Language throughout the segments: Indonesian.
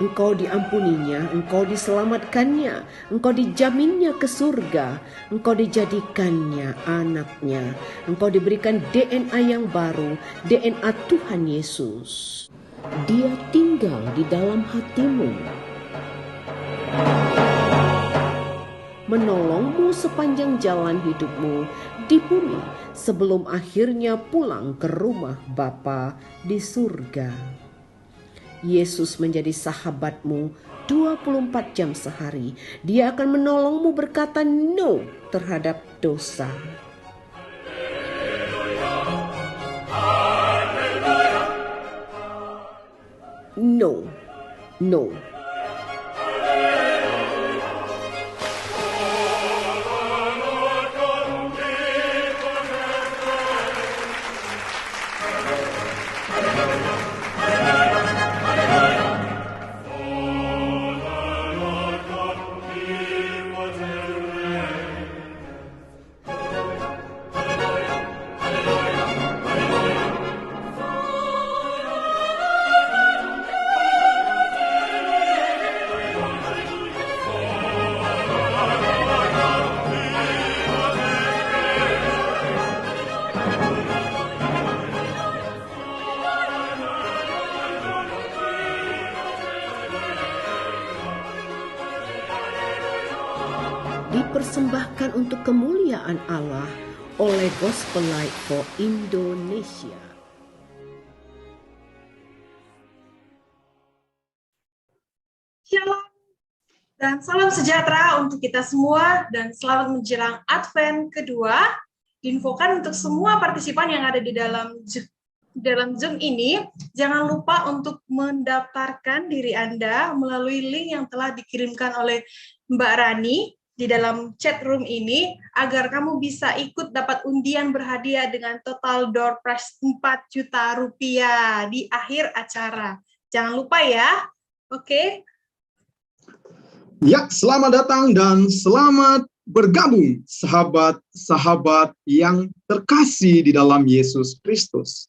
Engkau diampuninya, engkau diselamatkannya, engkau dijaminnya ke surga, engkau dijadikannya anaknya, engkau diberikan DNA yang baru, DNA Tuhan Yesus. Dia tinggal di dalam hatimu, menolongmu sepanjang jalan hidupmu di bumi sebelum akhirnya pulang ke rumah Bapa di surga. Yesus menjadi sahabatmu 24 jam sehari. Dia akan menolongmu berkata no terhadap dosa. No, no. Dipersembahkan untuk kemuliaan Allah oleh Gospel Light for Indonesia. Shalom dan salam sejahtera untuk kita semua dan selamat menjelang Advent kedua. Diinfokan untuk semua partisipan yang ada di dalam Zoom ini, jangan lupa untuk mendaftarkan diri Anda melalui link yang telah dikirimkan oleh Mbak Rani di dalam chat room ini, agar kamu bisa ikut dapat undian berhadiah dengan total door prize 4 juta rupiah di akhir acara. Jangan lupa ya, oke? Ya, selamat datang dan selamat bergabung sahabat-sahabat yang terkasih di dalam Yesus Kristus.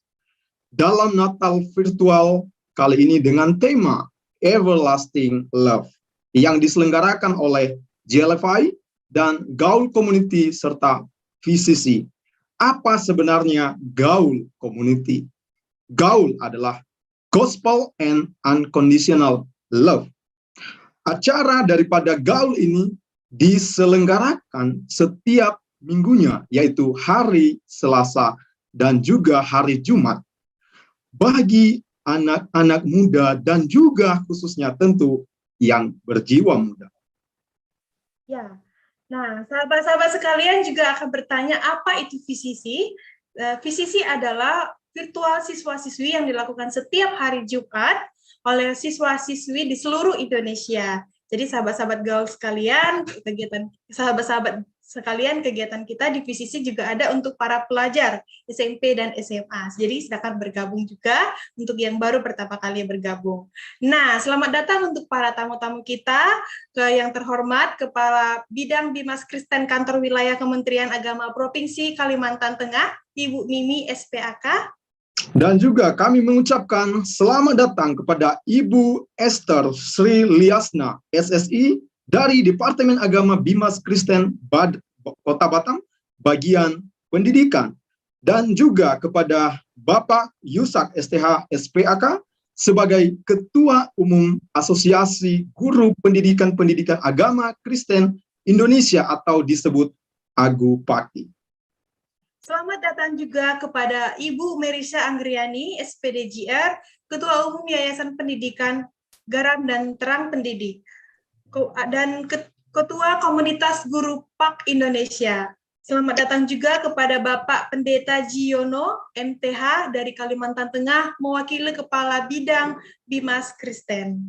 Dalam Natal virtual kali ini dengan tema Everlasting Love yang diselenggarakan oleh JLFI dan Gaul Community serta VCC. Apa sebenarnya Gaul Community? Gaul adalah Gospel and Unconditional Love. Acara daripada Gaul ini diselenggarakan setiap minggunya, yaitu hari Selasa dan juga hari Jumat. Bagi anak-anak muda dan juga khususnya tentu yang berjiwa muda. Ya, nah sahabat-sahabat sekalian juga akan bertanya apa itu VCC? VCC adalah virtual siswa-siswi yang dilakukan setiap hari Jumat oleh siswa-siswi di seluruh Indonesia. Jadi sahabat-sahabat Gaul sekalian, kegiatan kita di VCC juga ada untuk para pelajar SMP dan SMA. Jadi silakan bergabung juga untuk yang baru pertama kali bergabung. Nah, selamat datang untuk para tamu-tamu kita, yang terhormat Kepala Bidang Bimas Kristen Kantor Wilayah Kementerian Agama Provinsi Kalimantan Tengah, Ibu Mimi SPAK. Dan juga kami mengucapkan selamat datang kepada Ibu Esther Sri Liasna, SSI, dari Departemen Agama Bimas Kristen Kota Batam, bagian pendidikan. Dan juga kepada Bapak Yusak STH SPAK, sebagai Ketua Umum Asosiasi Guru Pendidikan Agama Kristen Indonesia atau disebut AGUPAKI. Selamat datang juga kepada Ibu Merisa Anggriani, SPDJR, Ketua Umum Yayasan Pendidikan Garam dan Terang Pendidik, dan Ketua Komunitas Guru PAK Indonesia. Selamat datang juga kepada Bapak Pendeta Giono, MTH dari Kalimantan Tengah, mewakili Kepala Bidang Bimas Kristen.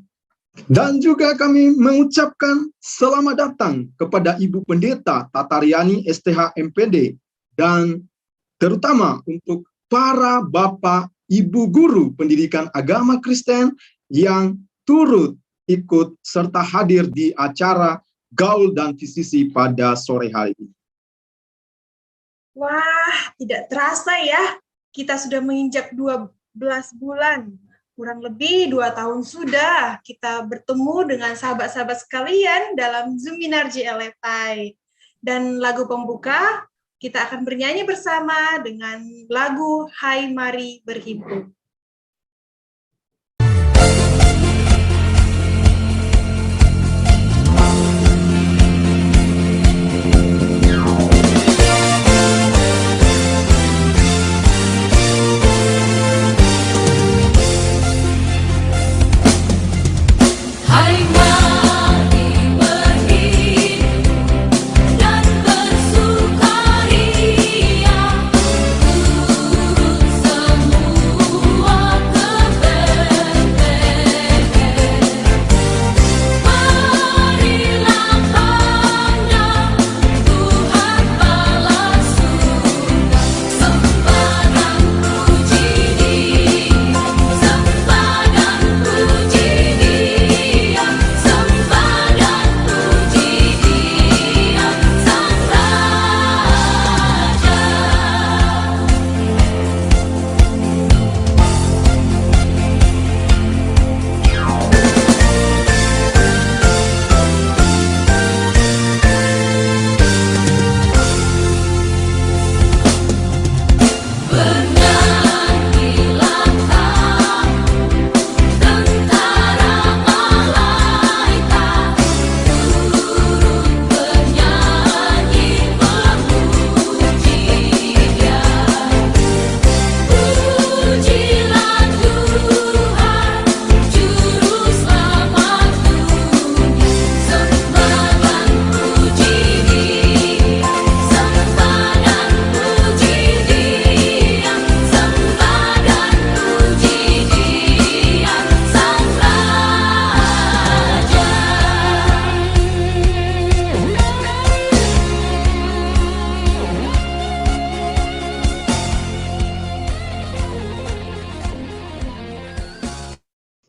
Dan juga kami mengucapkan selamat datang kepada Ibu Pendeta Tatariani STH MPD, dan terutama untuk para Bapak Ibu Guru Pendidikan Agama Kristen yang turut ikut serta hadir di acara Gaul dan VCC pada sore hari ini. Wah, tidak terasa ya, kita sudah menginjak 12 bulan Kurang lebih 2 tahun sudah kita bertemu dengan sahabat-sahabat sekalian dalam Zoominar JLFI. Dan lagu pembuka, kita akan bernyanyi bersama dengan lagu Hai Mari Berhimpun.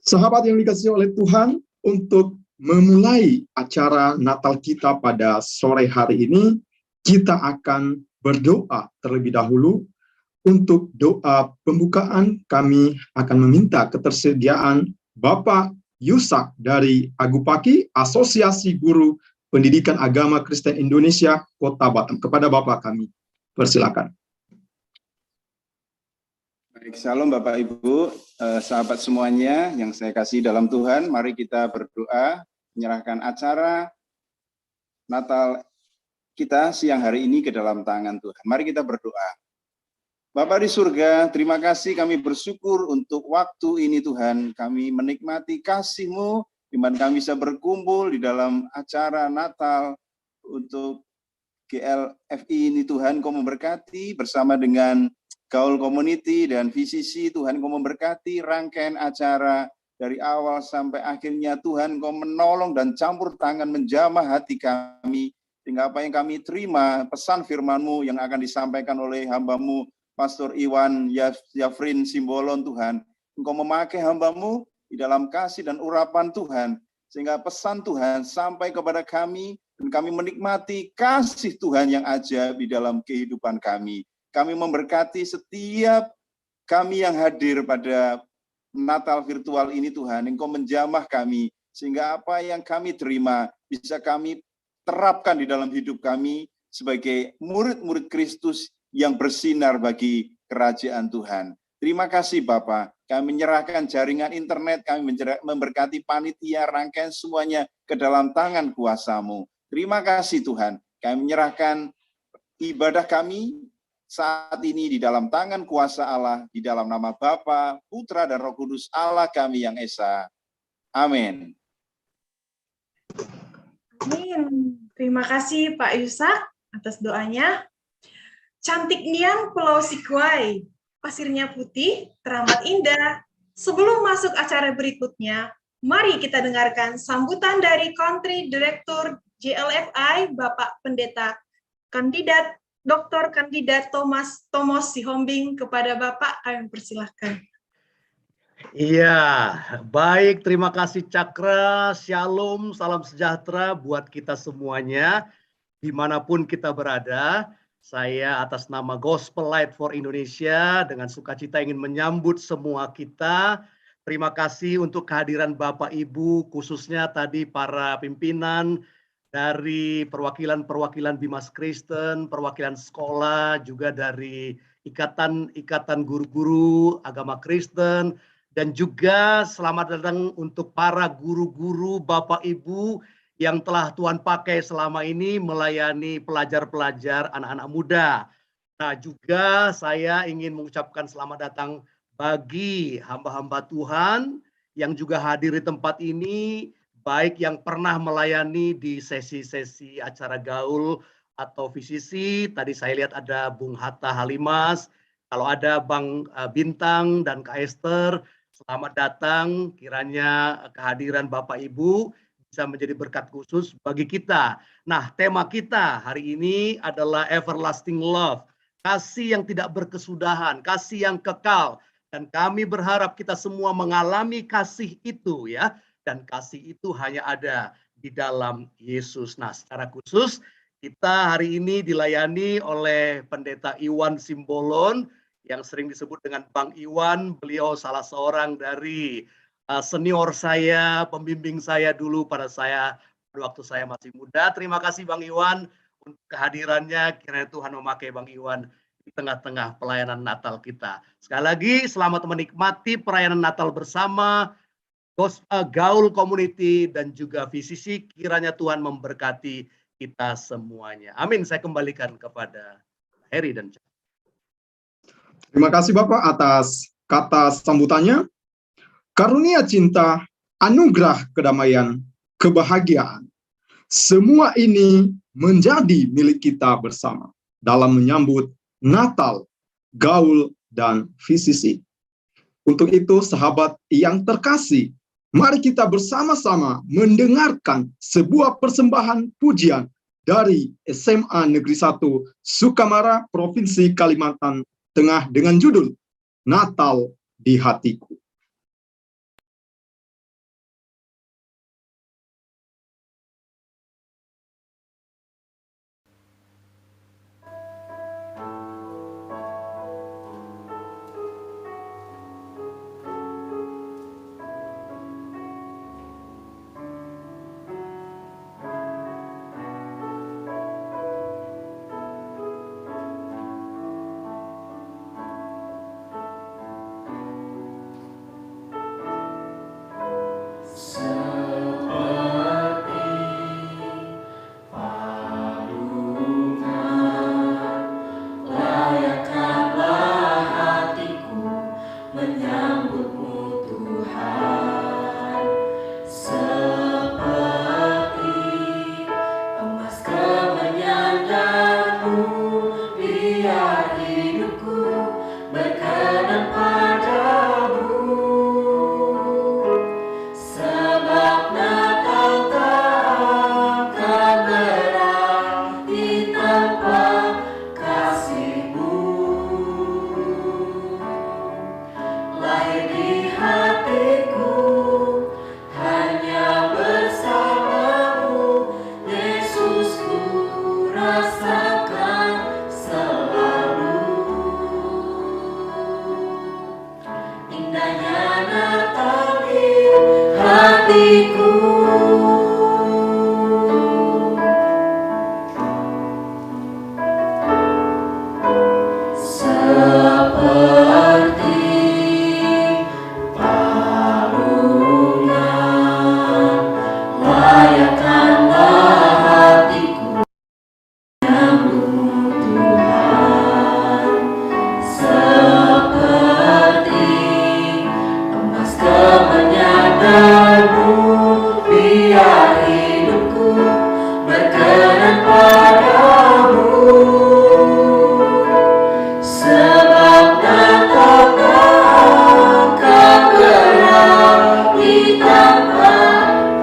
Sahabat yang dikasihi oleh Tuhan, untuk memulai acara Natal kita pada sore hari ini, kita akan berdoa terlebih dahulu. Untuk doa pembukaan, kami akan meminta ketersediaan Bapak Yusak dari Agupaki, Asosiasi Guru Pendidikan Agama Kristen Indonesia, Kota Batam. Kepada Bapak kami, persilakan. Baik, Shalom Bapak Ibu, sahabat semuanya yang saya kasih dalam Tuhan, mari kita berdoa, menyerahkan acara Natal kita siang hari ini ke dalam tangan Tuhan. Mari kita berdoa. Bapa di surga, terima kasih, kami bersyukur untuk waktu ini Tuhan, kami menikmati kasih-Mu, di mana kami bisa berkumpul di dalam acara Natal untuk GLFI ini Tuhan, Kau memberkati bersama dengan Gaul Community dan VCC, Tuhan Kau memberkati rangkaian acara dari awal sampai akhirnya, Tuhan Kau menolong dan campur tangan menjamah hati kami, sehingga apa yang kami terima, pesan firman-Mu yang akan disampaikan oleh hamba-Mu, Pastor Iwan Yafrin Simbolon, Tuhan, Engkau memakai hamba-Mu di dalam kasih dan urapan Tuhan, sehingga pesan Tuhan sampai kepada kami, dan kami menikmati kasih Tuhan yang ajaib di dalam kehidupan kami. Kami memberkati setiap kami yang hadir pada Natal virtual ini Tuhan, Engkau menjamah kami, sehingga apa yang kami terima bisa kami terapkan di dalam hidup kami sebagai murid-murid Kristus yang bersinar bagi kerajaan Tuhan. Terima kasih Bapa, kami menyerahkan jaringan internet, kami memberkati panitia, rangkaian semuanya ke dalam tangan kuasa-Mu. Terima kasih Tuhan, kami menyerahkan ibadah kami saat ini di dalam tangan kuasa Allah, di dalam nama Bapa, Putra, dan Roh Kudus Allah kami yang Esa. Amin. Amin. Terima kasih Pak Yusak atas doanya. Cantik nian Pulau Sikuai, pasirnya putih, teramat indah. Sebelum masuk acara berikutnya, mari kita dengarkan sambutan dari Country Director JLFI, Bapak Pendeta Kandidat Dr. Kandidat Tomos Sihombing. Kepada Bapak, kami persilahkan. Iya, baik, terima kasih Cakra, Shalom, salam sejahtera buat kita semuanya, dimanapun kita berada. Saya atas nama Gospel Light for Indonesia dengan sukacita ingin menyambut semua kita Terima kasih untuk kehadiran Bapak Ibu, khususnya tadi para pimpinan dari perwakilan-perwakilan Bimas Kristen, perwakilan sekolah, juga dari ikatan guru-guru agama Kristen, dan juga selamat datang untuk para guru-guru, Bapak Ibu yang telah Tuhan pakai selama ini melayani pelajar-pelajar anak-anak muda. Nah, juga saya ingin mengucapkan selamat datang bagi hamba-hamba Tuhan yang juga hadir di tempat ini, baik yang pernah melayani di sesi-sesi acara gaul atau VCC. Tadi saya lihat ada Bung Hatta Halimas, kalau ada Bang Bintang dan Kak Esther, selamat datang. Kiranya kehadiran Bapak Ibu bisa menjadi berkat khusus bagi kita. Nah, tema kita hari ini adalah everlasting love. Kasih yang tidak berkesudahan, kasih yang kekal. Dan kami berharap kita semua mengalami kasih itu ya. Dan kasih itu hanya ada di dalam Yesus. Nah, secara khusus kita hari ini dilayani oleh Pendeta Iwan Simbolon yang sering disebut dengan Bang Iwan. Beliau salah seorang dari senior saya, pembimbing saya dulu pada waktu saya masih muda. Terima kasih Bang Iwan untuk kehadirannya. Kiranya Tuhan memakai Bang Iwan di tengah-tengah pelayanan Natal kita. Sekali lagi selamat menikmati perayaan Natal bersama Gaul Community dan juga VCC. Kiranya Tuhan memberkati kita semuanya. Amin. Saya kembalikan kepada Heri dan Jack. Terima kasih Bapak atas kata sambutannya. Karunia cinta, anugerah kedamaian, kebahagiaan. Semua ini menjadi milik kita bersama dalam menyambut Natal, Gaul, dan VCC. Untuk itu, sahabat yang terkasih, mari kita bersama-sama mendengarkan sebuah persembahan pujian dari SMA Negeri 1 Sukamara, Provinsi Kalimantan Tengah dengan judul Natal di Hatiku.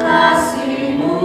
Kasih-Mu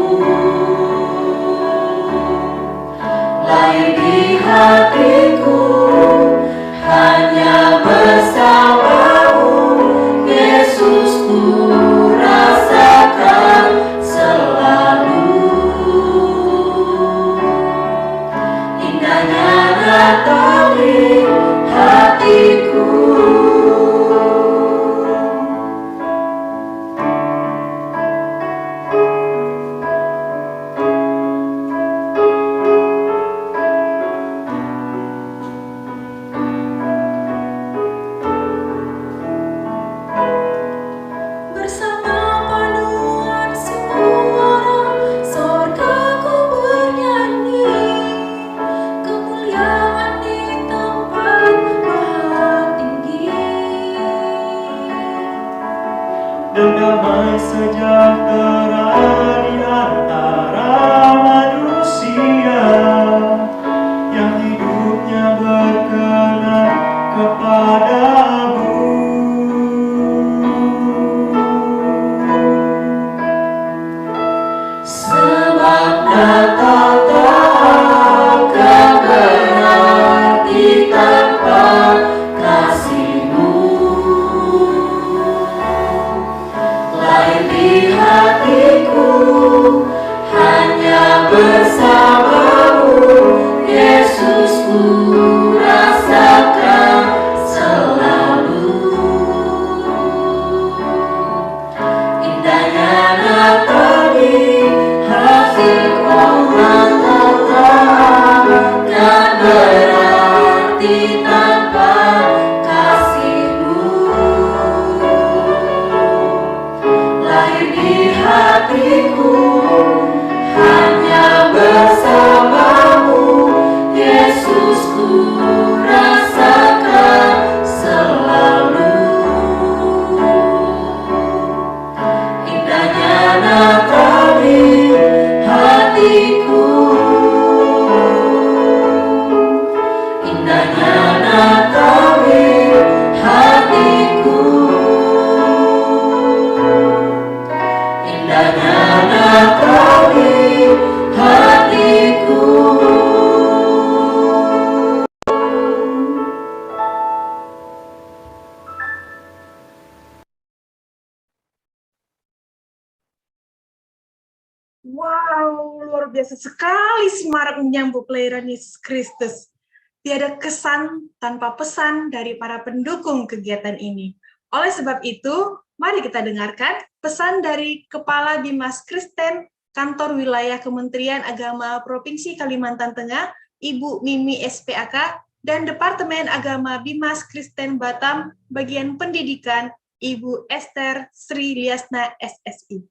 Wow, luar biasa sekali semarak menyambut kelahiran Yesus Kristus. Tiada kesan tanpa pesan dari para pendukung kegiatan ini. Oleh sebab itu, mari kita dengarkan pesan dari Kepala Bimas Kristen Kantor Wilayah Kementerian Agama Provinsi Kalimantan Tengah, Ibu Mimi SPAK, dan Departemen Agama Bimas Kristen Batam, Bagian Pendidikan, Ibu Esther Sri Liasna SSI.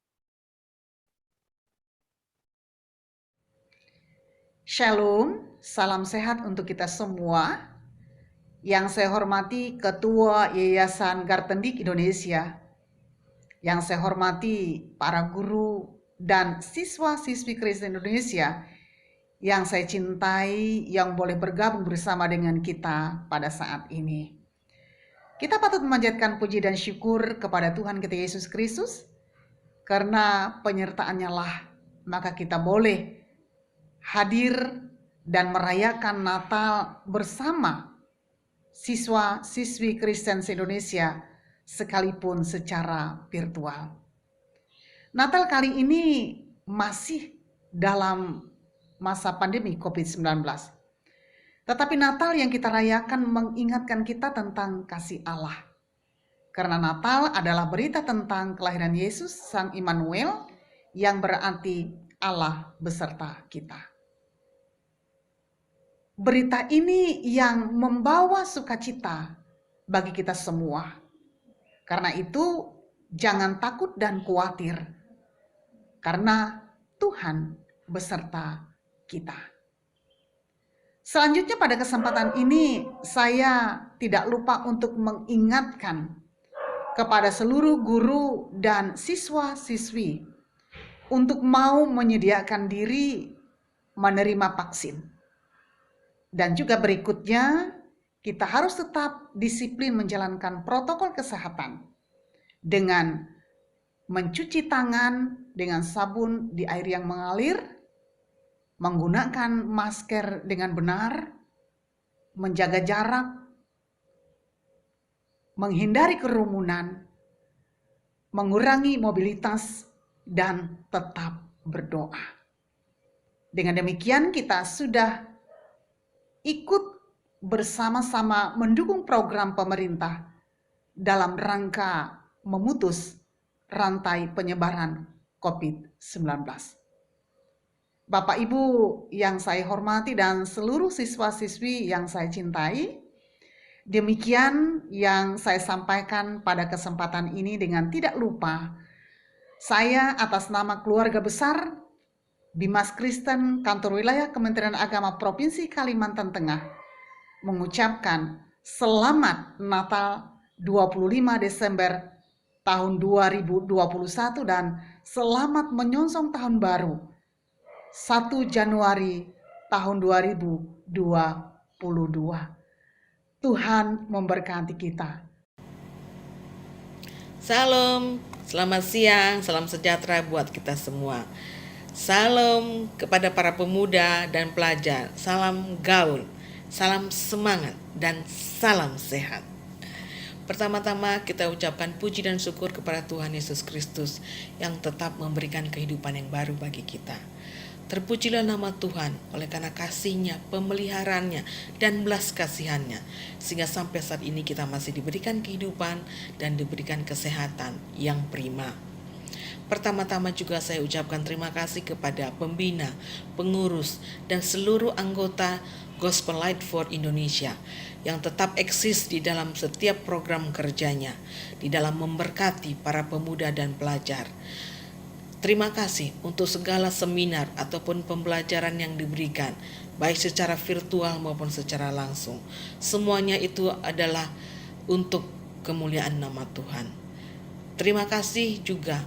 Shalom, salam sehat untuk kita semua. Yang saya hormati Ketua Yayasan Gartendik Indonesia, yang saya hormati para guru dan siswa-siswi Kristen Indonesia, yang saya cintai, yang boleh bergabung bersama dengan kita pada saat ini. Kita patut memanjatkan puji dan syukur kepada Tuhan kita Yesus Kristus, karena penyertaan-Nya lah maka kita boleh hadir dan merayakan Natal bersama siswa-siswi Kristen se-Indonesia sekalipun secara virtual. Natal kali ini masih dalam masa pandemi COVID-19. Tetapi Natal yang kita rayakan mengingatkan kita tentang kasih Allah. Karena Natal adalah berita tentang kelahiran Yesus Sang Immanuel yang berarti Allah beserta kita. Berita ini yang membawa sukacita bagi kita semua. Karena itu, jangan takut dan khawatir, karena Tuhan beserta kita. Selanjutnya pada kesempatan ini, saya tidak lupa untuk mengingatkan kepada seluruh guru dan siswa-siswi untuk mau menyediakan diri menerima vaksin. Dan juga berikutnya, kita harus tetap disiplin menjalankan protokol kesehatan dengan mencuci tangan dengan sabun di air yang mengalir, menggunakan masker dengan benar, menjaga jarak, menghindari kerumunan, mengurangi mobilitas, dan tetap berdoa. Dengan demikian kita sudah ikut bersama-sama mendukung program pemerintah dalam rangka memutus rantai penyebaran COVID-19. Bapak Ibu yang saya hormati dan seluruh siswa-siswi yang saya cintai, demikian yang saya sampaikan pada kesempatan ini. Dengan tidak lupa, saya atas nama keluarga besar Bimas Kristen Kantor Wilayah Kementerian Agama Provinsi Kalimantan Tengah mengucapkan selamat Natal 25 Desember tahun 2021 dan selamat menyongsong tahun baru 1 Januari tahun 2022. Tuhan memberkati kita. Salam, selamat siang, salam sejahtera buat kita semua. Salam kepada para pemuda dan pelajar, salam gaul, salam semangat, dan salam sehat. Pertama-tama kita ucapkan puji dan syukur kepada Tuhan Yesus Kristus yang tetap memberikan kehidupan yang baru bagi kita. Terpujilah nama Tuhan oleh karena kasih-Nya, pemeliharaannya, dan belas kasihan-Nya, sehingga sampai saat ini kita masih diberikan kehidupan dan diberikan kesehatan yang prima. Pertama-tama juga saya ucapkan terima kasih kepada pembina, pengurus, dan seluruh anggota Gospel Light for Indonesia yang tetap eksis di dalam setiap program kerjanya, di dalam memberkati para pemuda dan pelajar. Terima kasih untuk segala seminar ataupun pembelajaran yang diberikan, baik secara virtual maupun secara langsung. Semuanya itu adalah untuk kemuliaan nama Tuhan. Terima kasih juga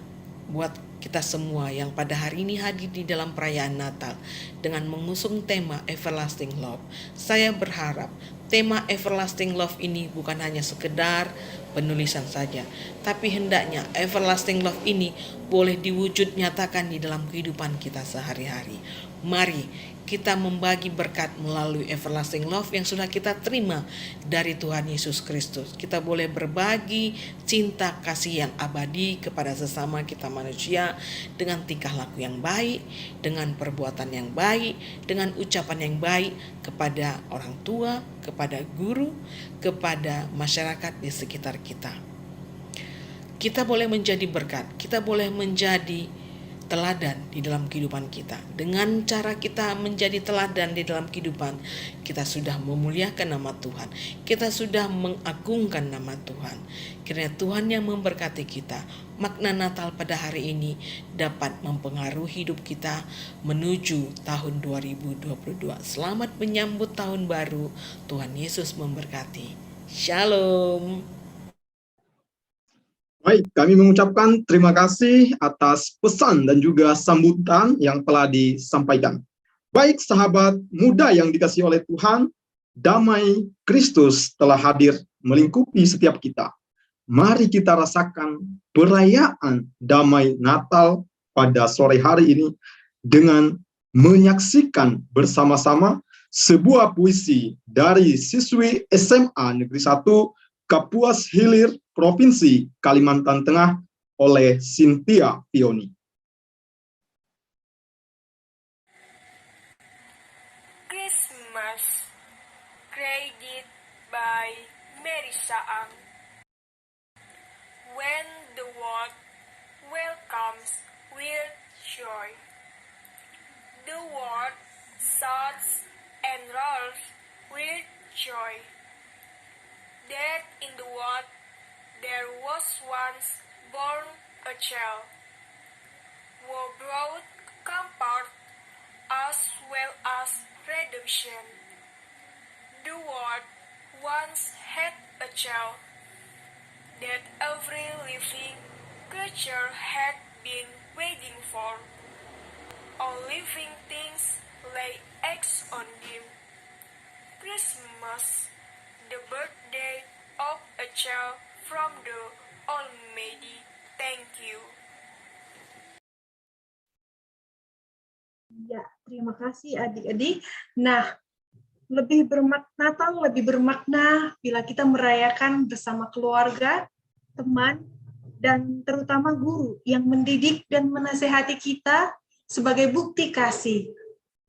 buat kita semua yang pada hari ini hadir di dalam perayaan Natal dengan mengusung tema Everlasting Love. Saya berharap tema Everlasting Love ini bukan hanya sekedar penulisan saja, tapi hendaknya Everlasting Love ini boleh diwujud nyatakan di dalam kehidupan kita sehari-hari. Mari kita membagi berkat melalui everlasting love yang sudah kita terima dari Tuhan Yesus Kristus. Kita boleh berbagi cinta kasih yang abadi kepada sesama kita manusia dengan tingkah laku yang baik, dengan perbuatan yang baik, dengan ucapan yang baik kepada orang tua, kepada guru, kepada masyarakat di sekitar kita. Kita boleh menjadi berkat, kita boleh menjadi teladan di dalam kehidupan kita. Dengan cara kita menjadi teladan di dalam kehidupan, kita sudah memuliakan nama Tuhan. Kita sudah mengagungkan nama Tuhan. Kiranya Tuhan yang memberkati kita. Makna Natal pada hari ini dapat mempengaruhi hidup kita menuju tahun 2022. Selamat menyambut tahun baru. Tuhan Yesus memberkati. Shalom. Baik, kami mengucapkan terima kasih atas pesan dan juga sambutan yang telah disampaikan. Baik sahabat muda yang dikasihi oleh Tuhan, damai Kristus telah hadir melingkupi setiap kita. Mari kita rasakan perayaan damai Natal pada sore hari ini dengan menyaksikan bersama-sama sebuah puisi dari siswi SMA Negeri 1 Kapuas Hilir, Provinsi Kalimantan Tengah oleh Cynthia Fioni. Christmas, created by Mary Saang. When the world welcomes with joy, the world shouts and rolls with joy. That in the world there was once born a child, who brought comfort as well as redemption. The world once had a child that every living creature had been waiting for. All living things lay eggs on him. Christmas, the birthday of a child from the Almighty. Thank you. Ya, terima kasih adik-adik. Nah, Natal lebih bermakna bila kita merayakan bersama keluarga, teman, dan terutama guru yang mendidik dan menasehati kita sebagai bukti kasih.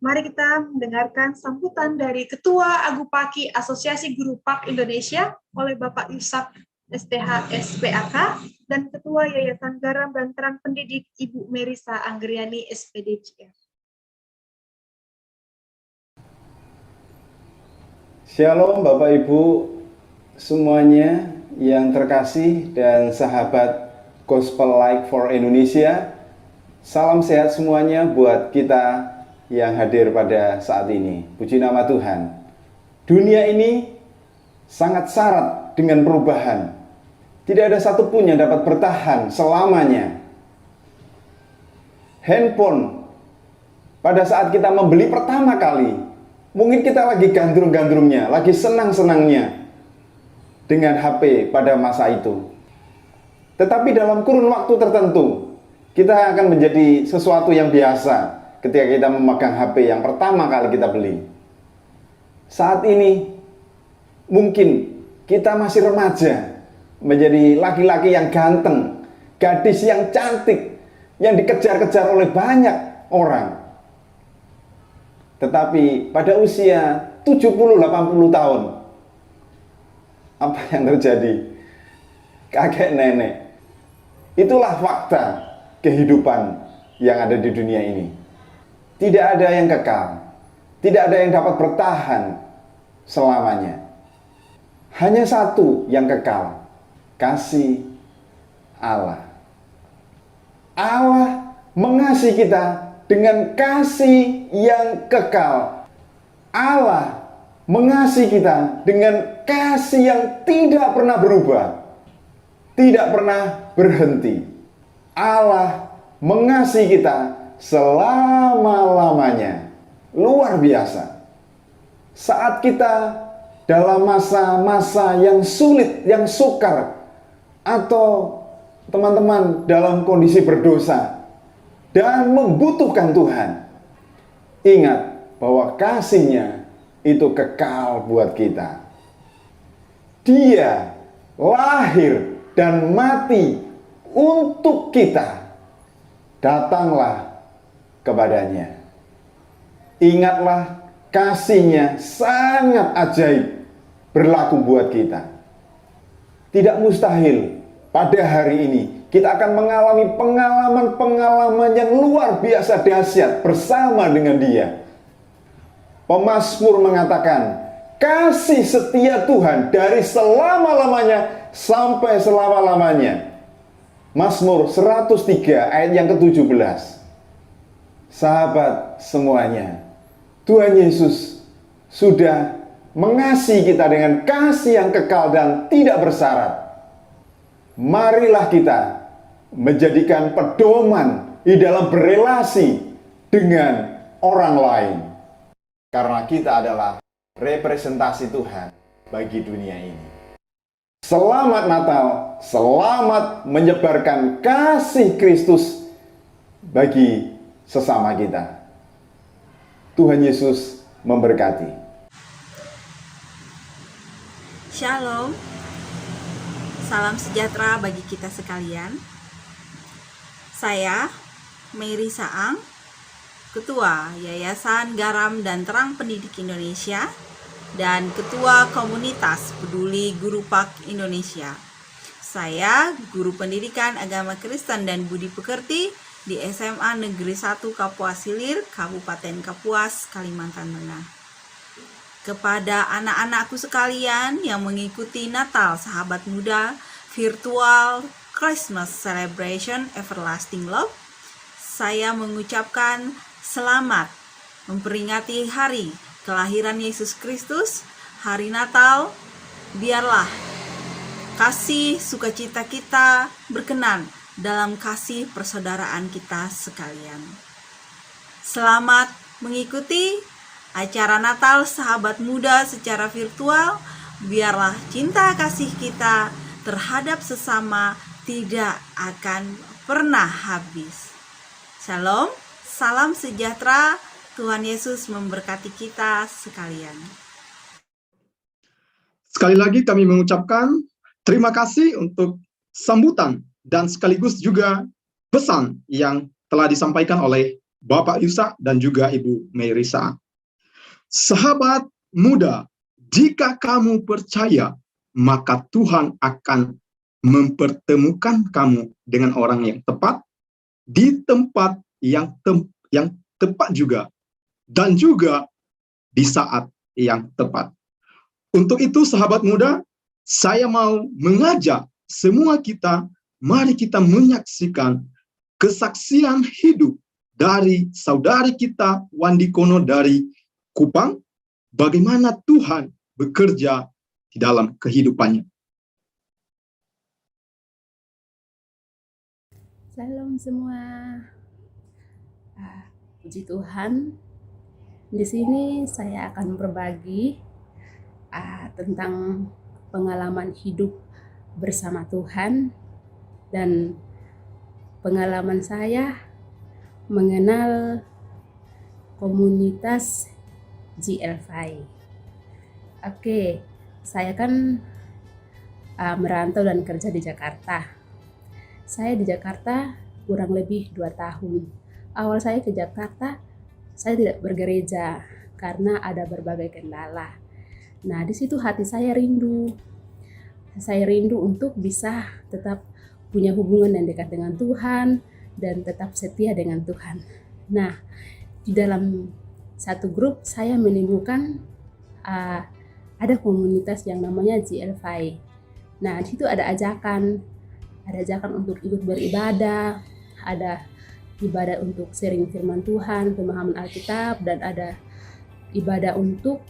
Mari kita mendengarkan sambutan dari Ketua Agupaki Asosiasi Guru PAK Indonesia oleh Bapak Yusap STH SPAK dan Ketua Yayasan Garam dan Terang Pendidik Ibu Merisa Anggriani SPDCF. Shalom Bapak Ibu semuanya yang terkasih dan sahabat Gospel Light for Indonesia. Salam sehat semuanya buat kita yang hadir pada saat ini. Puji nama Tuhan. Dunia ini sangat syarat dengan perubahan. Tidak ada satupun yang dapat bertahan selamanya. Handphone, pada saat kita membeli pertama kali, mungkin kita lagi gandrung-gandrungnya, lagi senang-senangnya dengan HP pada masa itu. Tetapi dalam kurun waktu tertentu, kita akan menjadi sesuatu yang biasa ketika kita memegang HP yang pertama kali kita beli. Saat ini, mungkin kita masih remaja, menjadi laki-laki yang ganteng, gadis yang cantik, yang dikejar-kejar oleh banyak orang. Tetapi pada usia 70-80 tahun, apa yang terjadi? Kakek nenek. Itulah fakta. kehidupan yang ada di dunia ini. Tidak ada yang kekal, tidak ada yang dapat bertahan selamanya. Hanya satu yang kekal, kasih Allah. Allah mengasihi kita dengan kasih yang kekal. Allah mengasihi kita dengan kasih yang tidak pernah berubah, tidak pernah berhenti. Allah mengasihi kita selama-lamanya. Luar biasa. Saat kita dalam masa-masa yang sulit, yang sukar, atau teman-teman dalam kondisi berdosa dan membutuhkan Tuhan, ingat bahwa kasih-Nya itu kekal buat kita. Dia lahir dan mati untuk kita. Datanglah kepadanya. Ingatlah, kasih-Nya sangat ajaib berlaku buat kita. Tidak mustahil pada hari ini kita akan mengalami pengalaman-pengalaman yang luar biasa dahsyat bersama dengan Dia. Pemazmur mengatakan, kasih setia Tuhan dari selama-lamanya sampai selama-lamanya. Mazmur 103 ayat yang ke-17. Sahabat semuanya, Tuhan Yesus sudah mengasihi kita dengan kasih yang kekal dan tidak bersyarat. Marilah kita menjadikan pedoman di dalam berelasi dengan orang lain. Karena kita adalah representasi Tuhan bagi dunia ini. Selamat Natal, selamat menyebarkan kasih Kristus bagi sesama kita. Tuhan Yesus memberkati. Shalom, salam sejahtera bagi kita sekalian. Saya Mary Saang, Ketua Yayasan Garam dan Terang Pendidik Indonesia dan Ketua Komunitas Peduli Guru Pak Indonesia. Saya Guru Pendidikan Agama Kristen dan Budi Pekerti di SMA Negeri 1 Kapuas Hilir, Kabupaten Kapuas, Kalimantan Tengah. Kepada anak-anakku sekalian yang mengikuti Natal Sahabat Muda Virtual Christmas Celebration Everlasting Love, saya mengucapkan selamat memperingati hari kelahiran Yesus Kristus, hari Natal. Biarlah kasih sukacita kita berkenan dalam kasih persaudaraan kita sekalian. Selamat mengikuti acara Natal Sahabat Muda secara virtual. Biarlah cinta kasih kita terhadap sesama tidak akan pernah habis. Shalom, salam sejahtera. Tuhan Yesus memberkati kita sekalian. Sekali lagi kami mengucapkan terima kasih untuk sambutan dan sekaligus juga pesan yang telah disampaikan oleh Bapak Yusak dan juga Ibu Merisa. Sahabat muda, jika kamu percaya, maka Tuhan akan mempertemukan kamu dengan orang yang tepat, di tempat yang tepat juga, dan juga di saat yang tepat. Untuk itu, sahabat muda, saya mau mengajak semua kita, mari kita menyaksikan kesaksian hidup dari saudari kita Wandi Kono dari Kupang, bagaimana Tuhan bekerja di dalam kehidupannya. Salam semua. Puji Tuhan. Di sini saya akan berbagi tentang pengalaman hidup bersama Tuhan dan pengalaman saya mengenal komunitas GLFI. Oke, saya kan merantau dan kerja di Jakarta. Saya di Jakarta kurang lebih 2 tahun. Awal saya ke Jakarta, saya tidak bergereja karena ada berbagai kendala. Nah, di situ hati saya rindu. Saya rindu untuk bisa tetap punya hubungan yang dekat dengan Tuhan dan tetap setia dengan Tuhan. Nah, di dalam satu grup saya menemukan ada komunitas yang namanya GLFI. Nah, di situ ada ajakan untuk ikut beribadah, ada ibadah untuk sharing firman Tuhan, pemahaman Alkitab, dan ada ibadah untuk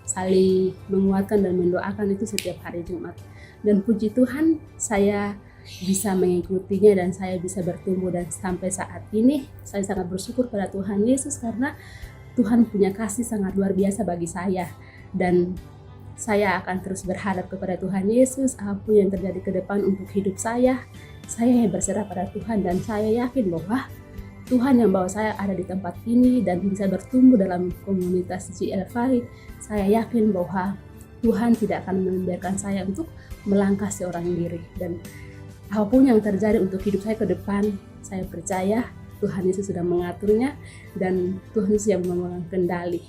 saling menguatkan dan mendoakan itu setiap hari Jumat. Dan puji Tuhan, saya bisa mengikutinya dan saya bisa bertumbuh, dan sampai saat ini saya sangat bersyukur pada Tuhan Yesus karena Tuhan punya kasih sangat luar biasa bagi saya, dan saya akan terus berharap kepada Tuhan Yesus apapun yang terjadi ke depan untuk hidup saya yang berserah pada Tuhan, dan saya yakin bahwa Tuhan yang bawa saya ada di tempat ini dan bisa bertumbuh dalam komunitas GLFI. Saya yakin bahwa Tuhan tidak akan membiarkan saya untuk melangkah seorang diri, dan apapun yang terjadi untuk hidup saya ke depan, saya percaya Tuhan Yesus sudah mengaturnya dan Tuhan Yesus yang memegang kendali.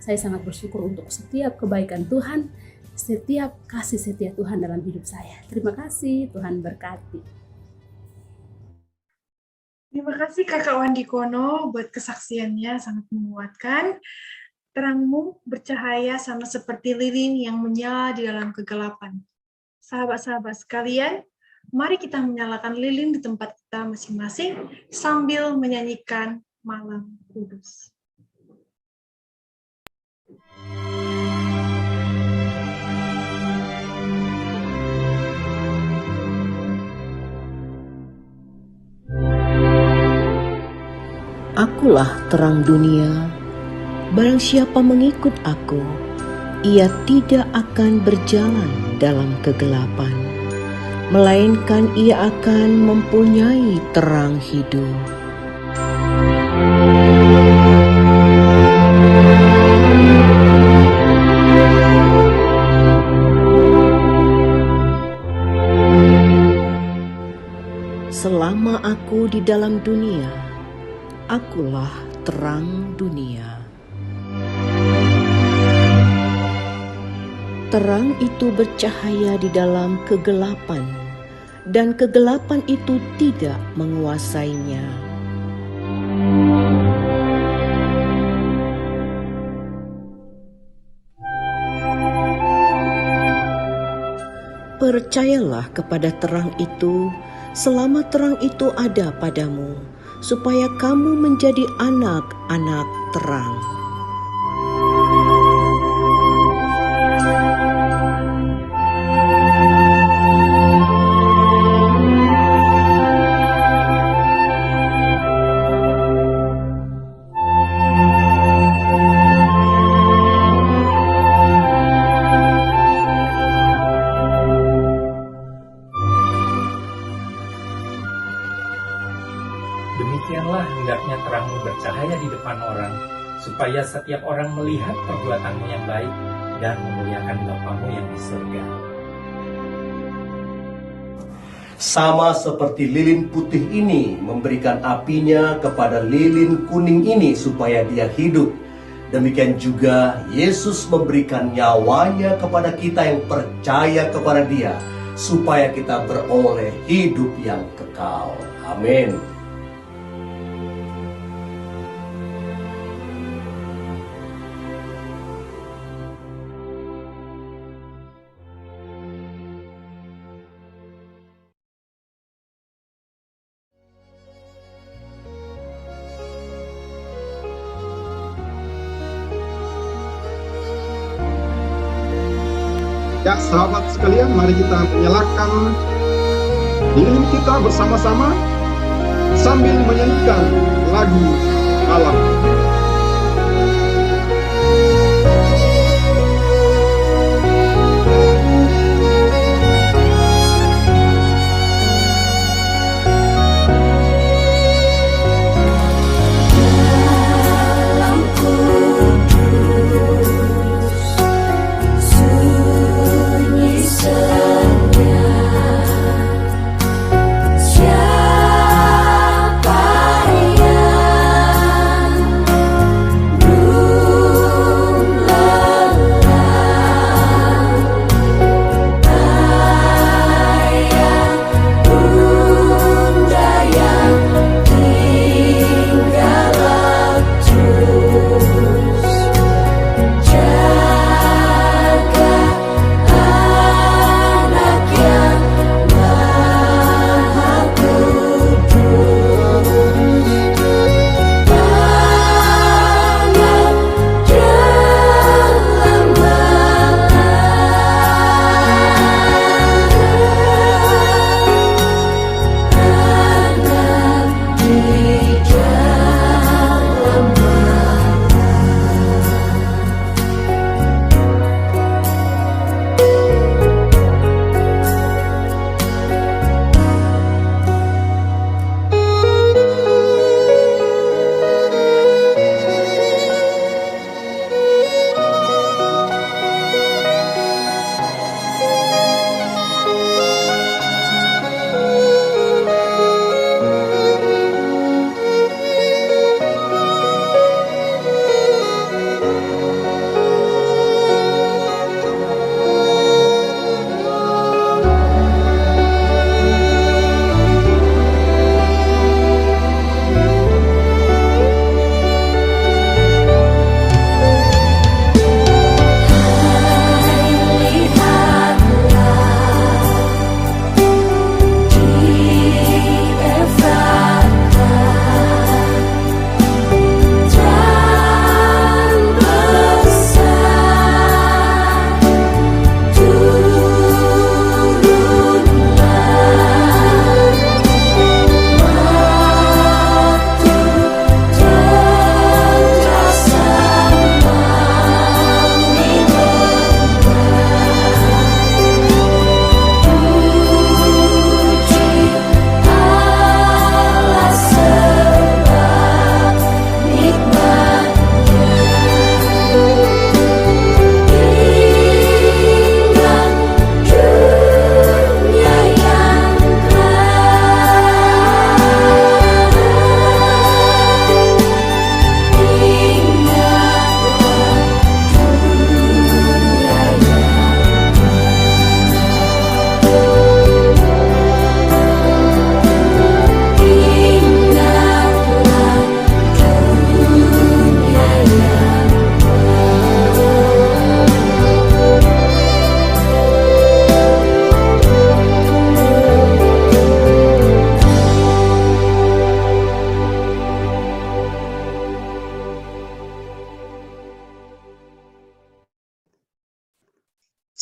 Saya sangat bersyukur untuk setiap kebaikan Tuhan, setiap kasih setia Tuhan dalam hidup saya. Terima kasih, Tuhan berkati. Terima kasih Kakak Wandi Kono buat kesaksiannya, sangat menguatkan. Terangmu bercahaya sama seperti lilin yang menyala di dalam kegelapan. Sahabat-sahabat sekalian, mari kita menyalakan lilin di tempat kita masing-masing sambil menyanyikan Malam Kudus. Akulah terang dunia, barang siapa mengikut aku, ia tidak akan berjalan dalam kegelapan, melainkan ia akan mempunyai terang hidup. Selama aku di dalam dunia, akulah terang dunia. Terang itu bercahaya di dalam kegelapan, dan kegelapan itu tidak menguasainya. Percayalah kepada terang itu selama terang itu ada padamu, supaya kamu menjadi anak-anak terang. Demikianlah hendaknya terangmu bercahaya di depan orang, supaya setiap orang melihat perbuatanmu yang baik dan memuliakan Bapamu yang di surga. Sama seperti lilin putih ini memberikan apinya kepada lilin kuning ini supaya dia hidup. Demikian juga Yesus memberikan nyawanya kepada kita yang percaya kepada Dia, supaya kita beroleh hidup yang kekal. Amin. Ya, sahabat sekalian, mari kita menyalakan lilin kita bersama-sama sambil menyanyikan lagu Malam. Siapa yang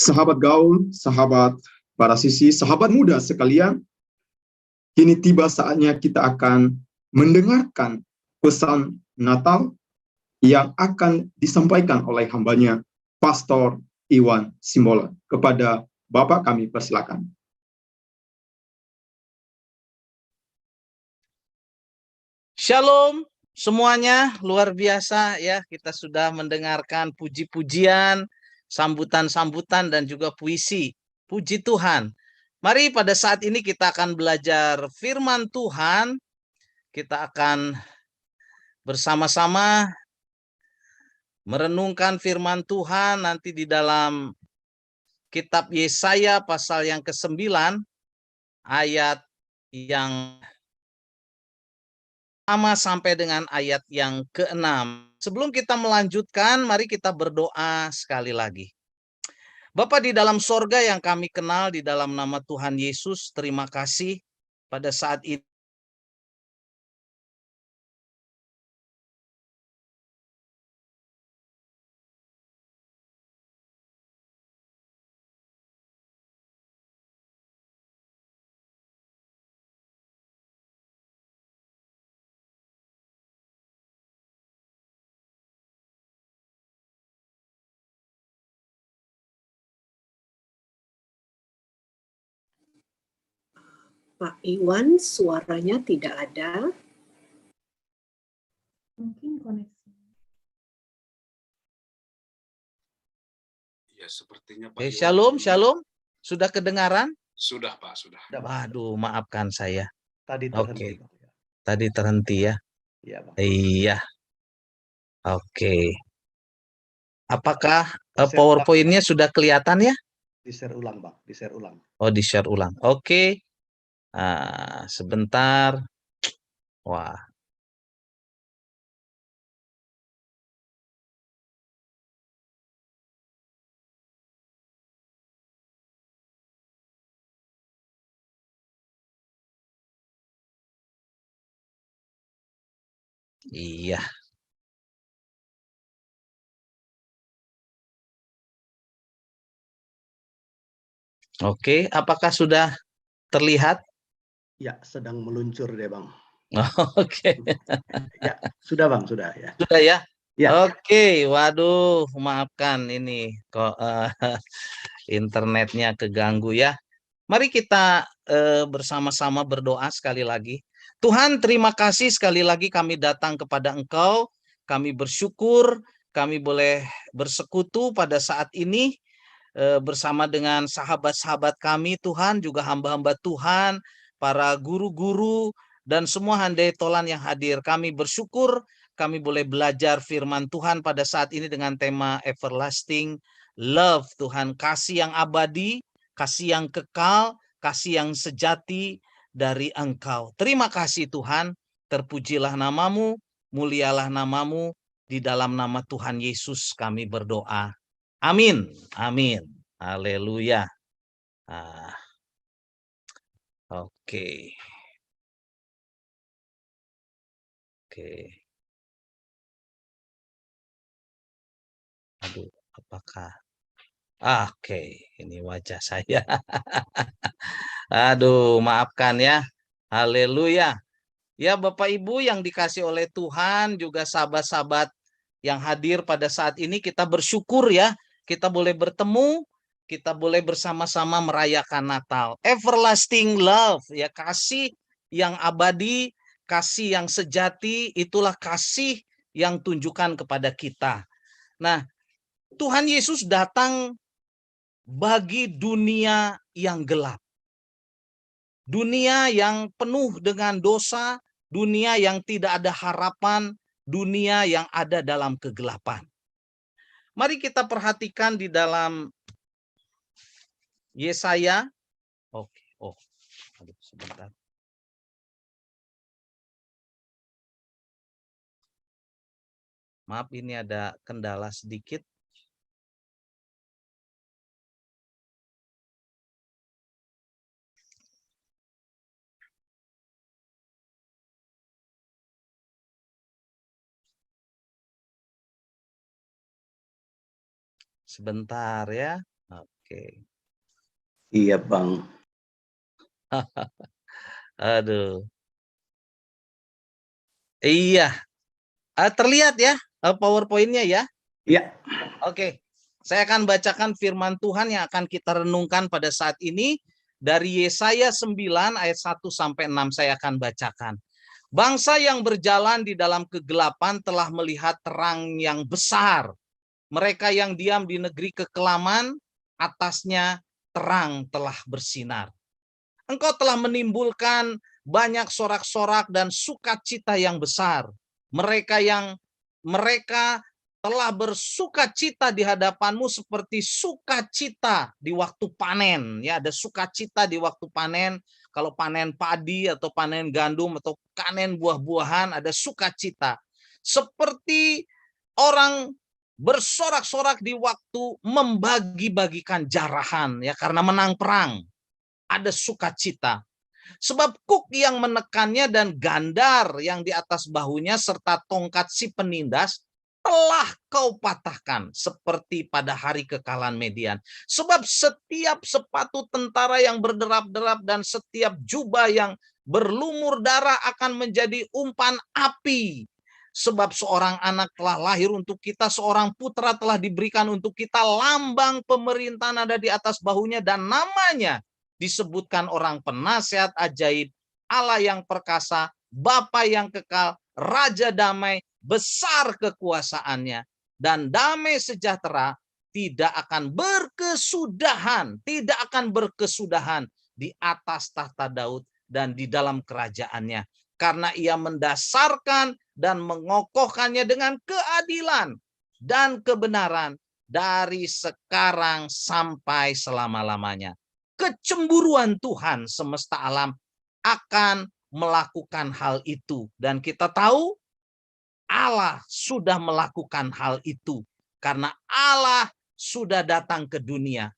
Sahabat gaul, sahabat para sisi, sahabat muda sekalian, kini tiba saatnya kita akan mendengarkan pesan Natal yang akan disampaikan oleh hambanya, Pastor Iwan Simbolon. Kepada Bapak kami persilakan. Shalom semuanya, luar biasa ya, kita sudah mendengarkan puji-pujian, sambutan-sambutan dan juga puisi. Puji Tuhan. Mari pada saat ini kita akan belajar firman Tuhan. Kita akan bersama-sama merenungkan firman Tuhan nanti di dalam kitab Yesaya pasal yang ke-9 ayat yang sama sampai dengan ayat yang ke-6. Sebelum kita melanjutkan, mari kita berdoa sekali lagi. Bapa di dalam sorga yang kami kenal di dalam nama Tuhan Yesus, terima kasih pada saat ini. Pak Iwan, suaranya tidak ada. Mungkin koneksi. Ya, sepertinya Pak Iwan. Shalom, shalom. Sudah kedengaran? Sudah, Pak, sudah. Waduh, maafkan saya. Tadi terhenti. Oke. Tadi terhenti ya. Iya, Bang. Iya. Oke. Apakah PowerPoint-nya sudah kelihatan ya? Di-share ulang, Bang. Di-share ulang. Oh, di-share ulang. Oke. Sebentar. Wah. Iya. Oke, apakah sudah terlihat? Ya, sedang meluncur deh, Bang. Oke. Ya, sudah, Bang, sudah ya. Sudah ya? Ya. Oke, waduh, maafkan ini kok internetnya keganggu ya. Mari kita bersama-sama berdoa sekali lagi. Tuhan, terima kasih sekali lagi kami datang kepada Engkau. Kami bersyukur kami boleh bersekutu pada saat ini bersama dengan sahabat-sahabat kami, Tuhan, juga hamba-hamba Tuhan, para guru-guru, dan semua handai tolan yang hadir. Kami bersyukur kami boleh belajar firman Tuhan pada saat ini dengan tema Everlasting Love, Tuhan. Kasih yang abadi, kasih yang kekal, kasih yang sejati dari Engkau. Terima kasih Tuhan, terpujilah namamu, mulialah namamu, di dalam nama Tuhan Yesus kami berdoa. Amin, amin, haleluya. Oke. Aduh, apakah? Oke, ini wajah saya. Aduh, maafkan ya. Haleluya. Ya, Bapak Ibu yang dikasih oleh Tuhan, juga sahabat-sahabat yang hadir pada saat ini, kita bersyukur ya, kita boleh bertemu, kita boleh bersama-sama merayakan Natal. Everlasting love, ya, kasih yang abadi, kasih yang sejati, itulah kasih yang tunjukkan kepada kita. Nah, Tuhan Yesus datang bagi dunia yang gelap. Dunia yang penuh dengan dosa, dunia yang tidak ada harapan, dunia yang ada dalam kegelapan. Mari kita perhatikan di dalam Yesaya. Oke, aduh, sebentar. Maaf, ini ada kendala sedikit. Sebentar ya. Oke. Oke. Iya, Bang. Aduh. Iya. Terlihat ya PowerPoint-nya ya? Iya. Oke. Saya akan bacakan firman Tuhan yang akan kita renungkan pada saat ini dari Yesaya 9 ayat 1 sampai 6 saya akan bacakan. Bangsa yang berjalan di dalam kegelapan telah melihat terang yang besar. Mereka yang diam di negeri kekelaman, atasnya terang telah bersinar. Engkau telah menimbulkan banyak sorak-sorak dan sukacita yang besar. Mereka telah bersukacita di hadapanmu seperti sukacita di waktu panen. Ya, ada sukacita di waktu panen. Kalau panen padi atau panen gandum atau panen buah-buahan, ada sukacita. Seperti orang bersorak-sorak di waktu membagi-bagikan jarahan, ya, karena menang perang. Ada sukacita. Sebab kuk yang menekannya dan gandar yang di atas bahunya serta tongkat si penindas telah kau patahkan seperti pada hari kekalahan Median. Sebab setiap sepatu tentara yang berderap-derap dan setiap jubah yang berlumur darah akan menjadi umpan api. Sebab seorang anak telah lahir untuk kita, seorang putra telah diberikan untuk kita, lambang pemerintahan ada di atas bahunya dan namanya disebutkan orang penasihat ajaib, Allah yang perkasa, Bapa yang kekal, Raja damai, besar kekuasaannya, dan damai sejahtera tidak akan berkesudahan di atas tahta Daud dan di dalam kerajaannya, karena ia mendasarkan dan mengokohkannya dengan keadilan dan kebenaran dari sekarang sampai selama-lamanya. Kecemburuan Tuhan semesta alam akan melakukan hal itu. Dan kita tahu Allah sudah melakukan hal itu. Karena Allah sudah datang ke dunia.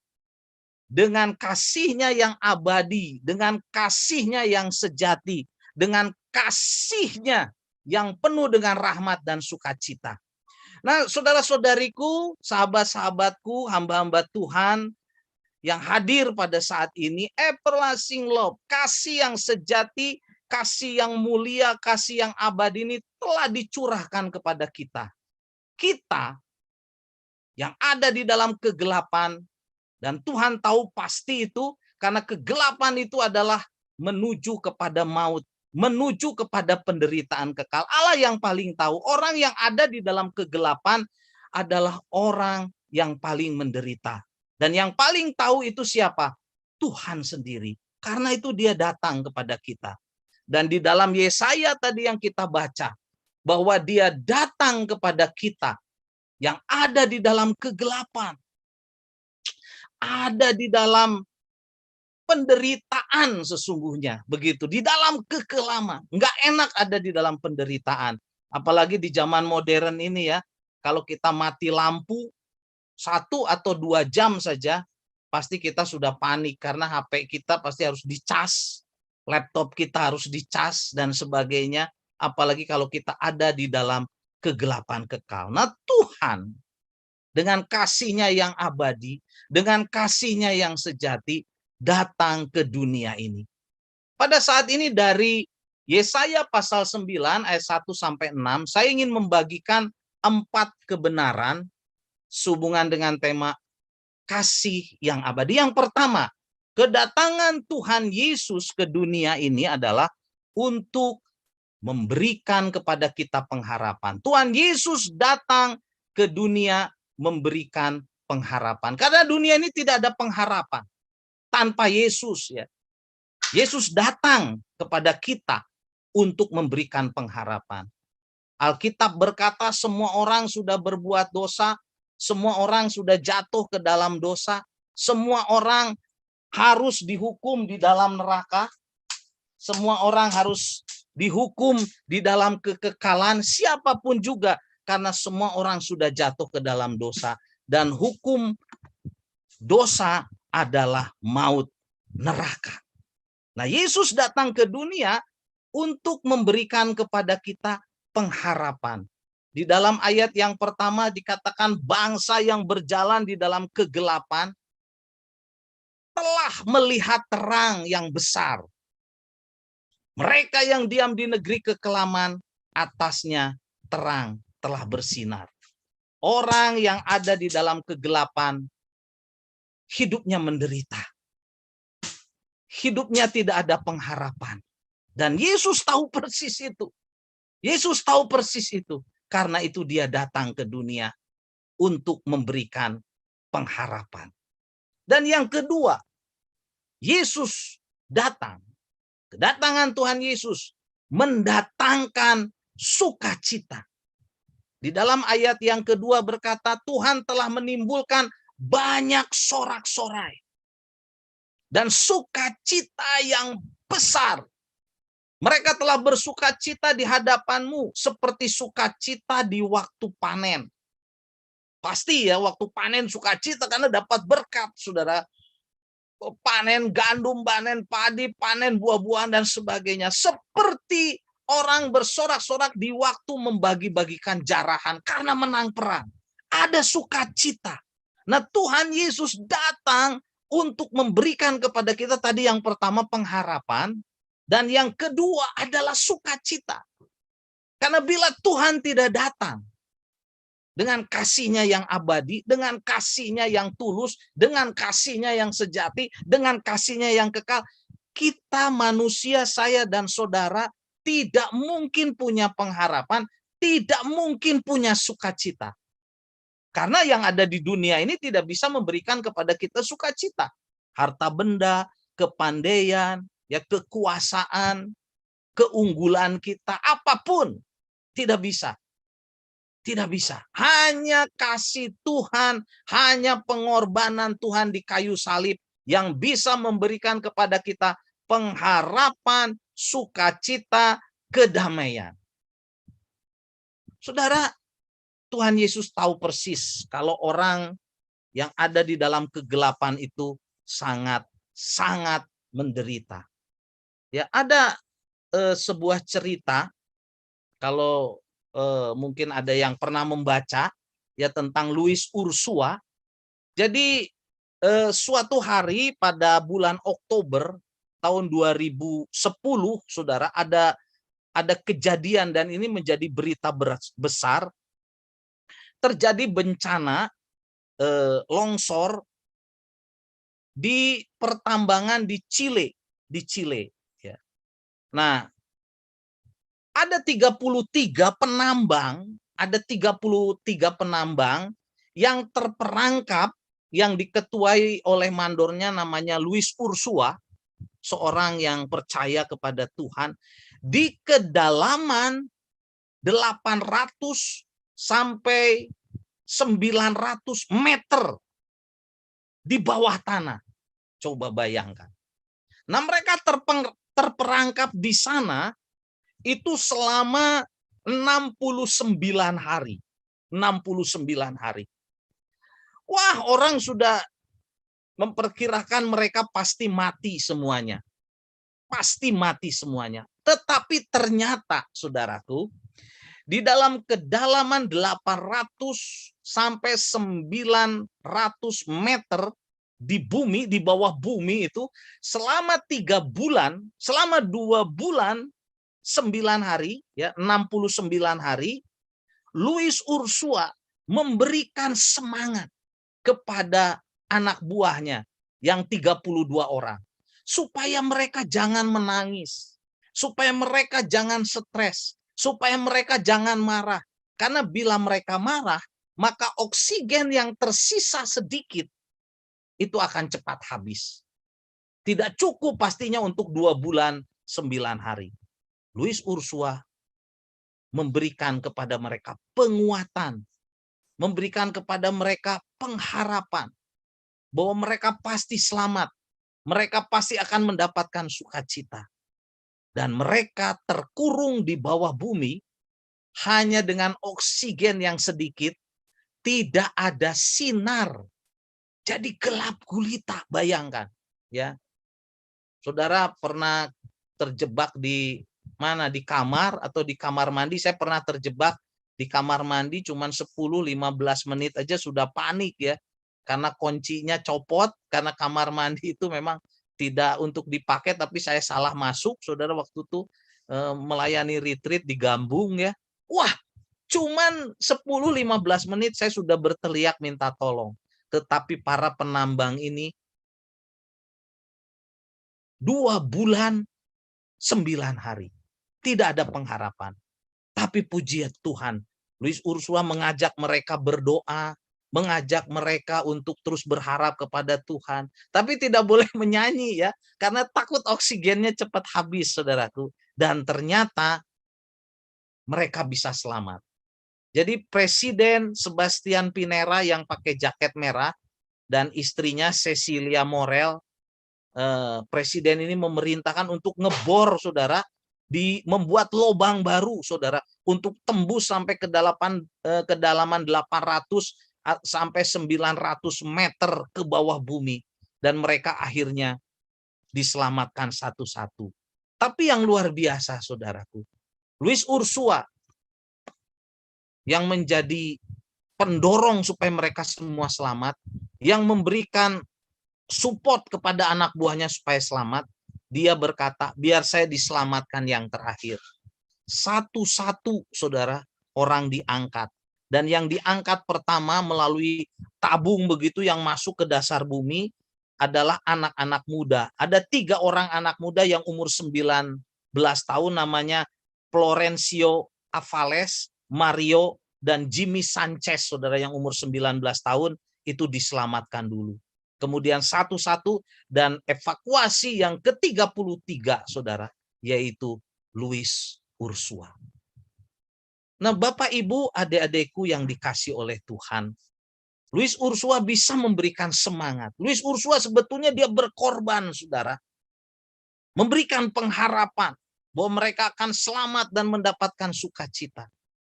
Dengan kasih-Nya yang abadi, dengan kasih-Nya yang sejati, dengan kasih-Nya yang penuh dengan rahmat dan sukacita. Nah, saudara-saudariku, sahabat-sahabatku, hamba-hamba Tuhan, yang hadir pada saat ini, everlasting love, kasih yang sejati, kasih yang mulia, kasih yang abadi ini telah dicurahkan kepada kita. Kita yang ada di dalam kegelapan, dan Tuhan tahu pasti itu, karena kegelapan itu adalah menuju kepada maut, menuju kepada penderitaan kekal. Allah yang paling tahu, orang yang ada di dalam kegelapan adalah orang yang paling menderita. Dan yang paling tahu itu siapa? Tuhan sendiri. Karena itu dia datang kepada kita. Dan di dalam Yesaya tadi yang kita baca, bahwa dia datang kepada kita yang ada di dalam kegelapan. Ada di dalam penderitaan sesungguhnya. Begitu, di dalam kekelaman. Nggak enak ada di dalam penderitaan. Apalagi di zaman modern ini ya, kalau kita mati lampu 1 atau 2 jam saja, pasti kita sudah panik karena HP kita pasti harus dicas, laptop kita harus dicas dan sebagainya, apalagi kalau kita ada di dalam kegelapan kekal. Nah, Tuhan dengan kasih-Nya yang abadi, dengan kasih-Nya yang sejati, datang ke dunia ini. Pada saat ini dari Yesaya pasal 9 ayat 1 sampai 6, saya ingin membagikan 4 kebenaran sehubungan dengan tema kasih yang abadi. Yang pertama, kedatangan Tuhan Yesus ke dunia ini adalah untuk memberikan kepada kita pengharapan. Tuhan Yesus datang ke dunia memberikan pengharapan. Karena dunia ini tidak ada pengharapan tanpa Yesus ya. Yesus datang kepada kita untuk memberikan pengharapan. Alkitab berkata semua orang sudah berbuat dosa, semua orang sudah jatuh ke dalam dosa, semua orang harus dihukum di dalam neraka, semua orang harus dihukum di dalam kekekalan, siapapun juga, karena semua orang sudah jatuh ke dalam dosa. Dan hukum dosa adalah maut, neraka. Nah, Yesus datang ke dunia untuk memberikan kepada kita pengharapan. Di dalam ayat yang pertama dikatakan bangsa yang berjalan di dalam kegelapan telah melihat terang yang besar. Mereka yang diam di negeri kekelaman, atasnya terang telah bersinar. Orang yang ada di dalam kegelapan, hidupnya menderita. Hidupnya tidak ada pengharapan. Dan Yesus tahu persis itu. Yesus tahu persis itu. Karena itu dia datang ke dunia untuk memberikan pengharapan. Dan yang kedua, Yesus datang. Kedatangan Tuhan Yesus mendatangkan sukacita. Di dalam ayat yang kedua berkata, Tuhan telah menimbulkan banyak sorak-sorai dan sukacita yang besar. Mereka telah bersukacita di hadapanmu seperti sukacita di waktu panen. Pasti ya, waktu panen sukacita karena dapat berkat, saudara. Panen gandum, panen padi, panen buah-buahan dan sebagainya. Seperti orang bersorak-sorak di waktu membagi-bagikan jarahan karena menang perang. Ada sukacita. Nah, Tuhan Yesus datang untuk memberikan kepada kita tadi yang pertama pengharapan, dan yang kedua adalah sukacita. Karena bila Tuhan tidak datang dengan kasihnya yang abadi, dengan kasihnya yang tulus, dengan kasihnya yang sejati, dengan kasihnya yang kekal, kita manusia, saya dan saudara, tidak mungkin punya pengharapan, tidak mungkin punya sukacita. Karena yang ada di dunia ini tidak bisa memberikan kepada kita sukacita. Harta benda, kepandaian, ya kekuasaan, keunggulan kita, apapun tidak bisa. Tidak bisa. Hanya kasih Tuhan, hanya pengorbanan Tuhan di kayu salib yang bisa memberikan kepada kita pengharapan, sukacita, kedamaian. Saudara, Tuhan Yesus tahu persis kalau orang yang ada di dalam kegelapan itu sangat menderita. Ya, ada sebuah cerita, kalau mungkin ada yang pernah membaca ya tentang Louis Ursua. Jadi suatu hari pada bulan Oktober tahun 2010, saudara, ada kejadian dan ini menjadi berita besar. Terjadi bencana longsor di pertambangan di Chile, ya. Nah, ada 33 penambang yang terperangkap, yang diketuai oleh mandornya namanya Louis Ursua, seorang yang percaya kepada Tuhan, di kedalaman 800 sampai 900 meter di bawah tanah. Coba bayangkan. Nah, mereka terperangkap di sana itu selama 69 hari. 69 hari. Wah, orang sudah memperkirakan mereka pasti mati semuanya. Pasti mati semuanya. Tetapi ternyata, saudaraku, di dalam kedalaman 800 sampai 900 meter di bumi, di bawah bumi itu, selama 3 bulan, selama 2 bulan, 9 hari, ya 69 hari, Louis Ursua memberikan semangat kepada anak buahnya yang 32 orang. Supaya mereka jangan menangis. Supaya mereka jangan stres. Supaya mereka jangan marah. Karena bila mereka marah, maka oksigen yang tersisa sedikit itu akan cepat habis. Tidak cukup pastinya untuk 2 bulan 9 hari. Louis Ursua memberikan kepada mereka penguatan, memberikan kepada mereka pengharapan bahwa mereka pasti selamat, mereka pasti akan mendapatkan sukacita. Dan mereka terkurung di bawah bumi hanya dengan oksigen yang sedikit, tidak ada sinar. Jadi gelap gulita, bayangkan, ya. Saudara pernah terjebak di mana, di kamar atau di kamar mandi? Saya pernah terjebak di kamar mandi cuman 10-15 menit aja sudah panik, ya. karena kuncinya copot, karena kamar mandi itu memang tidak untuk dipakai, tapi saya salah masuk, saudara, waktu itu melayani retreat di Gambung ya. Wah, cuman 10-15 menit saya sudah berteriak minta tolong. Tetapi para penambang ini 2 bulan 9 hari. Tidak ada pengharapan. Tapi puji Tuhan, Luis Ursula mengajak mereka berdoa, mengajak mereka untuk terus berharap kepada Tuhan. Tapi tidak boleh menyanyi ya, karena takut oksigennya cepat habis, saudaraku. Dan ternyata mereka bisa selamat. Jadi Presiden Sebastian Pinera yang pakai jaket merah dan istrinya Cecilia Morel, Presiden ini memerintahkan untuk ngebor, saudara, membuat lubang baru, saudara, untuk tembus sampai kedalaman 800 sampai 900 meter ke bawah bumi. Dan mereka akhirnya diselamatkan satu-satu. Tapi yang luar biasa, saudaraku, Luis Ursula yang menjadi pendorong supaya mereka semua selamat, yang memberikan support kepada anak buahnya supaya selamat, dia berkata, biar saya diselamatkan yang terakhir. Satu-satu, saudara, orang diangkat. Dan yang diangkat pertama melalui tabung begitu yang masuk ke dasar bumi adalah anak-anak muda. Ada 3 orang anak muda yang umur 19 tahun, namanya Florencio Avales, Mario, dan Jimmy Sanchez, saudara, yang umur 19 tahun, itu diselamatkan dulu. Kemudian satu-satu dan evakuasi yang ke-33, saudara, yaitu Luis Ursula. Nah, Bapak, Ibu, adik-adikku yang dikasih oleh Tuhan, Luis Ursula bisa memberikan semangat. Luis Ursula sebetulnya dia berkorban, saudara, memberikan pengharapan bahwa mereka akan selamat dan mendapatkan sukacita.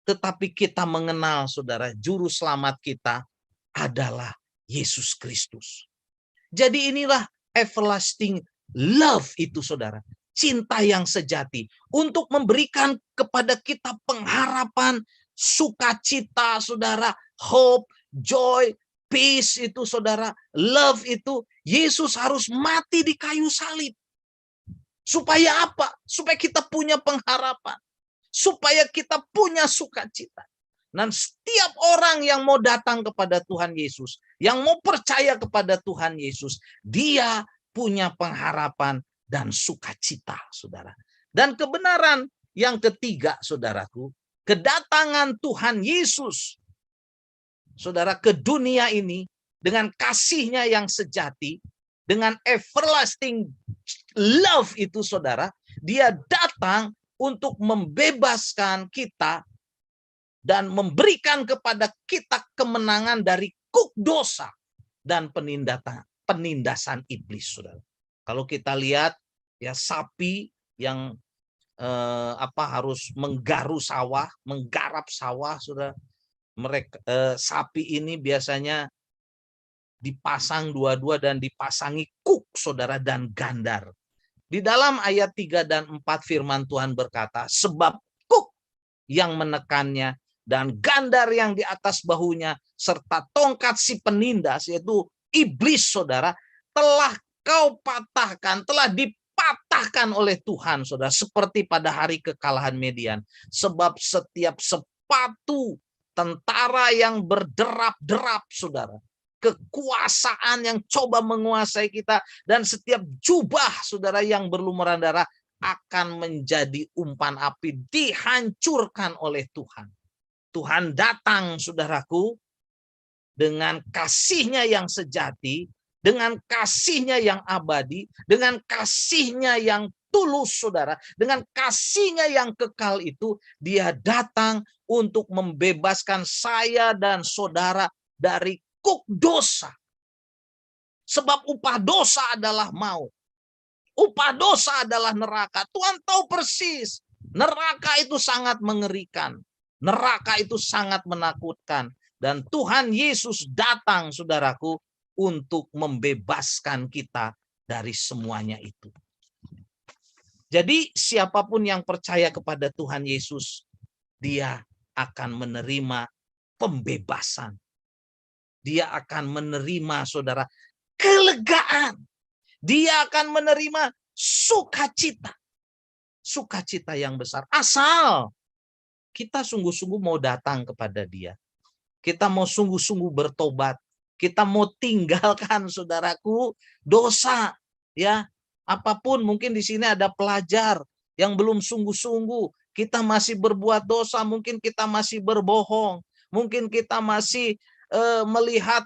Tetapi kita mengenal, saudara, juru selamat kita adalah Yesus Kristus. Jadi inilah everlasting love itu, saudara. Cinta yang sejati. Untuk memberikan kepada kita pengharapan, sukacita, saudara. Hope, joy, peace itu, saudara. Love itu. Yesus harus mati di kayu salib. Supaya apa? Supaya kita punya pengharapan. Supaya kita punya sukacita. Dan setiap orang yang mau datang kepada Tuhan Yesus, yang mau percaya kepada Tuhan Yesus, dia punya pengharapan dan sukacita, saudara. Dan kebenaran yang ketiga, saudaraku, kedatangan Tuhan Yesus, saudara, ke dunia ini dengan kasihnya yang sejati, dengan everlasting love itu, saudara, dia datang untuk membebaskan kita dan memberikan kepada kita kemenangan dari kuk dosa dan penindasan iblis, saudara. Kalau kita lihat ya, sapi yang harus menggarap sawah, saudara. Mereka sapi ini biasanya dipasang dua-dua dan dipasangi kuk, saudara, dan gandar. Di dalam ayat 3 dan 4 firman Tuhan berkata, sebab kuk yang menekannya dan gandar yang di atas bahunya serta tongkat si penindas, yaitu iblis, saudara, telah kau patahkan, telah dipatahkan oleh Tuhan, saudara, seperti pada hari kekalahan Median. Sebab setiap sepatu tentara yang berderap-derap, saudara, kekuasaan yang coba menguasai kita, dan setiap jubah, saudara, yang berlumuran darah akan menjadi umpan api, dihancurkan oleh Tuhan. Tuhan datang, saudaraku, dengan kasihnya yang sejati, dengan kasihnya yang abadi, dengan kasihnya yang tulus, saudara, dengan kasihnya yang kekal itu, dia datang untuk membebaskan saya dan saudara dari kuk dosa. Sebab upah dosa adalah maut. Upah dosa adalah neraka. Tuhan tahu persis. Neraka itu sangat mengerikan. Neraka itu sangat menakutkan. Dan Tuhan Yesus datang, saudaraku, untuk membebaskan kita dari semuanya itu. Jadi siapapun yang percaya kepada Tuhan Yesus, dia akan menerima pembebasan. dia akan menerima, saudara, kelegaan. Dia akan menerima sukacita. Sukacita yang besar. Asal kita sungguh-sungguh mau datang kepada dia. Kita mau sungguh-sungguh bertobat. Kita mau tinggalkan, saudaraku, dosa. Ya, apapun, mungkin di sini ada pelajar yang belum sungguh-sungguh. Kita masih berbuat dosa, mungkin kita masih berbohong. Mungkin kita masih melihat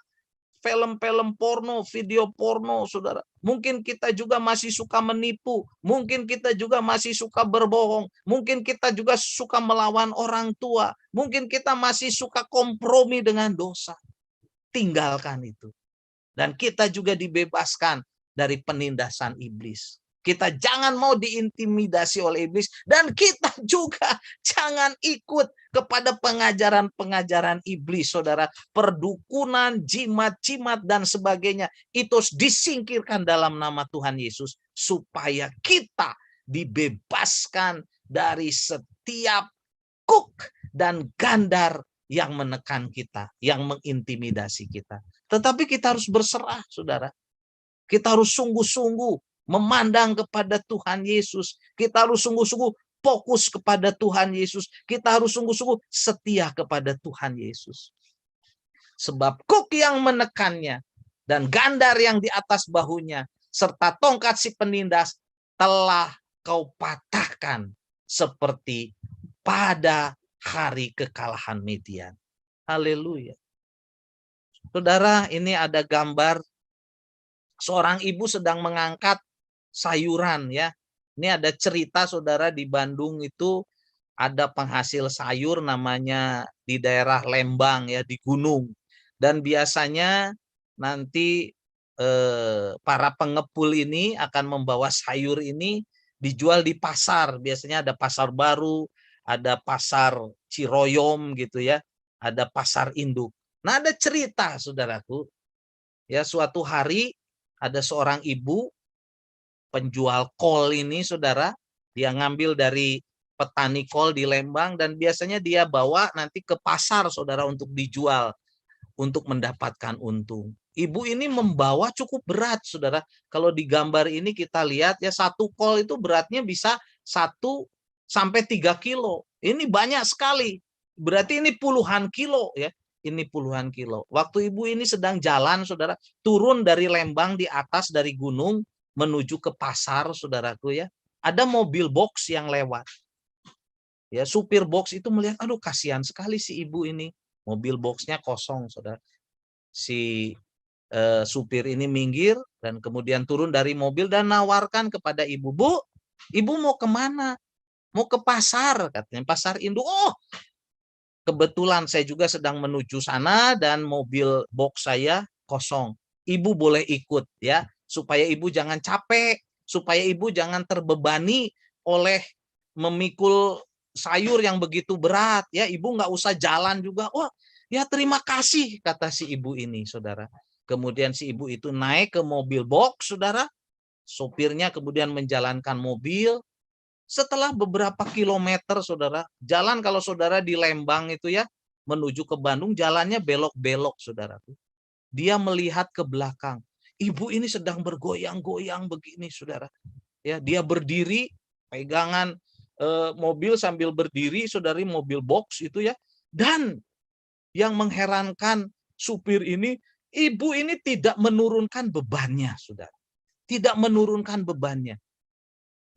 film-film porno, video porno, saudara. Mungkin kita juga masih suka menipu. Mungkin kita juga masih suka berbohong. Mungkin kita juga suka melawan orang tua. Mungkin kita masih suka kompromi dengan dosa. Tinggalkan itu. Dan kita juga dibebaskan dari penindasan iblis. Kita jangan mau diintimidasi oleh iblis. Dan kita juga jangan ikut kepada pengajaran-pengajaran iblis, saudara. Perdukunan, jimat-jimat, dan sebagainya. Itu disingkirkan dalam nama Tuhan Yesus. Supaya kita dibebaskan dari setiap kuk dan gandar yang menekan kita, yang mengintimidasi kita. Tetapi kita harus berserah, saudara. Kita harus sungguh-sungguh memandang kepada Tuhan Yesus. Kita harus sungguh-sungguh fokus kepada Tuhan Yesus. Kita harus sungguh-sungguh setia kepada Tuhan Yesus. Sebab kuk yang menekannya dan gandar yang di atas bahunya serta tongkat si penindas telah kau patahkan seperti pada hari kekalahan Midian. Haleluya. Saudara, ini ada gambar seorang ibu sedang mengangkat sayuran, ya. Ini ada cerita, saudara, di Bandung itu ada penghasil sayur namanya di daerah Lembang, ya, di gunung. Dan biasanya nanti para pengepul ini akan membawa sayur ini dijual di pasar. Biasanya ada pasar baru, ada pasar Ciroyom gitu, ya, ada pasar induk. Nah, ada cerita, saudaraku, ya, suatu hari ada seorang ibu penjual kol ini, saudara, dia ngambil dari petani kol di Lembang dan biasanya dia bawa nanti ke pasar, saudara, untuk dijual, untuk mendapatkan untung. Ibu ini membawa cukup berat, saudara. Kalau di gambar ini kita lihat, ya, satu kol itu beratnya bisa 1 sampai 3 kilo. Ini banyak sekali. Berarti ini puluhan kilo, ya. Ini puluhan kilo. Waktu ibu ini sedang jalan, saudara, turun dari Lembang di atas dari gunung menuju ke pasar, saudaraku, ya. Ada mobil box yang lewat. Ya, supir box itu melihat, aduh, kasihan sekali si ibu ini. Mobil boxnya kosong, saudara. Si supir ini minggir dan kemudian turun dari mobil dan nawarkan kepada ibu, Bu, ibu mau kemana? Mau ke pasar, katanya, pasar induk. Oh, kebetulan saya juga sedang menuju sana dan mobil box saya kosong. Ibu boleh ikut, ya, supaya ibu jangan capek, supaya ibu jangan terbebani oleh memikul sayur yang begitu berat, ya. Ibu nggak usah jalan juga. Wah, ya, terima kasih, kata si ibu ini, saudara. Kemudian si ibu itu naik ke mobil box, saudara. Sopirnya kemudian menjalankan mobil. Setelah beberapa kilometer, saudara, jalan kalau saudara di Lembang itu, ya, menuju ke Bandung, jalannya belok-belok, saudara. Dia melihat ke belakang. Ibu ini sedang bergoyang-goyang begini, saudara. Ya, dia berdiri, pegangan mobil sambil berdiri, saudari, mobil box itu, ya. Dan yang mengherankan supir ini, ibu ini tidak menurunkan bebannya, saudara. Tidak menurunkan bebannya.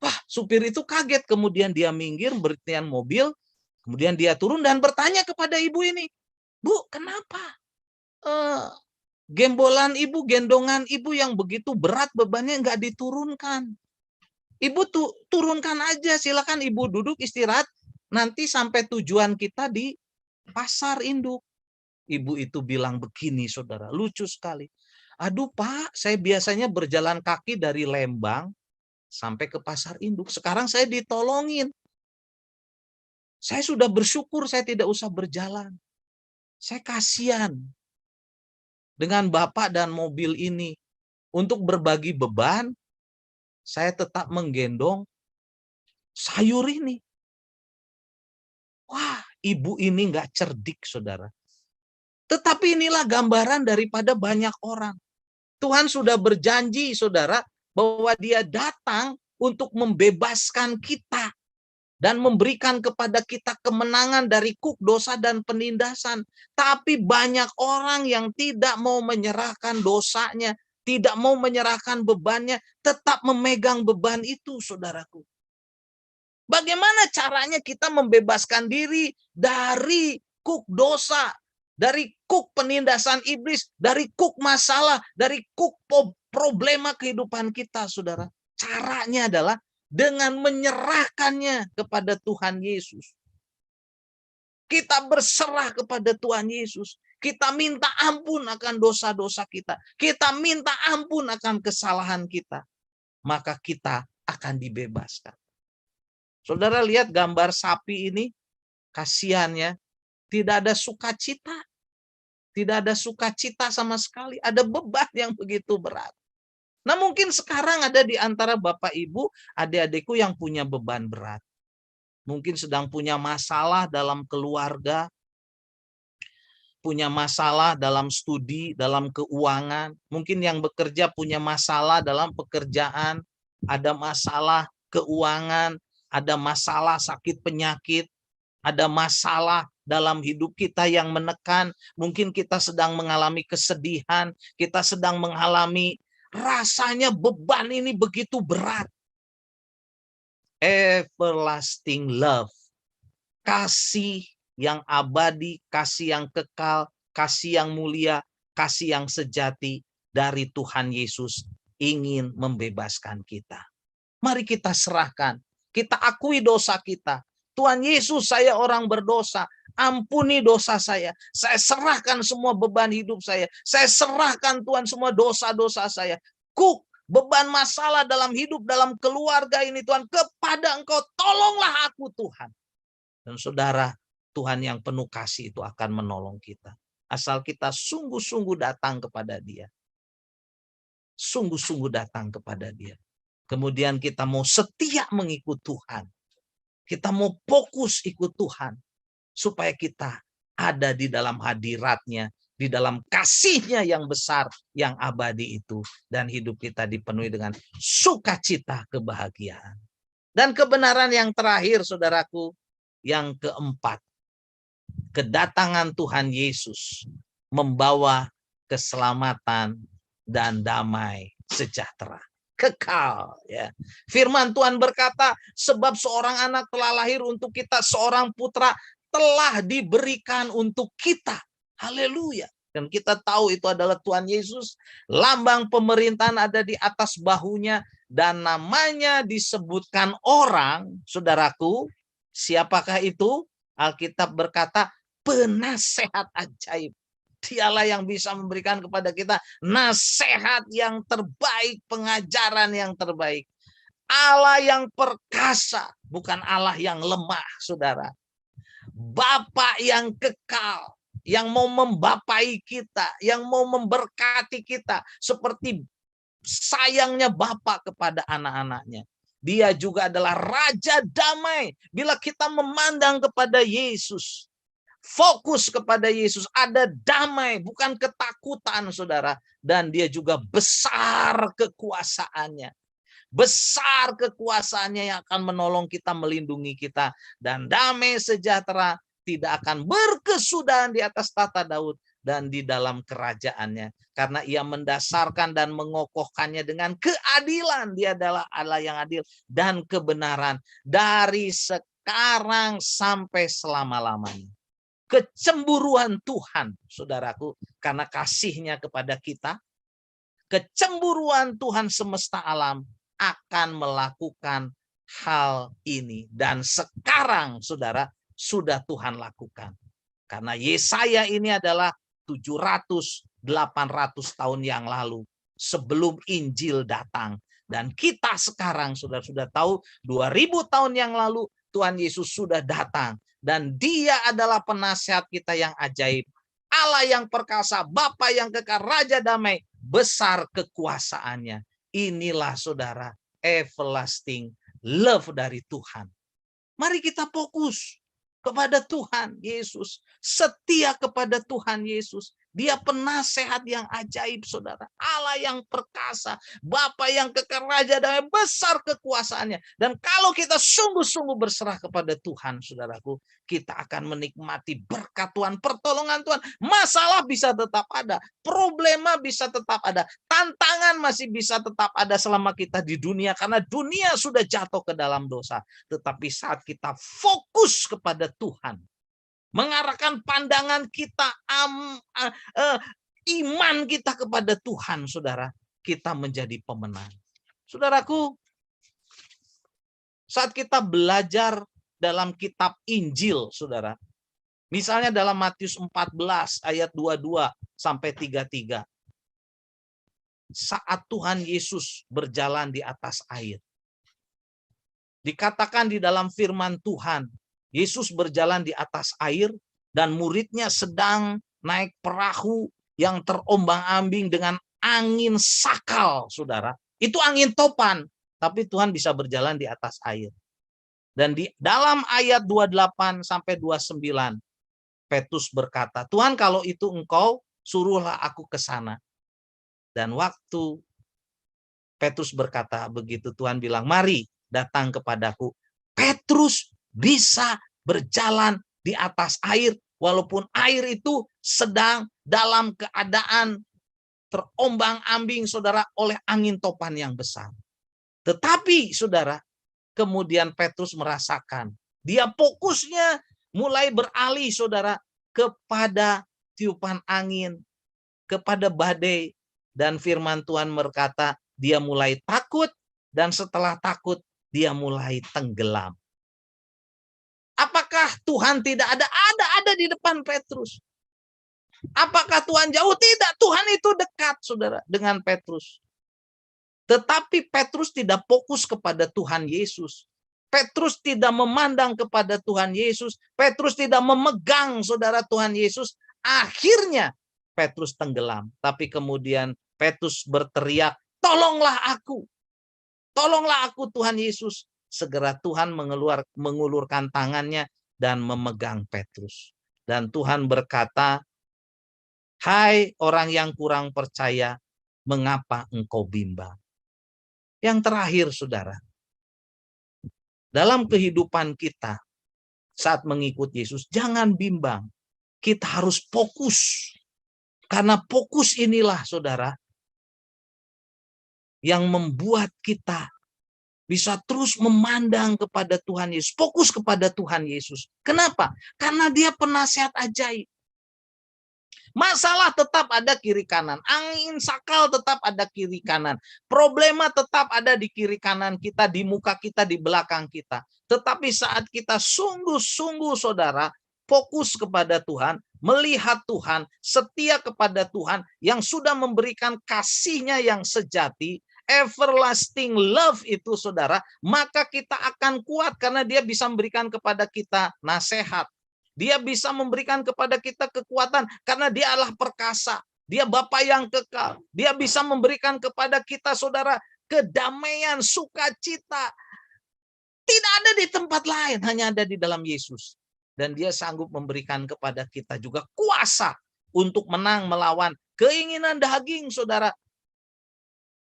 Wah, supir itu kaget, kemudian dia minggir, berhentian mobil, kemudian dia turun dan bertanya kepada ibu ini, Bu, kenapa? Gembolan ibu, gendongan ibu yang begitu berat bebannya nggak diturunkan. Ibu turunkan aja, silakan ibu duduk istirahat, nanti sampai tujuan kita di pasar induk. Ibu itu bilang begini, saudara, lucu sekali. Aduh, Pak, saya biasanya berjalan kaki dari Lembang sampai ke pasar induk. Sekarang saya ditolongin. Saya sudah bersyukur saya tidak usah berjalan. Saya kasihan dengan Bapak dan mobil ini. Untuk berbagi beban, saya tetap menggendong sayur ini. Wah, ibu ini nggak cerdik, saudara. Tetapi inilah gambaran daripada banyak orang. Tuhan sudah berjanji, saudara, bahwa Dia datang untuk membebaskan kita dan memberikan kepada kita kemenangan dari kuk dosa dan penindasan. Tapi banyak orang yang tidak mau menyerahkan dosanya, tidak mau menyerahkan bebannya, tetap memegang beban itu, saudaraku. Bagaimana caranya kita membebaskan diri dari kuk dosa, dari kuk penindasan iblis, dari kuk masalah, dari kuk problema kehidupan kita, saudara? Caranya adalah dengan menyerahkannya kepada Tuhan Yesus. Kita berserah kepada Tuhan Yesus. Kita minta ampun akan dosa-dosa kita. Kita minta ampun akan kesalahan kita. Maka kita akan dibebaskan. Saudara lihat gambar sapi ini, kasihannya, tidak ada sukacita. Tidak ada sukacita sama sekali. Ada beban yang begitu berat. Nah mungkin sekarang ada di antara Bapak Ibu, adik-adikku yang punya beban berat. Mungkin sedang punya masalah dalam keluarga, punya masalah dalam studi, dalam keuangan. Mungkin yang bekerja punya masalah dalam pekerjaan, ada masalah keuangan, ada masalah sakit penyakit, ada masalah dalam hidup kita yang menekan. Mungkin kita sedang mengalami kesedihan, kita sedang mengalami rasanya beban ini begitu berat. Everlasting love, kasih yang abadi, kasih yang kekal, kasih yang mulia, kasih yang sejati dari Tuhan Yesus ingin membebaskan kita. Mari kita serahkan. Kita akui dosa kita. Tuhan Yesus, saya orang berdosa. Ampuni dosa saya. Saya serahkan semua beban hidup saya. Saya serahkan Tuhan semua dosa-dosa saya. Kuk, beban masalah dalam hidup, dalam keluarga ini Tuhan. Kepada Engkau, tolonglah aku Tuhan. Dan saudara, Tuhan yang penuh kasih itu akan menolong kita. Asal kita sungguh-sungguh datang kepada Dia. Sungguh-sungguh datang kepada Dia. Kemudian kita mau setia mengikut Tuhan. Kita mau fokus ikut Tuhan. Supaya kita ada di dalam hadirat-Nya. Di dalam kasih-Nya yang besar, yang abadi itu. Dan hidup kita dipenuhi dengan sukacita kebahagiaan. Dan kebenaran yang terakhir, saudaraku, yang keempat. Kedatangan Tuhan Yesus membawa keselamatan dan damai sejahtera. Kekal, ya. Firman Tuhan berkata, sebab seorang anak telah lahir untuk kita, seorang putra telah diberikan untuk kita. Haleluya. Dan kita tahu itu adalah Tuhan Yesus. Lambang pemerintahan ada di atas bahunya dan namanya disebutkan orang, saudaraku. Siapakah itu? Alkitab berkata, penasehat ajaib. Dialah yang bisa memberikan kepada kita nasihat yang terbaik, pengajaran yang terbaik. Allah yang perkasa, bukan Allah yang lemah, saudara. Bapa yang kekal, yang mau membapai kita, yang mau memberkati kita. Seperti sayangnya Bapa kepada anak-anaknya. Dia juga adalah Raja Damai. Bila kita memandang kepada Yesus, fokus kepada Yesus, ada damai, bukan ketakutan, saudara. Dan dia juga besar kekuasaannya. Besar kekuasaannya yang akan menolong kita, melindungi kita. Dan damai sejahtera tidak akan berkesudahan di atas tata Daud dan di dalam kerajaannya. Karena ia mendasarkan dan mengokohkannya dengan keadilan. Dia adalah Allah yang adil dan kebenaran dari sekarang sampai selama-lamanya. Kecemburuan Tuhan, saudaraku, karena kasih-Nya kepada kita, kecemburuan Tuhan semesta alam akan melakukan hal ini. Dan sekarang, saudara, sudah Tuhan lakukan. Karena Yesaya ini adalah 700-800 tahun yang lalu, sebelum Injil datang. Dan kita sekarang sudah tahu 2000 tahun yang lalu Tuhan Yesus sudah datang. Dan Dia adalah penasehat kita yang ajaib. Allah yang perkasa, Bapa yang kekal, Raja damai, besar kekuasaannya. Inilah saudara, everlasting love dari Tuhan. Mari kita fokus. kepada Tuhan Yesus, setia kepada Tuhan Yesus. Dia penasehat yang ajaib, saudara. Allah yang perkasa, Bapa yang kekal, Raja dan besar kekuasaannya. Dan kalau kita sungguh-sungguh berserah kepada Tuhan, saudaraku, kita akan menikmati berkat Tuhan, pertolongan Tuhan. Masalah bisa tetap ada, problema bisa tetap ada, tantangan masih bisa tetap ada selama kita di dunia, karena dunia sudah jatuh ke dalam dosa. Tetapi saat kita fokus kepada Tuhan, mengarahkan pandangan kita, iman kita kepada Tuhan, saudara, kita menjadi pemenang. Saudaraku, saat kita belajar dalam kitab Injil, saudara, misalnya dalam Matius 14 ayat 22 sampai 33, saat Tuhan Yesus berjalan di atas air, dikatakan di dalam firman Tuhan, Yesus berjalan di atas air dan muridnya sedang naik perahu yang terombang-ambing dengan angin sakal, saudara. Itu angin topan, tapi Tuhan bisa berjalan di atas air. Dan di dalam ayat 28 sampai 29, Petrus berkata, Tuhan kalau itu engkau, suruhlah aku ke sana. Dan waktu Petrus berkata begitu, Tuhan bilang, mari datang kepadaku. Petrus bisa berjalan di atas air, walaupun air itu sedang dalam keadaan terombang-ambing, saudara, oleh angin topan yang besar. Tetapi, saudara, kemudian Petrus merasakan, dia fokusnya mulai beralih, saudara, kepada tiupan angin, kepada badai, dan firman Tuhan berkata, dia mulai takut, dan setelah takut, dia mulai tenggelam. Apakah Tuhan tidak ada? Ada di depan Petrus. Apakah Tuhan jauh? Tidak, Tuhan itu dekat, saudara, dengan Petrus. Tetapi Petrus tidak fokus kepada Tuhan Yesus. Petrus tidak memandang kepada Tuhan Yesus. Petrus tidak memegang, saudara, Tuhan Yesus. Akhirnya Petrus tenggelam. Tapi kemudian Petrus berteriak, tolonglah aku. Tolonglah aku Tuhan Yesus. Segera Tuhan mengulurkan tangannya dan memegang Petrus. Dan Tuhan berkata, hai orang yang kurang percaya, mengapa engkau bimbang? Yang terakhir, saudara, dalam kehidupan kita saat mengikut Yesus, jangan bimbang. Kita harus fokus. Karena fokus inilah, saudara, yang membuat kita bisa terus memandang kepada Tuhan Yesus, fokus kepada Tuhan Yesus. Kenapa? Karena dia penasehat ajaib. Masalah tetap ada kiri kanan, angin sakal tetap ada kiri kanan, problema tetap ada di kiri kanan kita, di muka kita, di belakang kita. Tetapi saat kita sungguh-sungguh, saudara, fokus kepada Tuhan, melihat Tuhan, setia kepada Tuhan yang sudah memberikan kasih-Nya yang sejati, everlasting love itu, saudara, maka kita akan kuat karena dia bisa memberikan kepada kita nasihat. Dia bisa memberikan kepada kita kekuatan karena dia adalah perkasa. Dia Bapa yang kekal. Dia bisa memberikan kepada kita, saudara, kedamaian, sukacita. Tidak ada di tempat lain, hanya ada di dalam Yesus. Dan dia sanggup memberikan kepada kita juga kuasa untuk menang melawan keinginan daging, saudara.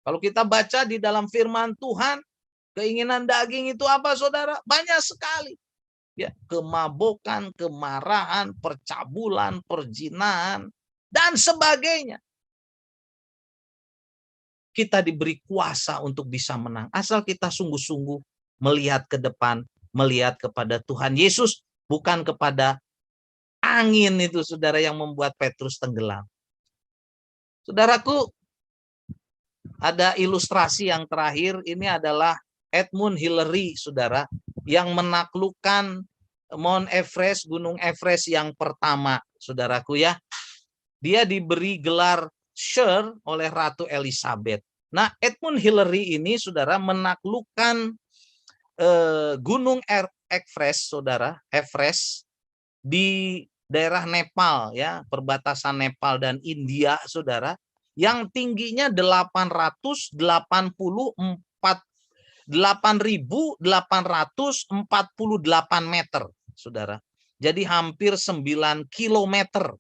Kalau kita baca di dalam firman Tuhan, keinginan daging itu apa, saudara? Banyak sekali. Ya, kemabukan, kemarahan, percabulan, perzinahan, dan sebagainya. Kita diberi kuasa untuk bisa menang. Asal kita sungguh-sungguh melihat ke depan, melihat kepada Tuhan Yesus, bukan kepada angin itu, saudara, yang membuat Petrus tenggelam. Saudaraku, ada ilustrasi yang terakhir, ini adalah Edmund Hillary, saudara, yang menaklukkan Mount Everest, Gunung Everest yang pertama, saudaraku ya. Dia diberi gelar Sir oleh Ratu Elizabeth. Nah, Edmund Hillary ini, saudara, menaklukkan Gunung Everest, saudara, Everest di daerah Nepal, ya, perbatasan Nepal dan India, saudara, yang tingginya 8.848 meter, saudara. Jadi hampir 9 kilometer.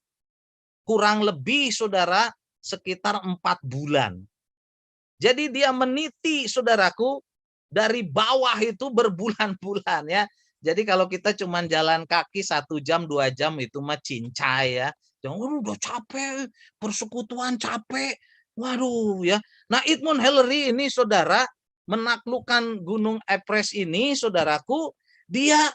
Kurang lebih saudara sekitar 4 bulan. Jadi dia meniti saudaraku dari bawah itu berbulan-bulan ya. Jadi kalau kita cuma jalan kaki 1 jam 2 jam itu mah cincai ya. Jangan udah capek, persekutuan capek. Waduh ya. Nah Edmund Hillary ini saudara menaklukkan Gunung Everest ini saudaraku, dia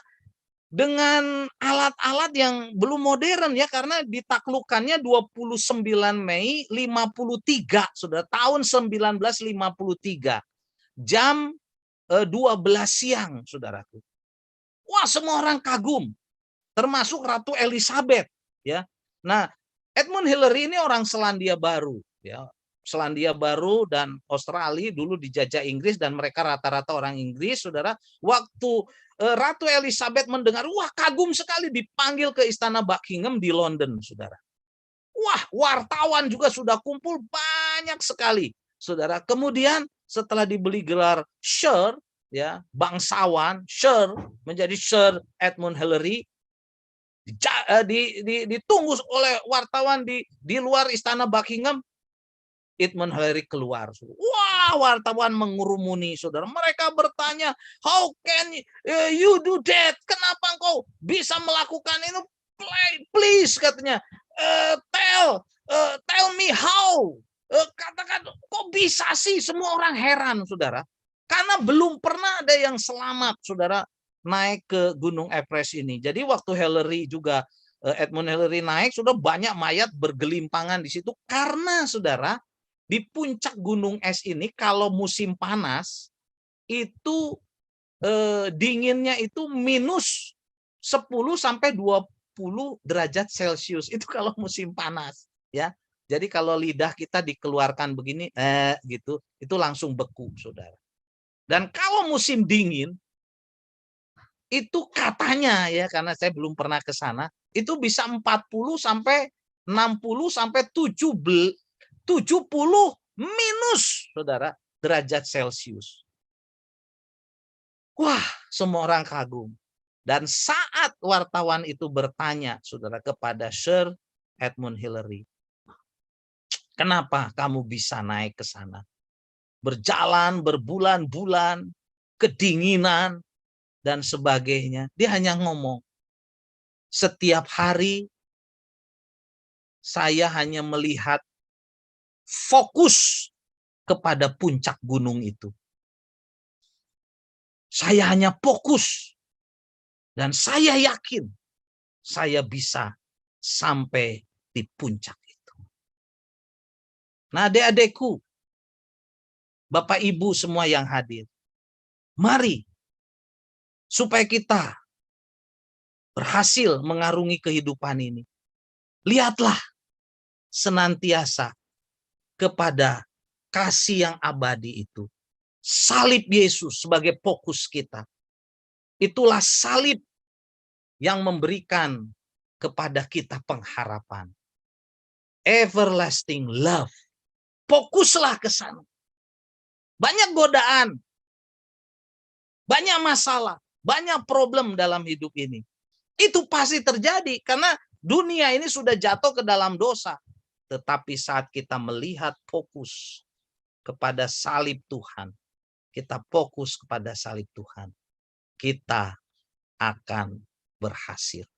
dengan alat-alat yang belum modern ya, karena ditaklukkannya 29 Mei 53, sudah tahun 1953. Jam 12 siang, saudaraku. Wah, semua orang kagum, termasuk Ratu Elizabeth ya. Nah, Edmund Hillary ini orang Selandia Baru ya. Selandia Baru dan Australia dulu dijajah Inggris dan mereka rata-rata orang Inggris, saudara. Waktu Ratu Elizabeth mendengar, wah kagum sekali, dipanggil ke Istana Buckingham di London, saudara. Wah, wartawan juga sudah kumpul banyak sekali, saudara. Kemudian setelah dibeli gelar Sir, ya bangsawan, Sir menjadi Sir Edmund Hillary, ditunggu oleh wartawan di luar Istana Buckingham. Edmund Hillary keluar. Wah, wartawan mengurumuni, saudara. Mereka bertanya, how can you do that? Kenapa engkau bisa melakukan itu? Please, katanya. Tell me how. Katakan, kok bisa sih? Semua orang heran, saudara. Karena belum pernah ada yang selamat, saudara, naik ke Gunung Everest ini. Jadi waktu Hillary juga, Edmund Hillary naik, sudah banyak mayat bergelimpangan di situ. Karena, saudara, di puncak gunung es ini kalau musim panas itu dinginnya itu minus 10 sampai 20 derajat Celcius. Itu kalau musim panas ya. Jadi kalau lidah kita dikeluarkan begini gitu, itu langsung beku, saudara. Dan kalau musim dingin itu katanya ya, karena saya belum pernah ke sana, itu bisa 40 sampai 60 sampai 70 minus, saudara, derajat Celcius. Wah, semua orang kagum. Dan saat wartawan itu bertanya, saudara, kepada Sir Edmund Hillary, kenapa kamu bisa naik ke sana? Berjalan berbulan-bulan, kedinginan, dan sebagainya. Dia hanya ngomong, setiap hari saya hanya melihat fokus kepada puncak gunung itu. Saya hanya fokus dan saya yakin saya bisa sampai di puncak itu. Nah, adik-adikku, Bapak Ibu semua yang hadir, mari supaya kita berhasil mengarungi kehidupan ini. Lihatlah senantiasa kepada kasih yang abadi itu. Salib Yesus sebagai fokus kita. Itulah salib yang memberikan kepada kita pengharapan. Everlasting love. Fokuslah ke sana. Banyak godaan. Banyak masalah. Banyak problem dalam hidup ini. Itu pasti terjadi karena dunia ini sudah jatuh ke dalam dosa. Tetapi saat kita melihat fokus kepada salib Tuhan, kita fokus kepada salib Tuhan, kita akan berhasil.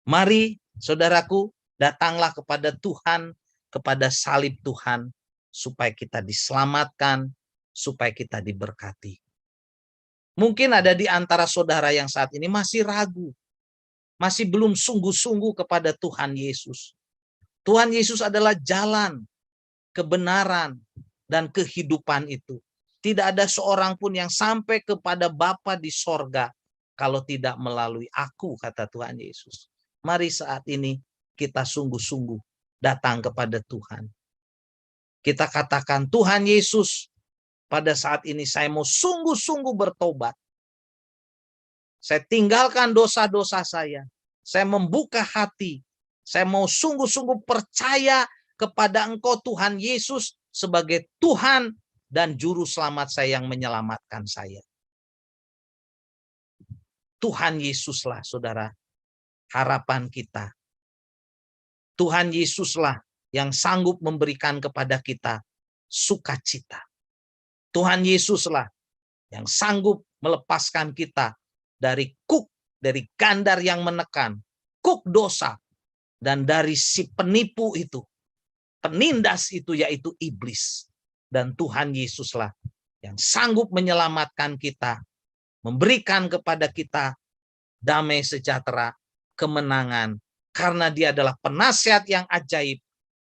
Mari, saudaraku, datanglah kepada Tuhan, kepada salib Tuhan, supaya kita diselamatkan, supaya kita diberkati. Mungkin ada di antara saudara yang saat ini masih ragu, masih belum sungguh-sungguh kepada Tuhan Yesus. Tuhan Yesus adalah jalan, kebenaran, dan kehidupan itu. Tidak ada seorang pun yang sampai kepada Bapa di sorga kalau tidak melalui aku, kata Tuhan Yesus. Mari saat ini kita sungguh-sungguh datang kepada Tuhan. Kita katakan, Tuhan Yesus, pada saat ini saya mau sungguh-sungguh bertobat. Saya tinggalkan dosa-dosa saya. Saya membuka hati. Saya mau sungguh-sungguh percaya kepada Engkau Tuhan Yesus sebagai Tuhan dan Juru Selamat saya yang menyelamatkan saya. Tuhan Yesuslah, saudara, harapan kita. Tuhan Yesuslah yang sanggup memberikan kepada kita sukacita. Tuhan Yesuslah yang sanggup melepaskan kita dari gandar yang menekan, kuk dosa, dan dari si penipu itu, penindas itu, yaitu iblis. Dan Tuhan Yesuslah yang sanggup menyelamatkan kita, memberikan kepada kita damai sejahtera, kemenangan, karena Dia adalah penasihat yang ajaib,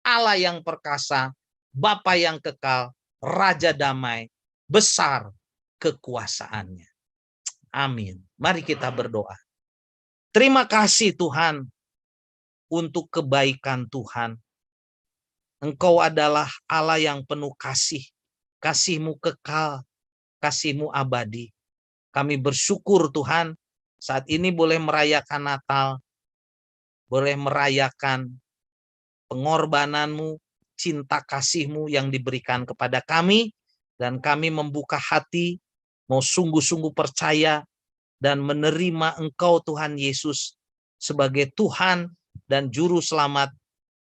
Allah yang perkasa, Bapa yang kekal, Raja damai, besar kekuasaannya. Amin. Mari kita berdoa. Terima kasih Tuhan untuk kebaikan Tuhan. Engkau adalah Allah yang penuh kasih, kasih-Mu kekal, kasih-Mu abadi. Kami bersyukur Tuhan, saat ini boleh merayakan Natal, boleh merayakan pengorbanan-Mu, cinta kasih-Mu yang diberikan kepada kami, dan kami membuka hati, mau sungguh-sungguh percaya dan menerima Engkau Tuhan Yesus sebagai Tuhan dan Juru Selamat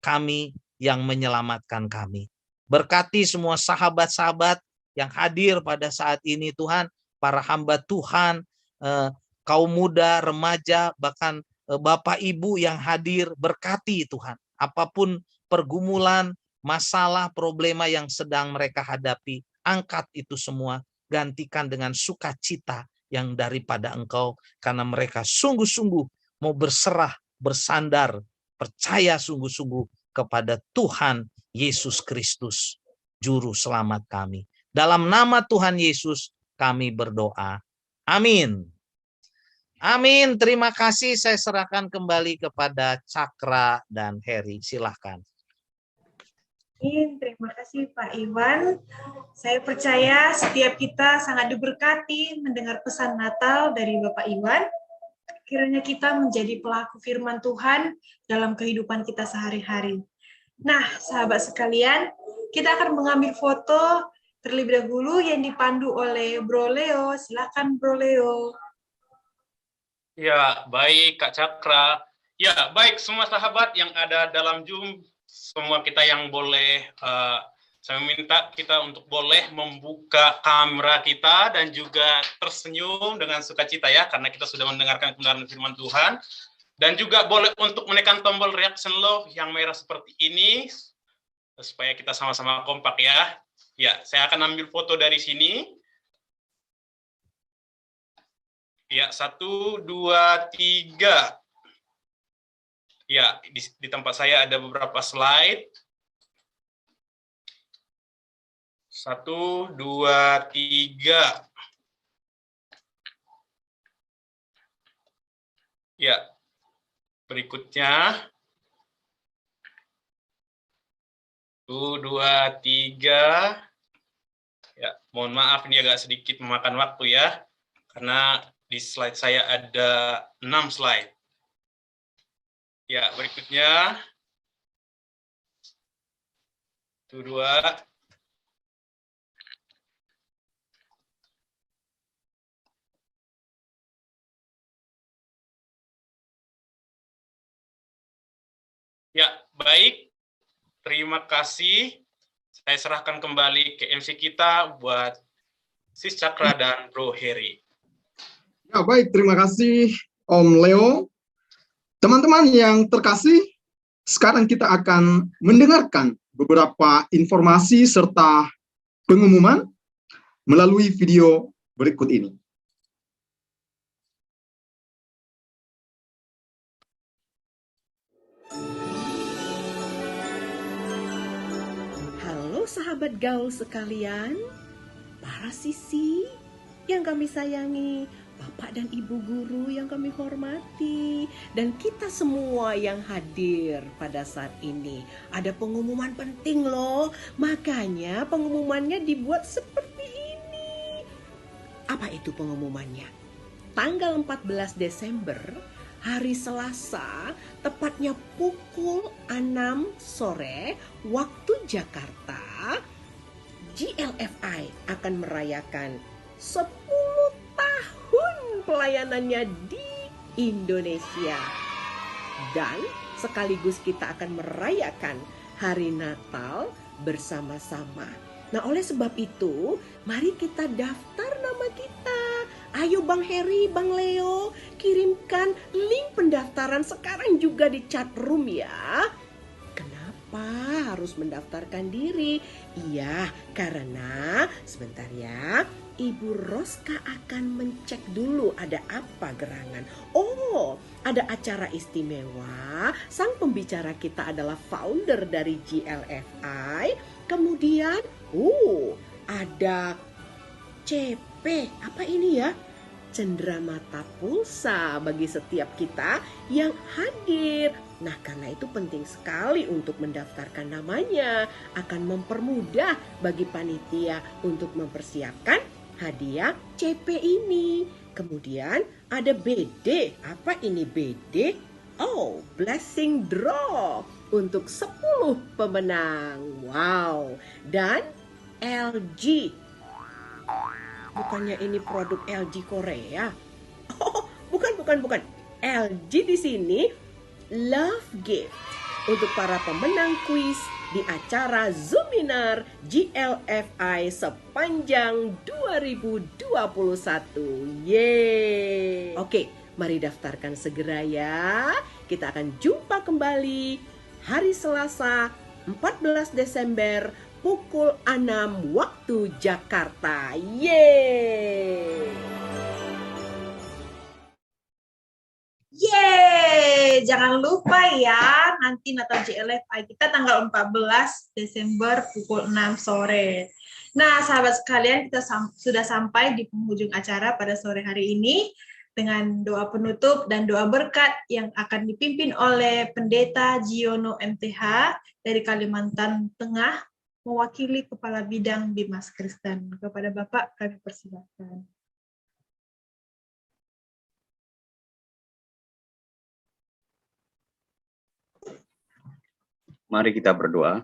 kami yang menyelamatkan kami. Berkati semua sahabat-sahabat yang hadir pada saat ini Tuhan, para hamba Tuhan, kaum muda, remaja, bahkan Bapak Ibu yang hadir, berkati Tuhan. Apapun pergumulan, masalah, problema yang sedang mereka hadapi, angkat itu semua, gantikan dengan sukacita yang daripada Engkau, karena mereka sungguh-sungguh mau berserah, bersandar, percaya sungguh-sungguh kepada Tuhan Yesus Kristus, Juru Selamat kami. Dalam nama Tuhan Yesus kami berdoa. Amin. Amin. Terima kasih. Saya serahkan kembali kepada Cakra dan Heri. Silahkan. Terima kasih Pak Iwan. Saya percaya setiap kita sangat diberkati mendengar pesan Natal dari Bapak Iwan. Kiranya kita menjadi pelaku firman Tuhan dalam kehidupan kita sehari-hari. Nah, sahabat sekalian, kita akan mengambil foto terlebih dahulu yang dipandu oleh Bro Leo. Silakan Bro Leo. Ya, baik Kak Cakra. Ya, baik semua sahabat yang ada dalam Zoom, semua kita yang boleh, saya minta kita untuk boleh membuka kamera kita dan juga tersenyum dengan sukacita ya, karena kita sudah mendengarkan kebenaran firman Tuhan. Dan juga boleh untuk menekan tombol reaction love yang merah seperti ini, supaya kita sama-sama kompak ya. Ya, saya akan ambil foto dari sini. Ya, 1, 2, 3. Ya, di tempat saya ada beberapa slide. 1, 2, 3. Ya, berikutnya. 1, 2, 3. Ya, mohon maaf ini agak sedikit memakan waktu ya, karena di slide saya ada 6 slide. Ya, berikutnya. 1, 2. Ya, baik. Terima kasih. Saya serahkan kembali ke MC kita buat Sis Cakra dan Bro Heri. Ya, baik. Terima kasih Om Leo. Teman-teman yang terkasih, sekarang kita akan mendengarkan beberapa informasi serta pengumuman melalui video berikut ini. Halo sahabat gaul sekalian, para sisi yang kami sayangi, Bapak dan Ibu guru yang kami hormati, dan kita semua yang hadir pada saat ini. Ada pengumuman penting loh, makanya pengumumannya dibuat seperti ini. Apa itu pengumumannya? Tanggal 14 Desember, hari Selasa, tepatnya pukul 6 sore waktu Jakarta, GLFI akan merayakan 10 tahun pelayanannya di Indonesia. Dan sekaligus kita akan merayakan hari Natal bersama-sama. Nah, oleh sebab itu, mari kita daftar nama kita. Ayo Bang Heri, Bang Leo, kirimkan link pendaftaran sekarang juga di chat room ya. Kenapa harus mendaftarkan diri? Iya, karena sebentar ya, Ibu Roska akan mencek dulu ada apa gerangan. Oh, ada acara istimewa. Sang pembicara kita adalah founder dari GLFI. Kemudian, ada CP. Apa ini ya? Cenderamata pulsa bagi setiap kita yang hadir. Nah, karena itu penting sekali untuk mendaftarkan namanya. Akan mempermudah bagi panitia untuk mempersiapkan hadiah CP ini. Kemudian ada BD. Apa ini BD? Oh, blessing draw untuk 10 pemenang. Wow. Dan LG. Bukannya ini produk LG Korea? Oh, bukan. LG di sini love gift untuk para pemenang kuis di acara Zoominar GLFI sepanjang 2021. Yeay. Oke, mari daftarkan segera ya. Kita akan jumpa kembali hari Selasa 14 Desember pukul 6 waktu Jakarta. Yeay. Yeay, jangan lupa ya, nanti Natal GLFI kita tanggal 14 Desember pukul 6 sore. Nah, sahabat sekalian, kita sudah sampai di penghujung acara pada sore hari ini dengan doa penutup dan doa berkat yang akan dipimpin oleh Pendeta Giono MTH dari Kalimantan Tengah, mewakili Kepala Bidang Bimas Kristen. Kepada Bapak kami persilakan. Mari kita berdoa.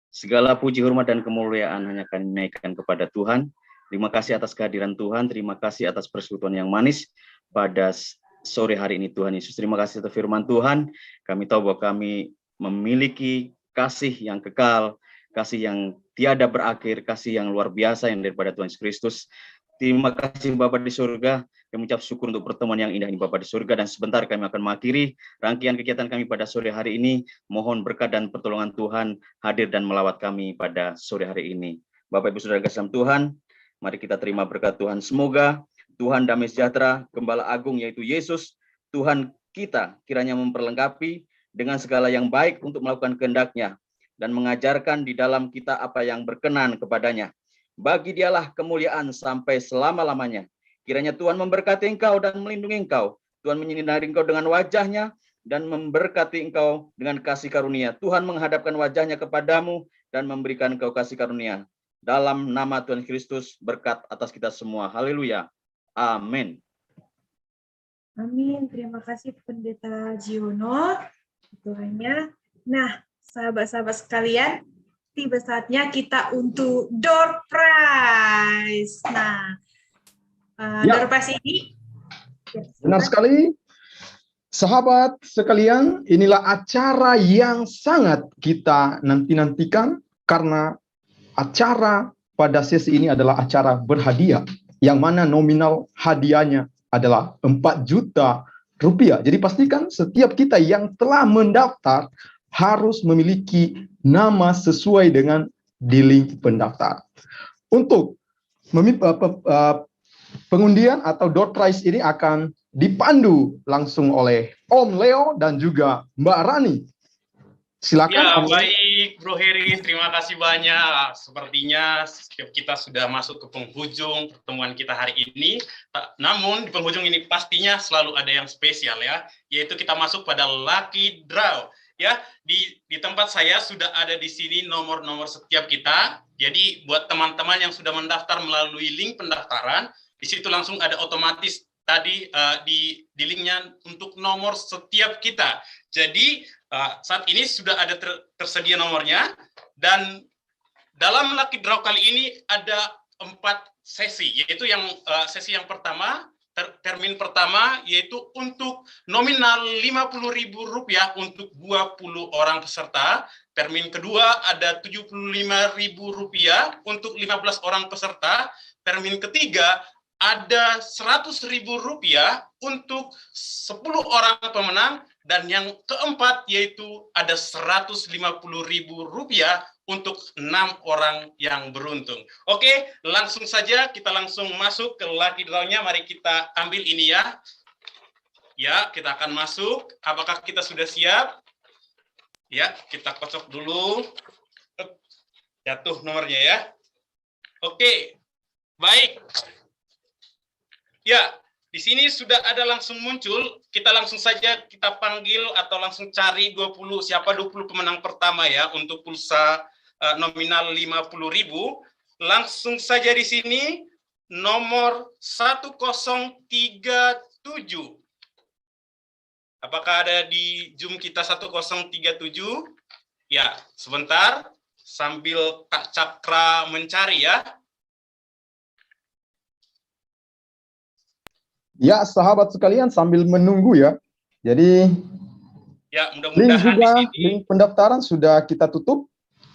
Segala puji, hormat, dan kemuliaan hanya kami naikkan kepada Tuhan. Terima kasih atas kehadiran Tuhan. Terima kasih atas persekutuan yang manis pada sore hari ini Tuhan Yesus. Terima kasih atas firman Tuhan. Kami tahu bahwa kami memiliki kasih yang kekal, kasih yang tiada berakhir, kasih yang luar biasa yang daripada Tuhan Yesus Kristus. Terima kasih Bapa di surga. Kami ucap syukur untuk pertemuan yang indah ini Bapa di surga, dan sebentar kami akan mengakhiri rangkaian kegiatan kami pada sore hari ini. Mohon berkat dan pertolongan Tuhan hadir dan melawat kami pada sore hari ini. Bapak Ibu Saudara kasih dalam Tuhan, mari kita terima berkat Tuhan. Semoga Tuhan damai sejahtera, Gembala Agung yaitu Yesus, Tuhan kita kiranya memperlengkapi dengan segala yang baik untuk melakukan kehendak-Nya dan mengajarkan di dalam kita apa yang berkenan kepadanya. Bagi Dialah kemuliaan sampai selama-lamanya. Kiranya Tuhan memberkati engkau dan melindungi engkau. Tuhan menyinari engkau dengan wajah-Nya dan memberkati engkau dengan kasih karunia. Tuhan menghadapkan wajah-Nya kepadamu dan memberikan engkau kasih karunia. Dalam nama Tuhan Kristus, berkat atas kita semua. Haleluya. Amin. Amin. Terima kasih Pendeta Giono. Tuhannya. Nah, sahabat-sahabat sekalian, tiba saatnya kita untuk door prize. Nah, door prize ini benar sekali. Sahabat sekalian, inilah acara yang sangat kita nanti-nantikan karena acara pada sesi ini adalah acara berhadiah yang mana nominal hadiahnya adalah 4 juta rupiah. Jadi pastikan setiap kita yang telah mendaftar harus memiliki nama sesuai dengan di link pendaftar. Untuk pengundian atau door prize ini akan dipandu langsung oleh Om Leo dan juga Mbak Rani. Silakan. Ya, baik Bro Heri, terima kasih banyak. Sepertinya kita sudah masuk ke penghujung pertemuan kita hari ini. Namun di penghujung ini pastinya selalu ada yang spesial ya, yaitu kita masuk pada lucky draw. Ya, di tempat saya sudah ada di sini nomor-nomor setiap kita. Jadi buat teman-teman yang sudah mendaftar melalui link pendaftaran, di situ langsung ada otomatis tadi di linknya untuk nomor setiap kita. Jadi saat ini sudah ada tersedia nomornya, dan dalam lucky draw kali ini ada 4 sesi, yaitu yang sesi yang pertama, termin pertama yaitu untuk nominal Rp50.000 untuk 20 orang peserta. Termin kedua ada Rp75.000 untuk 15 orang peserta. Termin ketiga ada Rp100.000 untuk 10 orang pemenang, dan yang keempat yaitu ada Rp150.000 untuk 6 orang yang beruntung. Oke, langsung saja kita langsung masuk ke lucky draw-nya. Mari kita ambil ini ya. Ya, kita akan masuk. Apakah kita sudah siap? Ya, kita kocok dulu. Jatuh nomornya ya. Oke, baik. Ya, di sini sudah ada langsung muncul. Kita langsung saja kita panggil atau langsung cari 20 pemenang pertama ya untuk pulsa nominal 50.000. Langsung saja di sini nomor 1037. Apakah ada di Zoom kita 1037? Ya, sebentar sambil Kak Cakra mencari ya. Ya, sahabat sekalian, sambil menunggu ya. Jadi ya, mudah-mudahan link pendaftaran sudah kita tutup.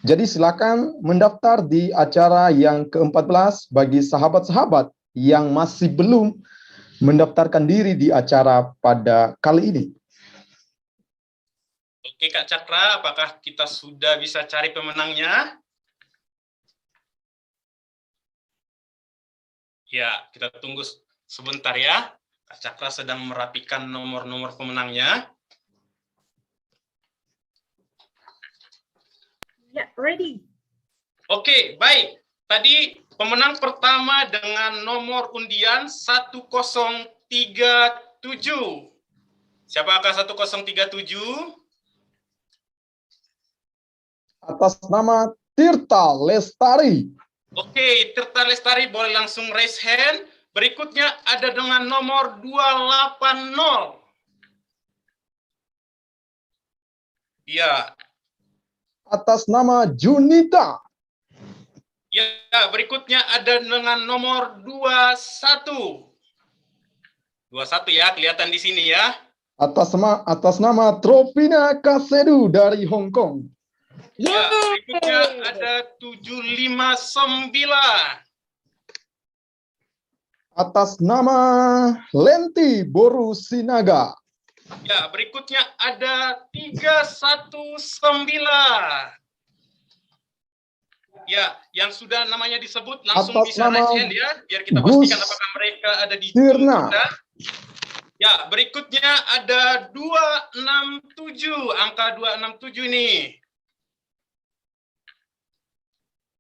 Jadi silakan mendaftar di acara yang ke-14 bagi sahabat-sahabat yang masih belum mendaftarkan diri di acara pada kali ini. Oke Kak Cakra, apakah kita sudah bisa cari pemenangnya? Ya, kita tunggu sebentar ya. Kak Cakra sedang merapikan nomor-nomor pemenangnya. Ya, ready. Oke, baik. Tadi pemenang pertama dengan nomor undian 1037. Siapakah 1037? Atas nama Tirta Lestari. Oke, Tirta Lestari boleh langsung raise hand. Berikutnya ada dengan nomor 280. Ya. Atas nama Junita. Ya, berikutnya ada dengan nomor 21. 21 ya, kelihatan di sini ya. Atas nama Tropina Kasedu dari Hong Kong. Ya, berikutnya ada 759. Atas nama Lenti Boru Sinaga. Ya, berikutnya ada 319. Ya, yang sudah namanya disebut langsung Atas bisa raise hand ya, biar kita pastikan apakah mereka ada di Zoom kita. Ya, berikutnya ada 267, angka 267 ini.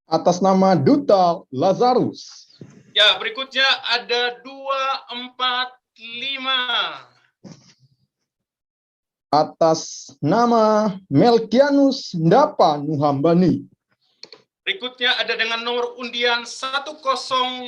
Atas nama Duta Lazarus. Ya, berikutnya ada 245. Atas nama Melkianus Ndapa Nuhambani. Berikutnya ada dengan nomor undian 1053.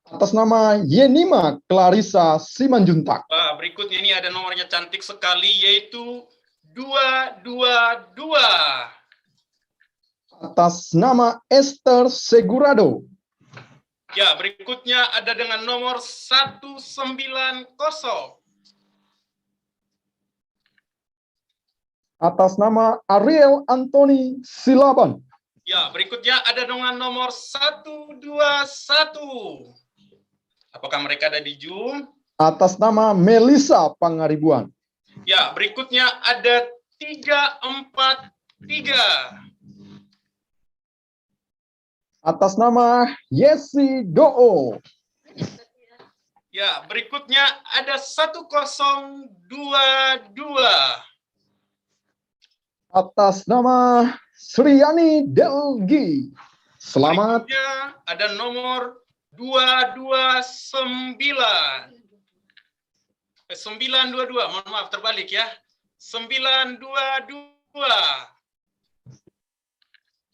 Atas nama Yenima Clarissa Simanjuntak. Berikutnya ini ada nomornya cantik sekali, yaitu 222. Atas nama Esther Segurado. Ya, berikutnya ada dengan nomor 190. Atas nama Ariel Anthony Silaban. Ya, berikutnya ada dengan nomor 121. Apakah mereka ada di Zoom? Atas nama Melissa Pangaribuan. Ya, berikutnya ada 343. Atas nama Yesi Doo. Ya, berikutnya ada 1022. Atas nama Sriani Delgi. Selamat. Berikutnya ada nomor 229. 922, mohon maaf terbalik ya. 922.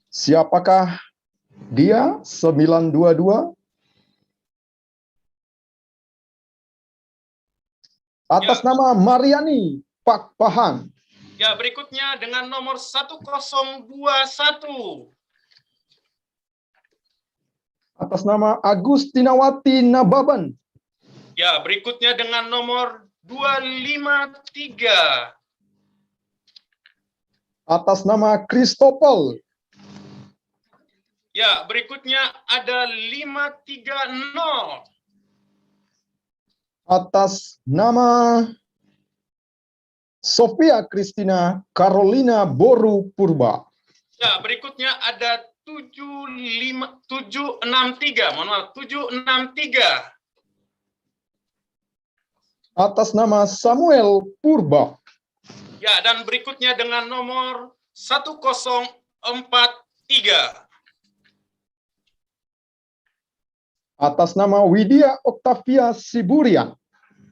Siapakah dia? 922. Atas nama Mariani Pak Pahan. Ya, berikutnya dengan nomor 1021. Atas nama Agustinawati Nababan. Ya, berikutnya dengan nomor 253. Atas nama Kristopel. Ya, berikutnya ada 530. Atas nama Sofia Kristina Carolina Boru Purba. Ya, berikutnya ada 763. Mohon maaf, 763. Atas nama Samuel Purba. Ya, dan berikutnya dengan nomor 1043. Atas nama Widya Octavia Siburian.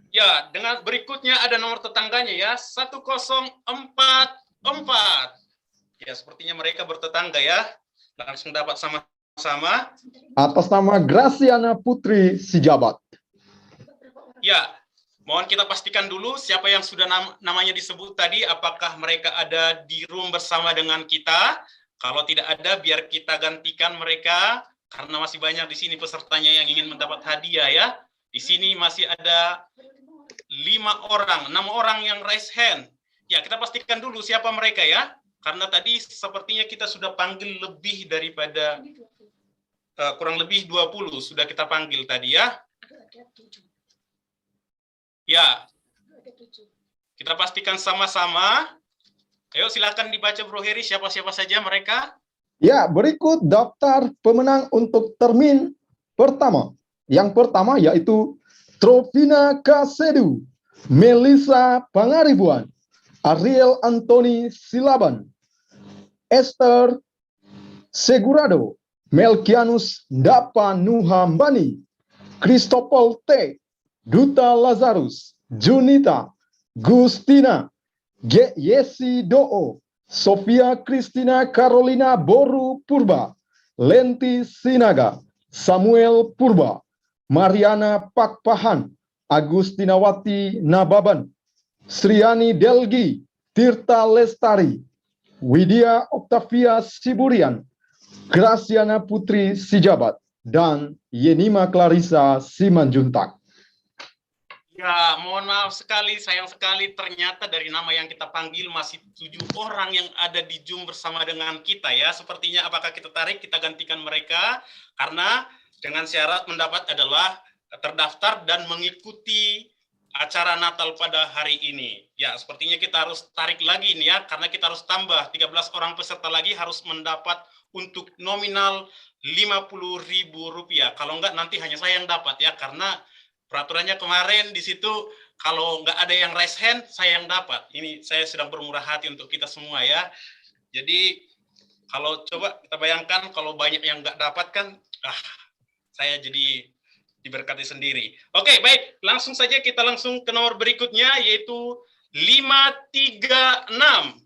Ya, dengan berikutnya ada nomor tetangganya ya, 1044. Ya, sepertinya mereka bertetangga ya. Langsung dapat sama-sama. Atas nama Graciana Putri Sijabat. Ya, mohon kita pastikan dulu siapa yang sudah namanya disebut tadi, apakah mereka ada di room bersama dengan kita. Kalau tidak ada, biar kita gantikan mereka, karena masih banyak di sini pesertanya yang ingin mendapat hadiah ya. Di sini masih ada 6 orang yang raise hand. Ya, kita pastikan dulu siapa mereka ya. Karena tadi sepertinya kita sudah panggil lebih daripada, kurang lebih 20 sudah kita panggil tadi ya. Ya, kita pastikan sama-sama. Ayo silakan dibaca Bro Heri, siapa-siapa saja mereka. Ya, berikut daftar pemenang untuk termin pertama. Yang pertama yaitu Trovina Kasedu, Melissa Pangaribuan, Ariel Antoni Silaban, Esther Segurado, Melkianus Dapa Nuhambani, Christopel T, Duta Lazarus, Junita, Gustina, Yesi Doo, Sofia Kristina Carolina Boru Purba, Lenti Sinaga, Samuel Purba, Mariana Pakpahan, Agustinawati Nababan, Sriani Delgi, Tirta Lestari, Widya Octavia Siburian, Graciana Putri Sijabat, dan Yenima Clarissa Simanjuntak. Ya, mohon maaf sekali, sayang sekali ternyata dari nama yang kita panggil masih 7 orang yang ada di Zoom bersama dengan kita ya. Sepertinya apakah kita tarik, kita gantikan mereka, karena dengan syarat mendapat adalah terdaftar dan mengikuti acara Natal pada hari ini. Ya, sepertinya kita harus tarik lagi nih ya, karena kita harus tambah 13 orang peserta lagi harus mendapat untuk nominal Rp50.000. Kalau enggak nanti hanya saya yang dapat ya, karena peraturannya kemarin di situ kalau nggak ada yang raise hand, saya yang dapat. Ini saya sedang bermurah hati untuk kita semua ya. Jadi kalau coba kita bayangkan kalau banyak yang nggak dapat kan, saya jadi diberkati sendiri. Oke, baik. Langsung saja kita langsung ke nomor berikutnya yaitu 536.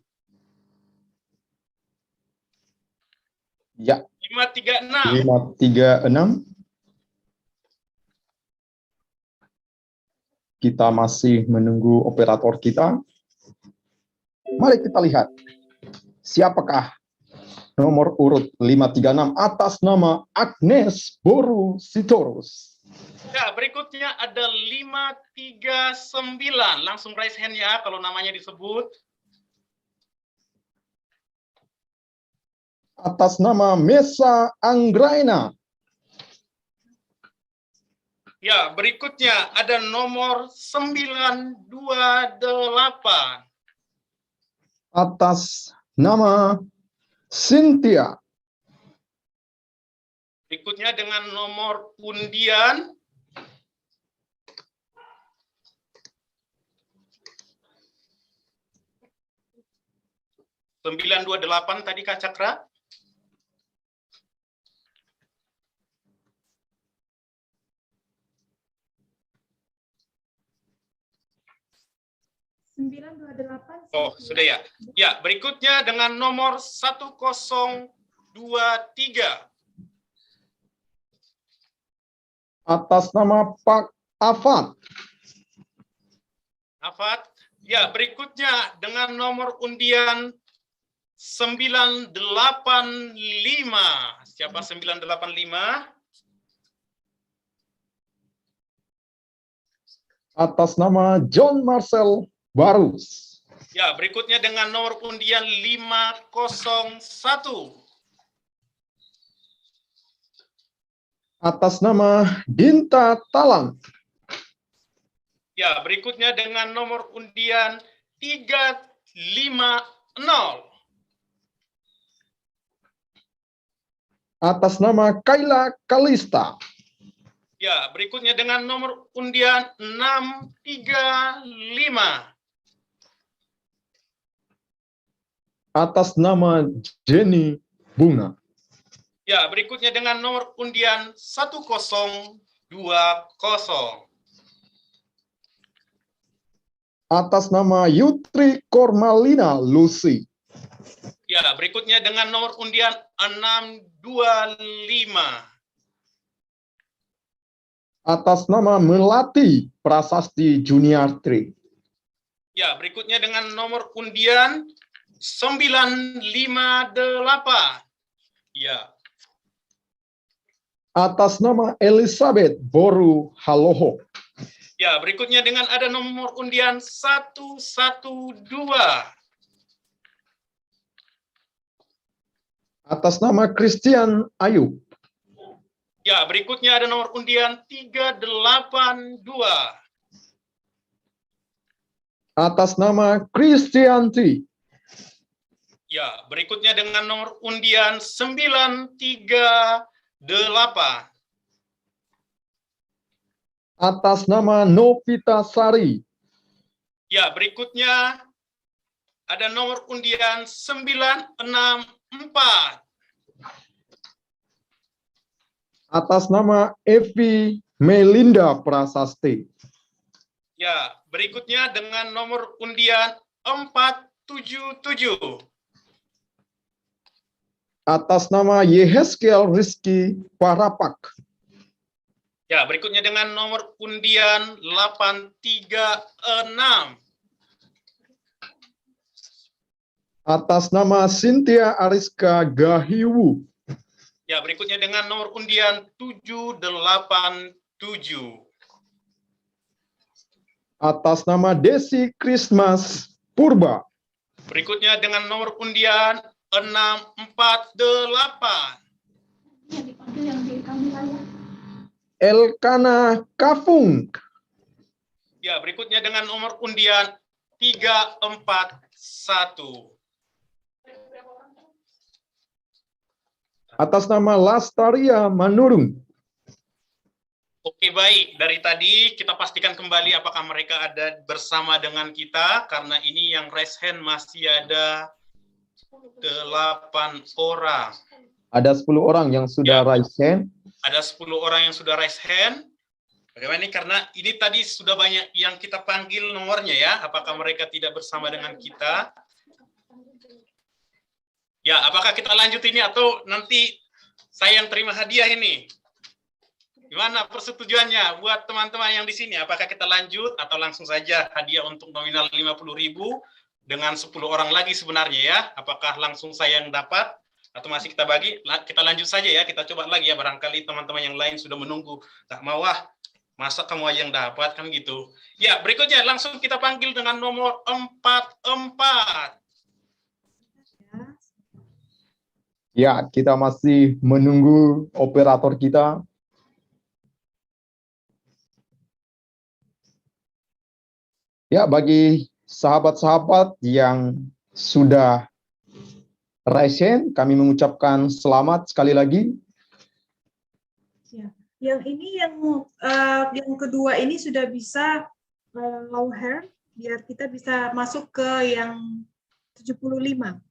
Ya. 536. Kita masih menunggu operator kita. Mari kita lihat siapakah nomor urut 536 atas nama Agnes Boru Sitorus. Ya, berikutnya ada 539. Langsung raise hand ya kalau namanya disebut. Atas nama Mesa Anggraina. Ya, berikutnya ada nomor 928. Atas nama Cynthia. Berikutnya dengan nomor undian. (928) tadi Kak Cakra. Oh, sudah ya. Ya, berikutnya dengan nomor 1023. Atas nama Pak Afat. Afat. Ya, berikutnya dengan nomor undian 985. Siapa 985? Atas nama John Marcel Barus. Ya, berikutnya dengan nomor undian 501. Atas nama Dinta Talang. Ya, berikutnya dengan nomor undian 350. Atas nama Kayla Kalista. Ya, berikutnya dengan nomor undian 635. Atas nama Jenny Bunga. Ya, berikutnya dengan nomor undian 1020. Atas nama Yutri Kormalina Lucy. Ya, berikutnya dengan nomor undian 625. Atas nama Melati Prasasti Juniartri. Ya, berikutnya dengan nomor undian 958. Ya. Atas nama Elizabeth Boru Haloho. Ya, berikutnya dengan ada nomor undian 112. Atas nama Christian Ayub. Ya, berikutnya ada nomor undian 382. Atas nama Kristianti. Ya, berikutnya dengan nomor undian 938. Atas nama Novita Sari. Ya, berikutnya ada nomor undian 964. Atas nama Evi Melinda Prasasti. Ya, berikutnya dengan nomor undian 477. Atas nama Yehezkiel Rizky Parapak. Ya, berikutnya dengan nomor undian 836. Atas nama Cynthia Ariska Gahiwu. Ya, berikutnya dengan nomor undian 787. Atas nama Desi Christmas Purba. Berikutnya dengan nomor undian 648. Elkana Kafung. Ya, berikutnya dengan nomor undian 341. Atas nama Lastaria Manurung. Oke, baik. Dari tadi kita pastikan kembali apakah mereka ada bersama dengan kita, karena ini yang raise hand masih ada 8 orang. Ada 10 orang yang sudah raise hand. Ada 10 orang yang sudah raise hand. Bagaimana ini? Karena ini tadi sudah banyak yang kita panggil nomornya ya. Apakah mereka tidak bersama dengan kita? Ya, apakah kita lanjut ini atau nanti saya yang terima hadiah ini? Gimana persetujuannya buat teman-teman yang di sini? Apakah kita lanjut atau langsung saja hadiah untuk nominal 50.000 dengan 10 orang lagi sebenarnya ya? Apakah langsung saya yang dapat atau masih kita bagi? Kita lanjut saja ya, kita coba lagi ya. Barangkali teman-teman yang lain sudah menunggu. Tak mau masa kamu aja yang dapat kan gitu. Ya, berikutnya langsung kita panggil dengan nomor 44. Ya, kita masih menunggu operator kita. Ya, bagi sahabat-sahabat yang sudah raise hand, kami mengucapkan selamat sekali lagi. Ya. Yang ini yang kedua ini sudah bisa low hair, biar kita bisa masuk ke yang 75.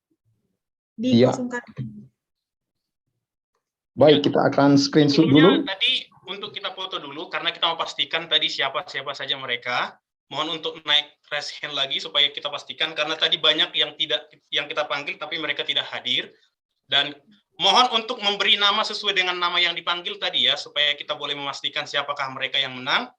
Dikosongkan. Baik, kita akan screenshot dulu. Tadi untuk kita foto dulu karena kita mau pastikan tadi siapa saja mereka. Mohon untuk naik raise hand lagi supaya kita pastikan karena tadi banyak yang kita panggil tapi mereka tidak hadir. Dan mohon untuk memberi nama sesuai dengan nama yang dipanggil tadi ya supaya kita boleh memastikan siapakah mereka yang menang.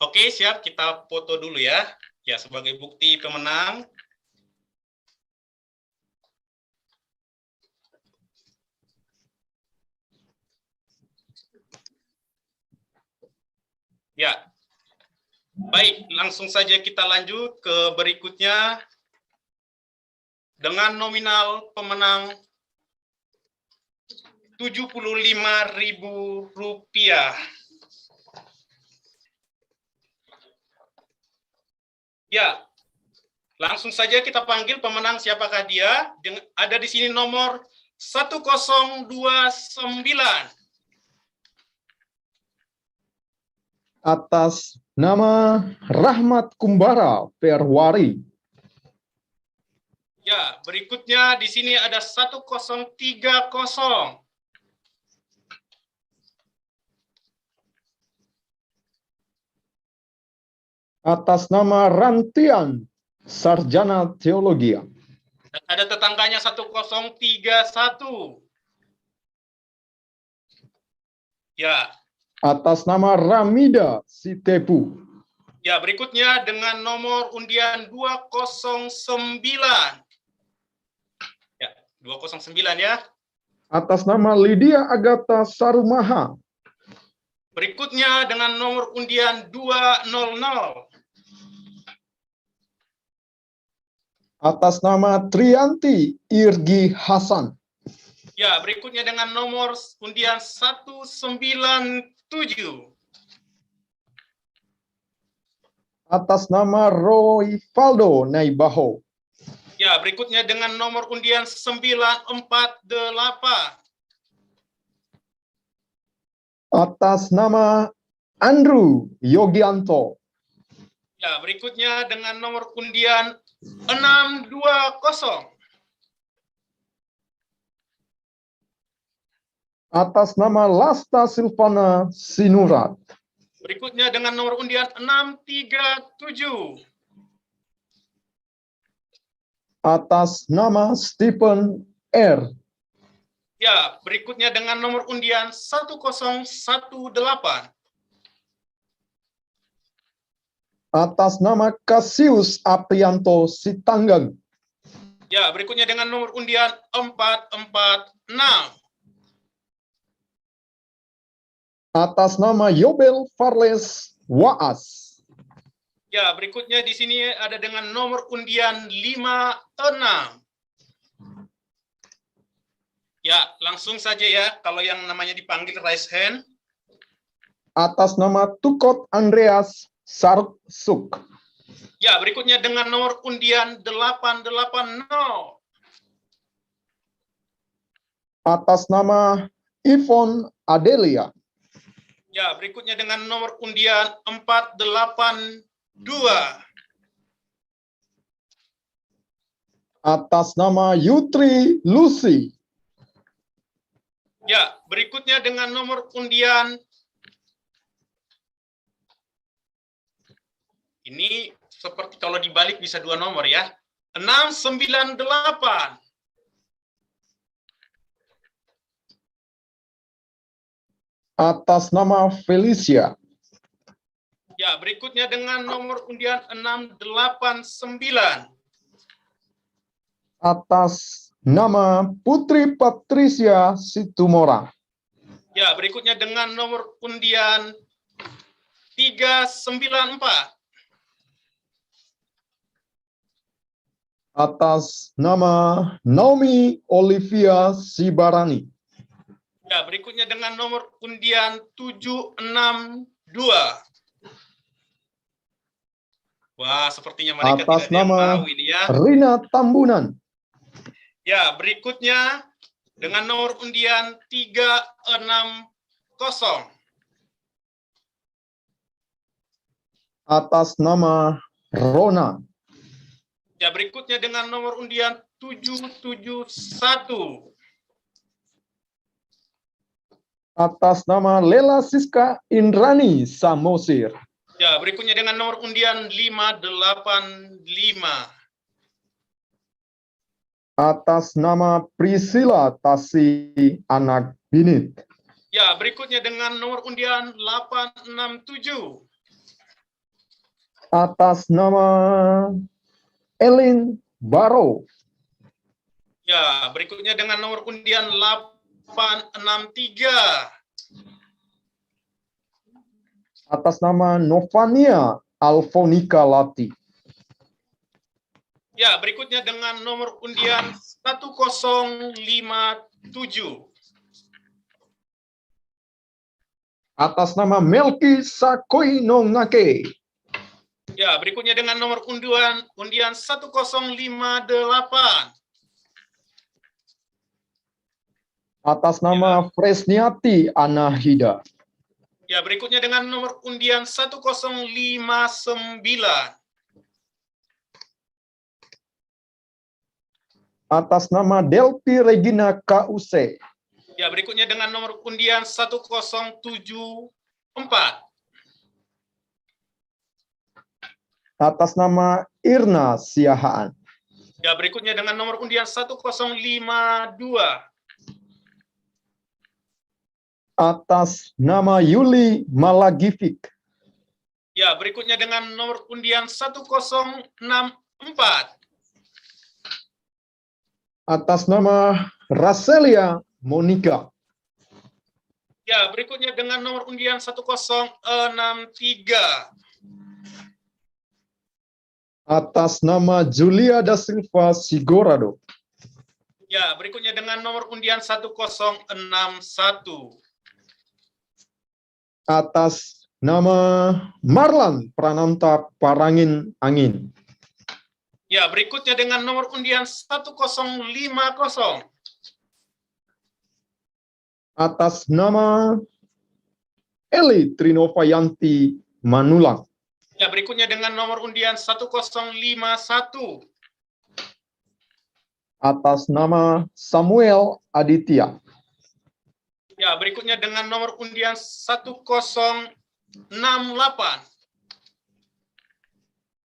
Oke, siap. Kita foto dulu ya. Ya, sebagai bukti pemenang. Ya. Baik, langsung saja kita lanjut ke berikutnya. Dengan nominal pemenang Rp75.000. Ya, langsung saja kita panggil pemenang siapakah dia. Ada di sini nomor 1029. Atas nama Rahmat Kumbara Perwari. Ya, berikutnya di sini ada 1030. Atas nama Rantian Sarjana Teologi. Dan ada tetangganya 1031. Ya. Atas nama Ramida Sitepu. Ya, berikutnya dengan nomor undian 209. Ya, 209 ya. Atas nama Lydia Agatha Sarumaha. Berikutnya dengan nomor undian 200. Atas nama Trianti Irgi Hasan. Ya, berikutnya dengan nomor undian 197. Atas nama Roy Faldo Naibaho. Ya, berikutnya dengan nomor undian 948. Atas nama Andrew Yogianto. Ya, berikutnya dengan nomor undian 620. Atas nama Lasta Silvana Sinurat. Berikutnya dengan nomor undian 637. Atas nama Stephen R. Ya, berikutnya dengan nomor undian 1018. Atas nama Cassius Aprianto Sitanggang. Ya, berikutnya dengan nomor undian 446. Atas nama Yobel Farles Waas. Ya, berikutnya di sini ada dengan nomor undian 56. Ya, langsung saja ya, kalau yang namanya dipanggil raise hand. Atas nama Tukot Andreas Sarsuk. Ya, berikutnya dengan nomor undian 880. Atas nama Yvonne Adelia. Ya, berikutnya dengan nomor undian 482. Atas nama Yutri Lucy. Ya, berikutnya dengan nomor undian. Ini seperti kalau dibalik bisa dua nomor ya. 698. Atas nama Felicia. Ya, berikutnya dengan nomor undian 689. Atas nama Putri Patricia Situmora. Ya, berikutnya dengan nomor undian 394. Atas nama Naomi Olivia Sibarani. Ya, berikutnya dengan nomor undian 762. Wah, sepertinya mereka Atas tidak ada yang nama mau ini ya. Rina Tambunan. Ya, berikutnya dengan nomor undian 360. Atas nama Rona. Ya, berikutnya dengan nomor undian 771. Atas nama Lela Siska Indrani Samosir. Ya, berikutnya dengan nomor undian 585. Atas nama Priscilla Tasi Anak Binit. Ya, berikutnya dengan nomor undian 867. Atas nama Elin Baro. Ya, berikutnya dengan nomor undian 863. Atas nama Novania Alfonika Lati. Ya, berikutnya dengan nomor undian 1057. Atas nama Melki Sakoinongake. Ya, berikutnya dengan nomor undian 1058. Atas nama Fresniati Anahida. Ya, berikutnya dengan nomor undian 1059. Atas nama Delpi Regina KUC. Ya, berikutnya dengan nomor undian 1074. Atas nama Irna Siahaan. Ya, berikutnya dengan nomor undian 1052. Atas nama Yuli Malagifik. Ya, berikutnya dengan nomor undian 1064. Atas nama Raselia Monica. Ya, berikutnya dengan nomor undian 1063. Atas nama Julia da Silva Sigorado. Ya, berikutnya dengan nomor undian 1061. Atas nama Marlan Prananta Parangin Angin. Ya, berikutnya dengan nomor undian 1050. Atas nama Eli Trinovayanti Manulang. Ya, berikutnya dengan nomor undian 1051. Atas nama Samuel Aditya. Ya, berikutnya dengan nomor undian 1068.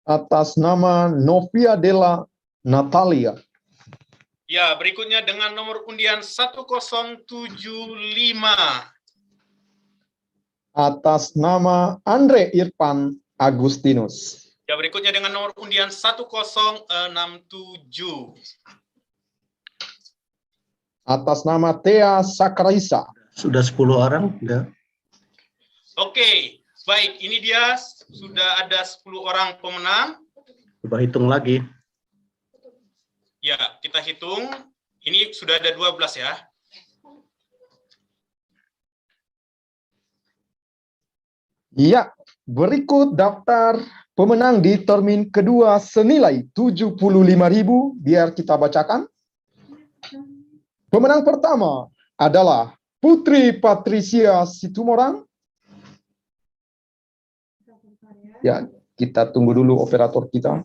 Atas nama Novia Della Natalia. Ya, berikutnya dengan nomor undian 1075. Atas nama Andre Irfan Agustinus. Ya, berikutnya dengan nomor undian 1067. Atas nama Thea Sakarisa. Sudah 10 orang? Enggak. Oke, baik. Ini dia sudah ada 10 orang pemenang. Coba hitung lagi. Ya, kita hitung. Ini sudah ada 12 ya. Ya, berikut daftar pemenang di termin kedua senilai 75.000. Biar kita bacakan. Pemenang pertama adalah Putri Patricia Situmorang. Ya, kita tunggu dulu operator kita.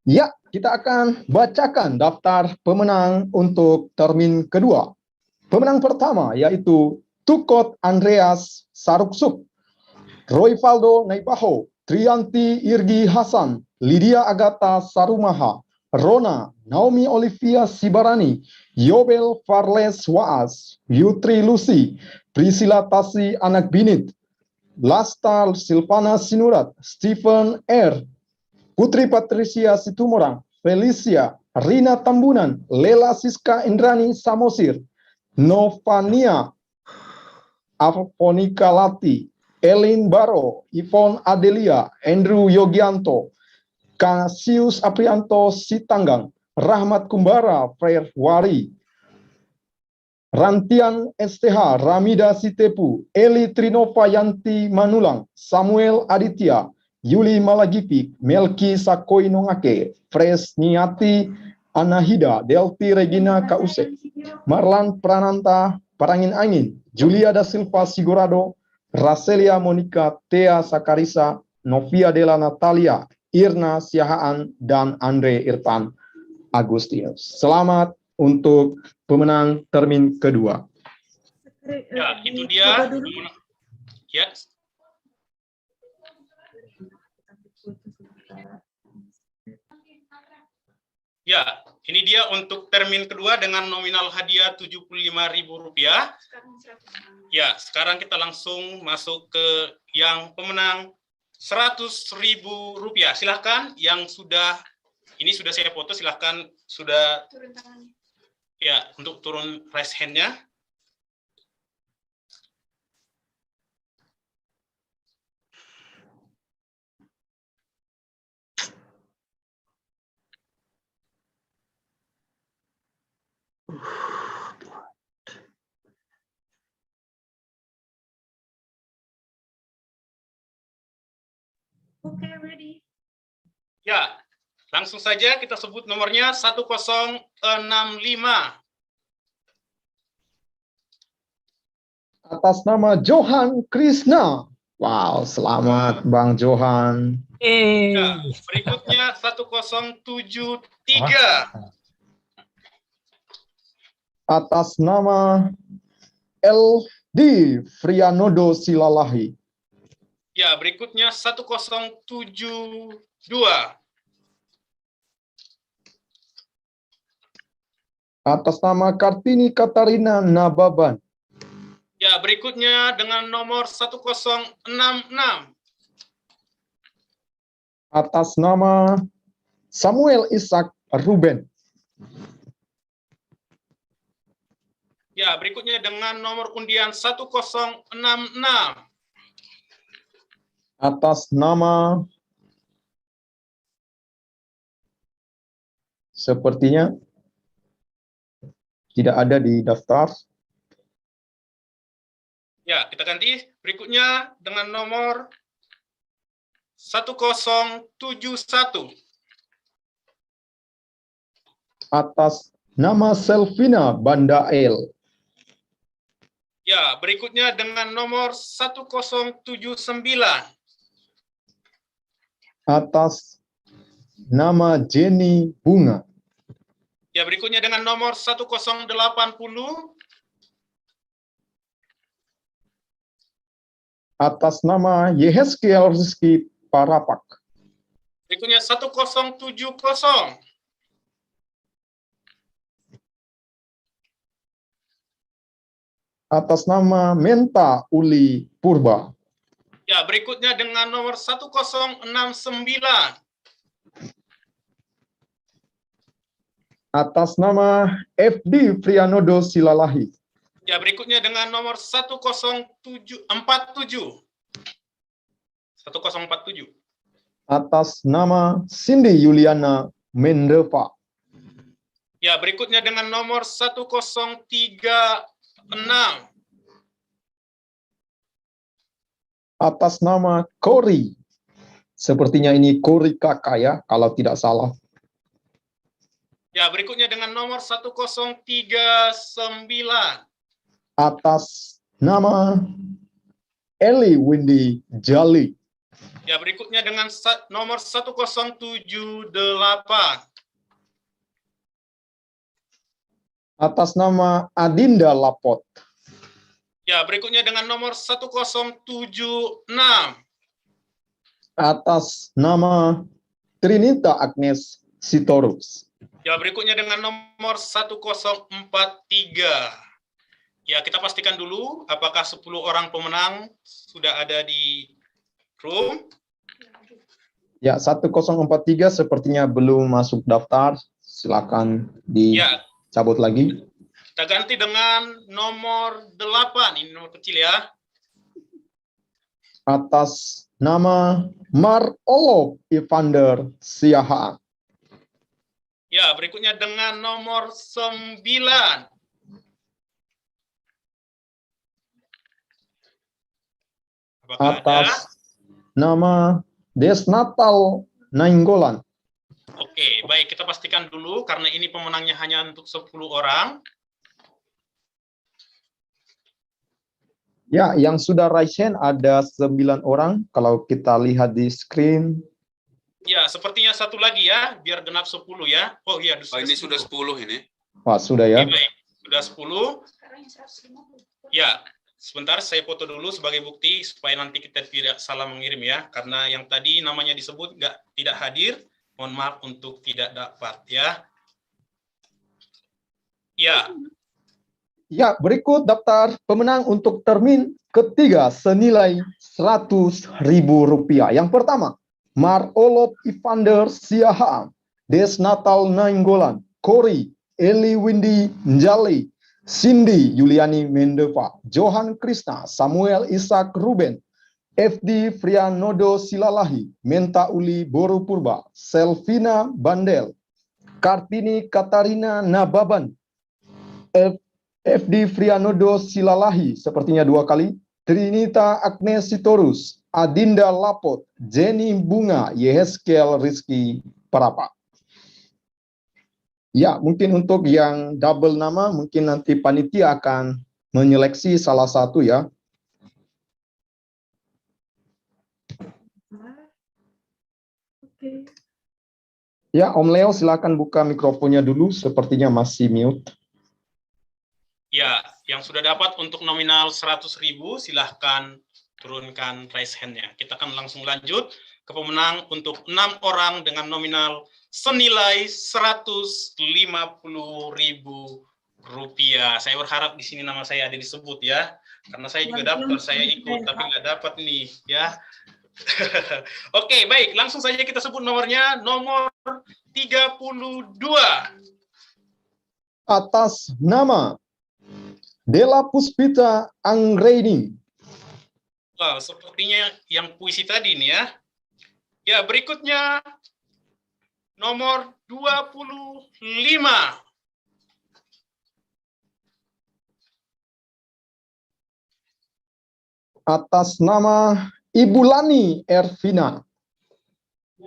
Ya, kita akan bacakan daftar pemenang untuk termin kedua. Pemenang pertama yaitu Tukot Andreas Saruksuk, Roy Faldo Naipaho, Trianti Irgi Hasan, Lydia Agatha Sarumaha, Rona, Naomi Olivia Sibarani, Yobel Farles Waas, Yutri Lucy, Priscilla Tasi Anak Binit, Lasta Silvana Sinurat, Stephen R, Putri Patricia Situmorang, Felicia, Rina Tambunan, Lela Siska Indrani Samosir, Novania Alfonika Lati, Elin Baro, Ivon Adelia, Andrew Yogianto, Kasius Aprianto Sitanggang, Rahmat Kumbara, Freir Wari, Rantian STH, Ramida Sitepu, Eli Trinova Yanti Manulang, Samuel Aditya, Yuli Malagipik, Melki Sakoinongake, Fresniati Anahida, Delpi Regina Kause, Marlan Prananta Parangin Angin, Julia da Silva Sigorado, Raselia Monica, Thea Sakarisa, Novia Della Natalia, Irna Siahaan, dan Andre Irfan Agustinus. Selamat untuk pemenang termin kedua. Ya, itu dia. Ya. Ya, ini dia untuk termin kedua dengan nominal hadiah Rp75.000. Ya, sekarang kita langsung masuk ke yang pemenang Rp100.000. Silahkan yang sudah, ini sudah saya foto, silahkan sudah Turun tangannya. ya untuk turun raise hand-nya. Oke, ready. Ya, langsung saja kita sebut nomornya 1065. Atas nama Johan Krishna. Wow, selamat Bang Johan. Ya, berikutnya 1073. Atas nama LD Frianodo Silalahi. Ya, berikutnya 1072. Atas nama Kartini Katarina Nababan. Ya, berikutnya dengan nomor 1066. Atas nama Samuel Ishak Ruben. Ya, berikutnya dengan nomor undian 1066. Atas nama, sepertinya tidak ada di daftar. Ya, kita ganti. Berikutnya dengan nomor 1071. Atas nama Selvina Bandael. Ya, berikutnya dengan nomor 1079. Atas nama Jenny Bunga. Ya, berikutnya dengan nomor 1080. Atas nama Yehezkiel Rizky Parapak. Berikutnya 1070. Atas nama Menta Uli Purba. Ya, berikutnya dengan nomor 1069. Atas nama FD Frianodo Silalahi. Ya, berikutnya dengan nomor 1047. Atas nama Cindy Yuliana Mendeva. Ya, berikutnya dengan nomor 1036. Atas nama Kori. Sepertinya ini Kori kakak ya, kalau tidak salah. Ya, berikutnya dengan nomor 1039. Atas nama Eli Windy Jali. Ya, berikutnya dengan nomor 1078. Atas nama Adinda Lapot. Ya, berikutnya dengan nomor 1076. Atas nama Trinita Agnes Sitorus. Ya, berikutnya dengan nomor 1043. Ya, kita pastikan dulu apakah 10 orang pemenang sudah ada di room. Ya, 1043 sepertinya belum masuk daftar. Silakan dicabut lagi. Kita ganti dengan nomor 8. Ini nomor kecil ya. Atas nama Mar Olof Evander Siahaan. Ya, berikutnya dengan nomor 9. Apakah Atas nama Desnatal Nainggolan. Oke, baik, kita pastikan dulu karena ini pemenangnya hanya untuk 10 orang. Ya, yang sudah raise hand ada 9 orang. Kalau kita lihat di screen. Ya, sepertinya satu lagi ya, biar genap 10 ya. Oh iya, ini sudah 10 ini. Wah, sudah ya. Oke, baik, sudah 10. Ya, sebentar saya foto dulu sebagai bukti supaya nanti kita tidak salah mengirim ya. Karena yang tadi namanya disebut tidak hadir, mohon maaf untuk tidak dapat ya. Ya. Ya, berikut daftar pemenang untuk termin ketiga senilai Rp100.000. Yang pertama, Mar Olop Ivander Siahaan, Des Natal Nainggolan, Kori Eli Windy Njali, Cindy Yuliani Mendeva, Johan Krishna, Samuel Ishak Ruben, FD Frianodo Silalahi, Menta Uli Boru Purba, Selvina Bandel, Kartini Katarina Nababan, FD Frianodo Silalahi, sepertinya 2 kali, Trinita Agnes Sitorus, Adinda Lapot, Jenny Bunga, Yeheskel Rizky Parapa. Ya, mungkin untuk yang double nama, mungkin nanti panitia akan menyeleksi salah satu ya. Ya, Om Leo silakan buka mikrofonnya dulu, sepertinya masih mute. Ya, yang sudah dapat untuk nominal 100.000 silahkan turunkan raise hand-nya. Kita akan langsung lanjut ke pemenang untuk 6 orang dengan nominal senilai Rp150.000. Saya berharap di sini nama saya ada disebut ya, karena saya juga daftar, saya ikut tapi nggak dapat nih ya. Oke, baik, langsung saja kita sebut nomornya. Nomor 32. Atas nama Della Puspita Anggreni. Wow, sepertinya yang puisi tadi nih ya. Ya, berikutnya nomor 25. Atas nama Ibu Lani Ervina.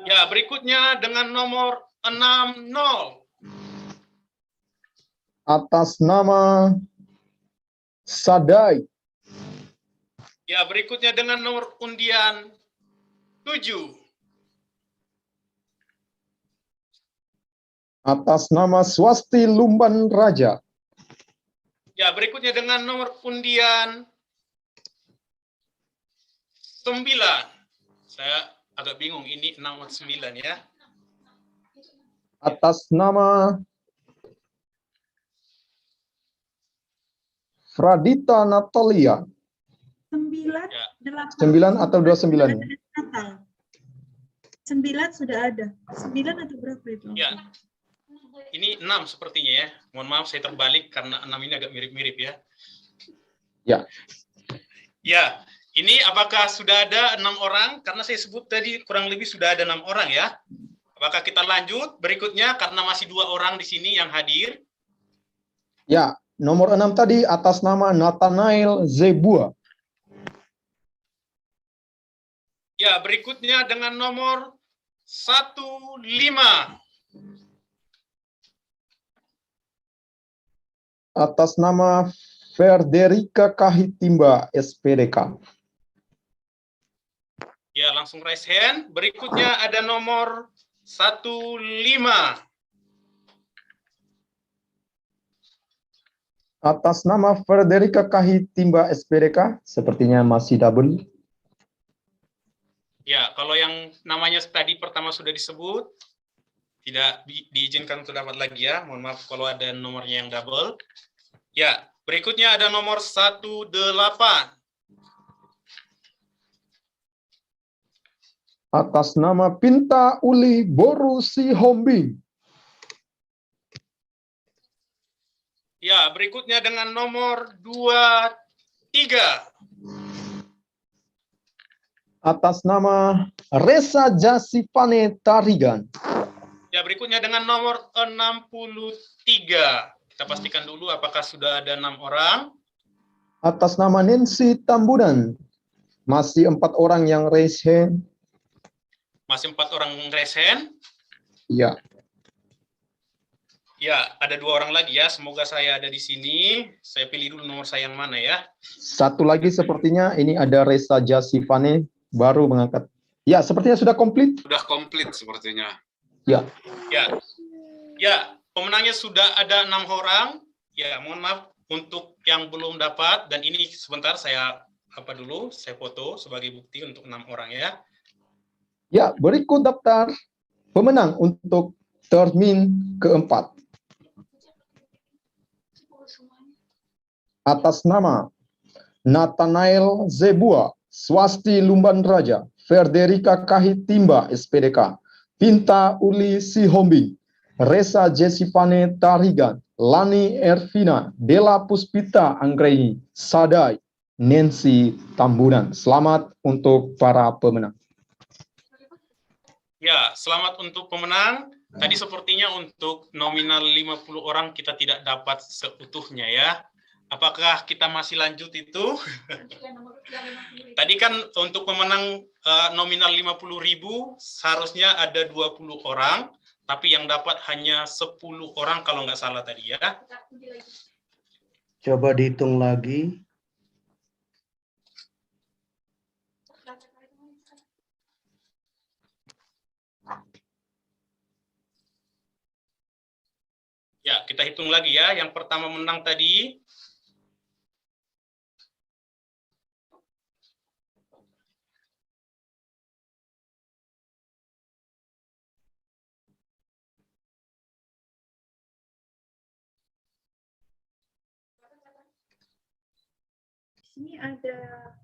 Ya, berikutnya dengan nomor 60. Atas nama Sadai. Ya, berikutnya dengan nomor undian 7. Atas nama Swasti Lumban Raja. Ya, berikutnya dengan nomor undian 9. Saya agak bingung, ini 6 atau 9 ya. Atas nama Fradita Natalia. 9 atau 29? 9 sudah ada. 9 atau berapa itu? Ya. Ini 6 sepertinya ya. Mohon maaf saya terbalik karena 6 ini agak mirip-mirip ya. Ya. Ya, ini apakah sudah ada 6 orang? Karena saya sebut tadi kurang lebih sudah ada 6 orang ya. Apakah kita lanjut berikutnya karena masih 2 orang di sini yang hadir? Ya, nomor 6 tadi atas nama Nathanael Zebua. Ya, berikutnya dengan nomor 15. Atas nama Ferderica Kahitimba, SPDK. Ya, langsung raise hand. Berikutnya ada nomor 15. Atas nama Ferderica Kahitimba, SPDK, sepertinya masih double. Ya, kalau yang namanya tadi pertama sudah disebut, tidak diizinkan untuk dapat lagi ya. Mohon maaf kalau ada nomornya yang double. Ya, berikutnya ada nomor 18. Atas nama Pinta Uli Boru Sihombing. Ya, berikutnya dengan nomor 23. Atas nama Reza Jasipane Tarigan. Ya, berikutnya dengan nomor 63. Kita pastikan dulu apakah sudah ada 6 orang. Atas nama Nancy Tambunan. Masih 4 orang yang raise hand. Masih 4 orang raise hand. Ya. Ya, ada 2 orang lagi ya. Semoga saya ada di sini. Saya pilih dulu nomor saya yang mana ya. Satu lagi sepertinya ini ada Reza Jasipane baru mengangkat. Ya, sepertinya sudah komplit. Sudah komplit sepertinya. Ya. Ya. Ya, pemenangnya sudah ada 6 orang. Ya, mohon maaf untuk yang belum dapat, dan ini sebentar saya foto sebagai bukti untuk 6 orang ya. Ya, berikut daftar pemenang untuk termin keempat. Atas nama Nathanael Zebua, Swasti Lumban Raja, Ferderica Kahitimba, SPDK, Pinta Uli Sihombing, Resa Jesipane Tarigan, Lani Ervina, Dela Puspita Anggraini, Sadai, Nancy Tambunan. Selamat untuk para pemenang. Ya, selamat untuk pemenang. Tadi sepertinya untuk nominal 50 orang kita tidak dapat seutuhnya ya. Apakah kita masih lanjut itu? Tadi kan untuk pemenang nominal 50.000 seharusnya ada 20 orang, tapi yang dapat hanya 10 orang kalau nggak salah tadi ya. Coba dihitung lagi. Ya, kita hitung lagi ya. Yang pertama menang tadi. Ini ada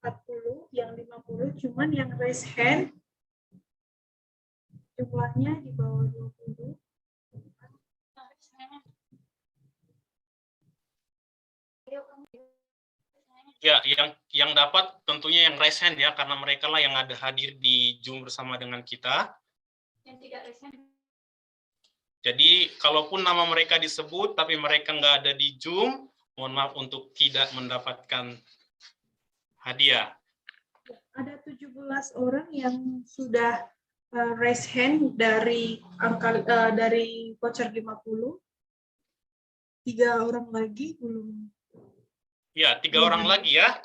40, yang 50, cuman yang raise hand jumlahnya di bawah 20. Ya, yang dapat tentunya yang raise hand ya, karena mereka lah yang ada hadir di Zoom bersama dengan kita. Yang tidak raise hand. Jadi, kalaupun nama mereka disebut, tapi mereka nggak ada di Zoom, mohon maaf untuk tidak mendapatkan hadiah. Ada 17 orang yang sudah raise hand dari dari voucher 50. 3 orang lagi belum. Ya, 3 orang lagi ya.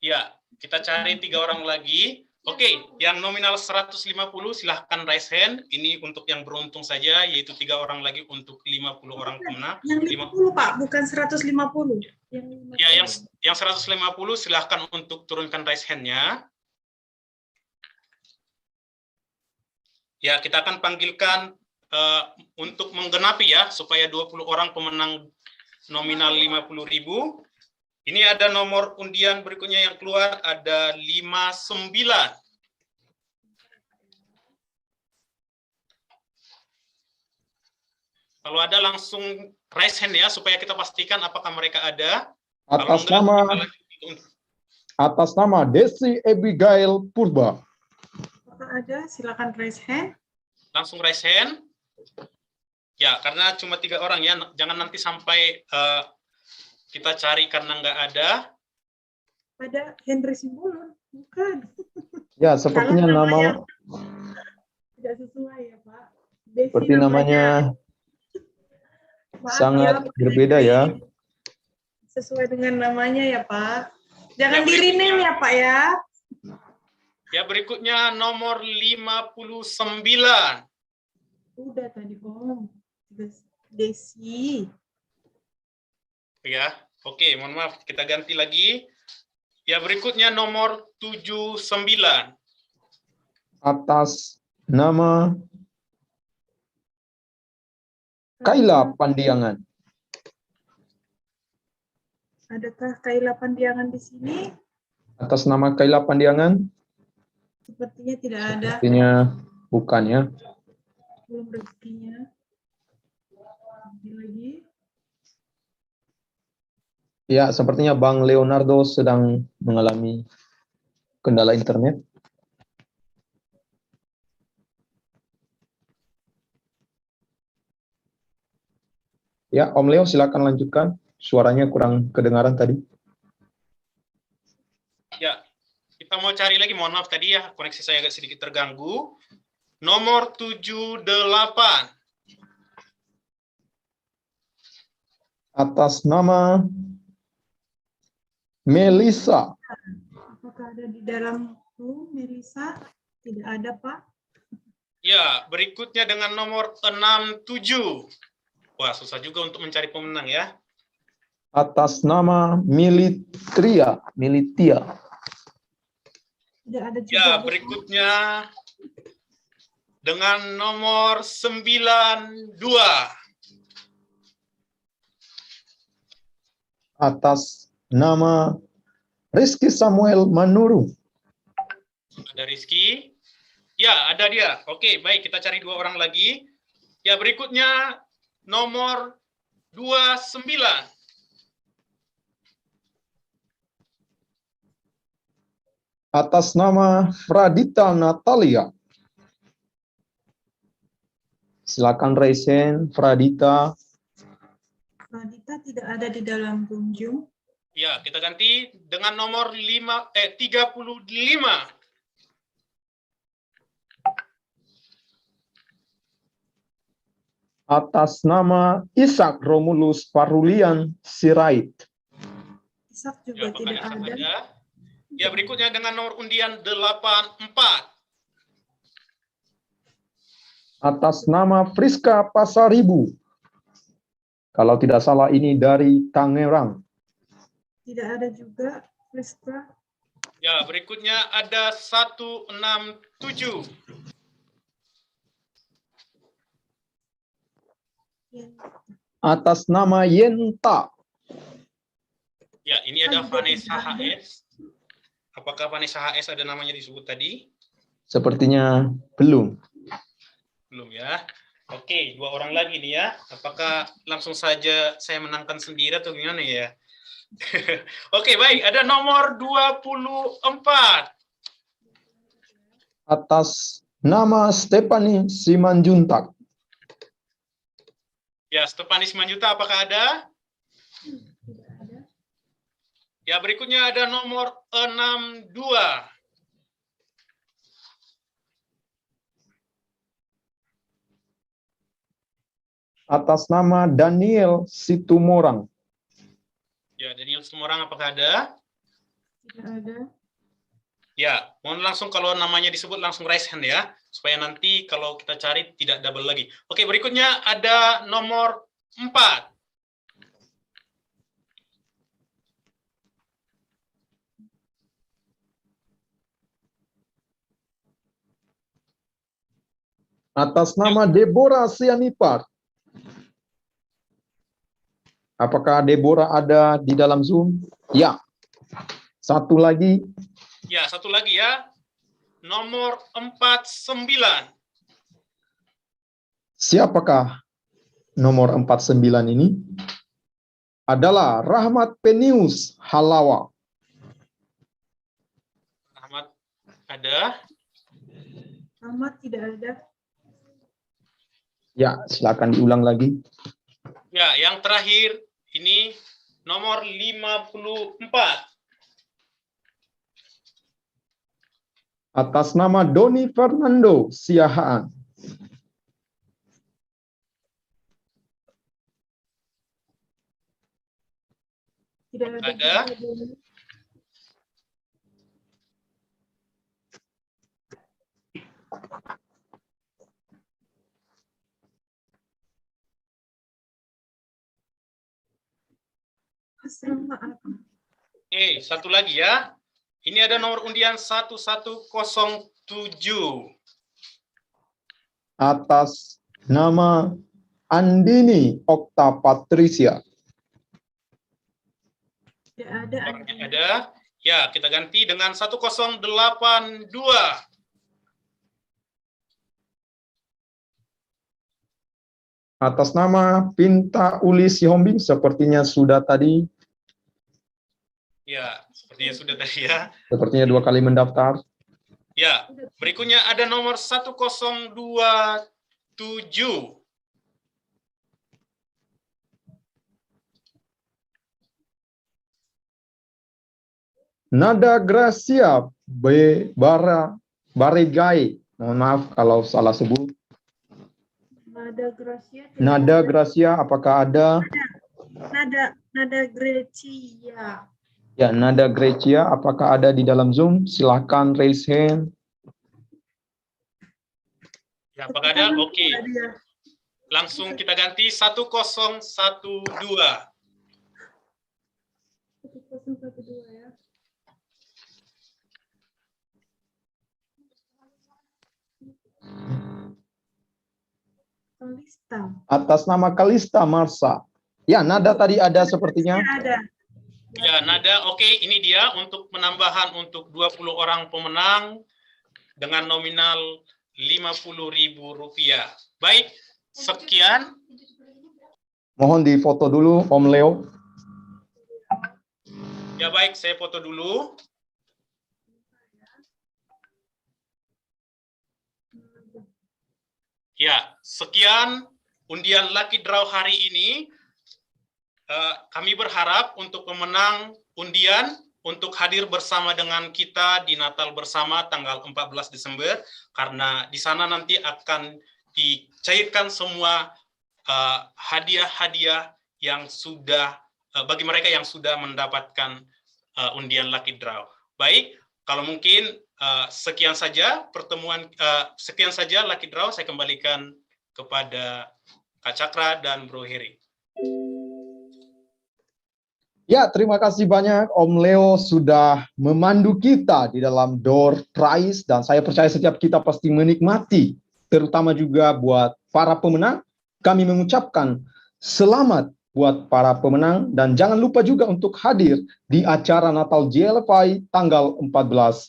Ya, kita cari 3 orang lagi. Oke, yang nominal 150 silahkan raise hand. Ini untuk yang beruntung saja, yaitu 3 orang lagi untuk 50 orang pemenang. Yang 50 Pak, bukan 150. Ya, yang 150 silahkan untuk turunkan raise hand-nya. Ya, kita akan panggilkan untuk menggenapi ya, supaya 20 orang pemenang nominal 50.000. Ini ada nomor undian berikutnya yang keluar, ada 59. Kalau ada langsung raise hand ya, supaya kita pastikan apakah mereka ada. Atas nama Desi Abigail Purba. Apakah ada? Silakan raise hand. Langsung raise hand. Ya, karena cuma 3 orang ya, jangan nanti sampai kita cari karena nggak ada. Ada Henry Simbolon, bukan. Ya, sepertinya nama tidak sesuai ya Pak. Desi seperti namanya sangat berbeda ya. Sesuai dengan namanya ya Pak. Jangan di rename ya Pak ya. Ya, berikutnya nomor 59. Udah tadi Om. Desi. Ya, oke, mohon maaf, kita ganti lagi. Ya, berikutnya nomor 79. Atas nama Kaila Pandiangan. Adakah Kaila Pandiangan di sini? Atas nama Kaila Pandiangan? Sepertinya tidak ada. Sepertinya bukan ya. Belum rezekinya. Lagi. Ya, sepertinya Bang Leonardo sedang mengalami kendala internet. Ya, Om Leo silakan lanjutkan. Suaranya kurang kedengaran tadi. Ya, kita mau cari lagi, mohon maaf tadi ya, koneksi saya agak sedikit terganggu. Nomor 78. Atas nama Melisa. Apakah ada di dalam Melisa? Tidak ada, Pak. Ya, berikutnya dengan nomor 67. Wah, susah juga untuk mencari pemenang ya. Atas nama Militia. Tidak ada juga. Ya, berikutnya dengan nomor 92. Atas nama Rizky Samuel Manuru. Ada Rizky. Ya, ada dia. Oke, baik. Kita cari 2 orang lagi. Ya, berikutnya nomor 29. Atas nama Fradita Natalia. Silakan raise hand, Fradita. Radita tidak ada di dalam kunjung. Ya, kita ganti dengan nomor 35. Atas nama Ishak Romulus Parulian Sirait. Ishak juga Ya, tidak ada. Ya, berikutnya dengan nomor undian 84. Atas nama Friska Pasaribu. Kalau tidak salah ini dari Tangerang. Tidak ada juga. Friska. Ya, berikutnya ada 167. Atas nama Yenta. Ya, ini ada Vanessa HS. Apakah Vanessa HS ada namanya disebut tadi? Sepertinya belum. Belum ya. Oke, 2 orang lagi nih ya. Apakah langsung saja saya menangkan sendiri atau gimana ya? Oke, baik. Ada nomor 24. Atas nama Stephanie Simanjuntak. Ya, Stepanis Manjuta, apakah ada? Ya, berikutnya ada nomor 62. Atas nama Daniel Situmorang. Ya, Daniel Situmorang, apakah ada? Tidak ada. Ya, mohon langsung kalau namanya disebut langsung raise hand ya, supaya nanti kalau kita cari tidak double lagi. Oke, berikutnya ada nomor 4. Atas nama Deborah Sianipar. Apakah Deborah ada di dalam Zoom? Ya. Satu lagi. Ya, satu lagi ya. Nomor 49. Siapakah nomor 49 ini? Adalah Rahmat Penius Halawa. Rahmat ada? Rahmat tidak ada. Ya, silakan diulang lagi. Ya, yang terakhir ini nomor 54. Atas nama Doni Fernando Siahaan. Tidak Ada? Oke, satu lagi ya. Ini ada nomor undian 1107. Atas nama Andini Okta Patricia. Tidak ada. Orangnya ada. Ya, kita ganti dengan 1082. Atas nama Pinta Uli Sihombing, sepertinya sudah tadi. Ya, sepertinya sudah tadi ya. Sepertinya 2 kali mendaftar. Ya, berikutnya ada nomor 1027. Nada Gracia Baregai. Mohon maaf kalau salah sebut. Nada Gracia, apakah ada? Nada Gracia. Ya, Nada Gracia, apakah ada di dalam Zoom? Silahkan raise hand. Ya, apakah ada? Oke. Langsung kita ganti 1012. Atas nama Kalista Marsa. Ya, nada tadi ada sepertinya. Ada. Ya, nada. Oke, ini dia untuk penambahan untuk 20 orang pemenang dengan nominal Rp50.000. Baik, sekian. Mohon difoto dulu, Om Leo. Ya baik, saya foto dulu. Ya, sekian undian Lucky Draw hari ini. Kami berharap untuk pemenang undian untuk hadir bersama dengan kita di Natal bersama tanggal 14 Desember, karena di sana nanti akan dicairkan semua hadiah-hadiah yang sudah bagi mereka yang sudah mendapatkan undian Lucky Draw. Baik, kalau mungkin sekian saja pertemuan, sekian saja Lucky Draw. Saya kembalikan kepada Kak Cakra dan Bro Heri. Ya, terima kasih banyak Om Leo sudah memandu kita di dalam door prize, dan saya percaya setiap kita pasti menikmati, terutama juga buat para pemenang. Kami mengucapkan selamat buat para pemenang, dan jangan lupa juga untuk hadir di acara Natal GLFI tanggal 14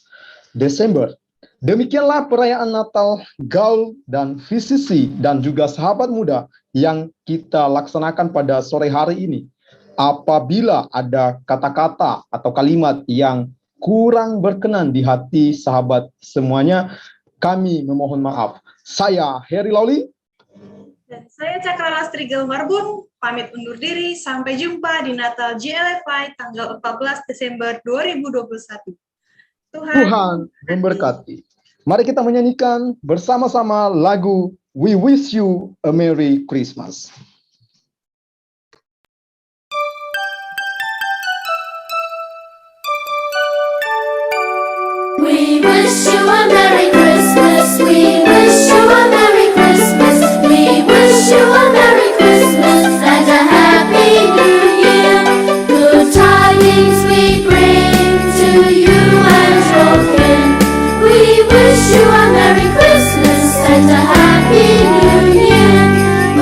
Desember. Demikianlah perayaan Natal Gaul dan VCC dan juga sahabat muda yang kita laksanakan pada sore hari ini. Apabila ada kata-kata atau kalimat yang kurang berkenan di hati sahabat semuanya, kami memohon maaf. Saya Heri Loli. Dan saya Cakra Lastri Gelmarbun, pamit undur diri. Sampai jumpa di Natal GLFI tanggal 14 Desember 2021. Tuhan memberkati. Mari kita menyanyikan bersama-sama lagu We Wish You a Merry Christmas. We wish you a Merry Christmas. We wish you a Merry Christmas. We wish you a Merry Christmas and a Happy New Year. Good tidings we bring to you and your kin. We wish you a Merry Christmas and a Happy New Year.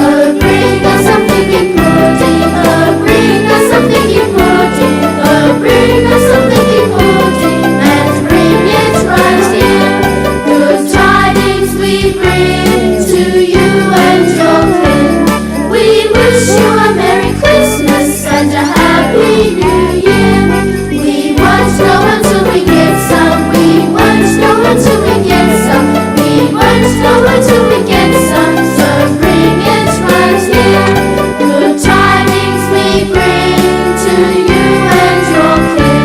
Oh, bring us something important. Oh, bring us something important. Oh, bring us something important. And bring it right here. Good tidings we bring to you and your kin. We wish you a Merry Christmas and a Happy New Year. We won't know until we get some. We won't know until we get some. We won't know until we get some. So bring it right here. Good tidings we bring to you and your kin.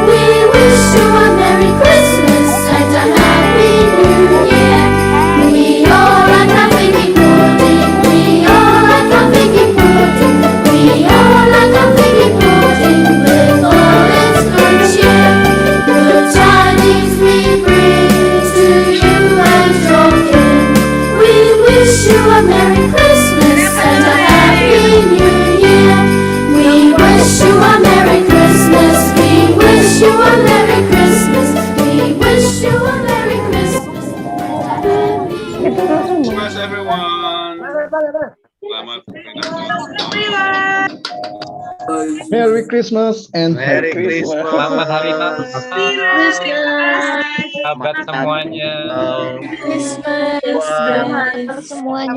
We wish you a Merry Christmas and a Happy New Year. We all are nothing important. We all are nothing important. We all are nothing important. With all its good cheer. Good tidings we bring to you and your kin. We wish you a Merry Christmas and a Happy New Year. We wish you a Merry Christmas. We wish you a Merry Christmas. We wish you a Merry Christmas and a Happy New Year. Christmas, everyone. Selamat Merry Christmas and Merry Christmas. Selamat hari Natal. Christmas. Sahabat semuanya. Christmas. Selamat semuanya.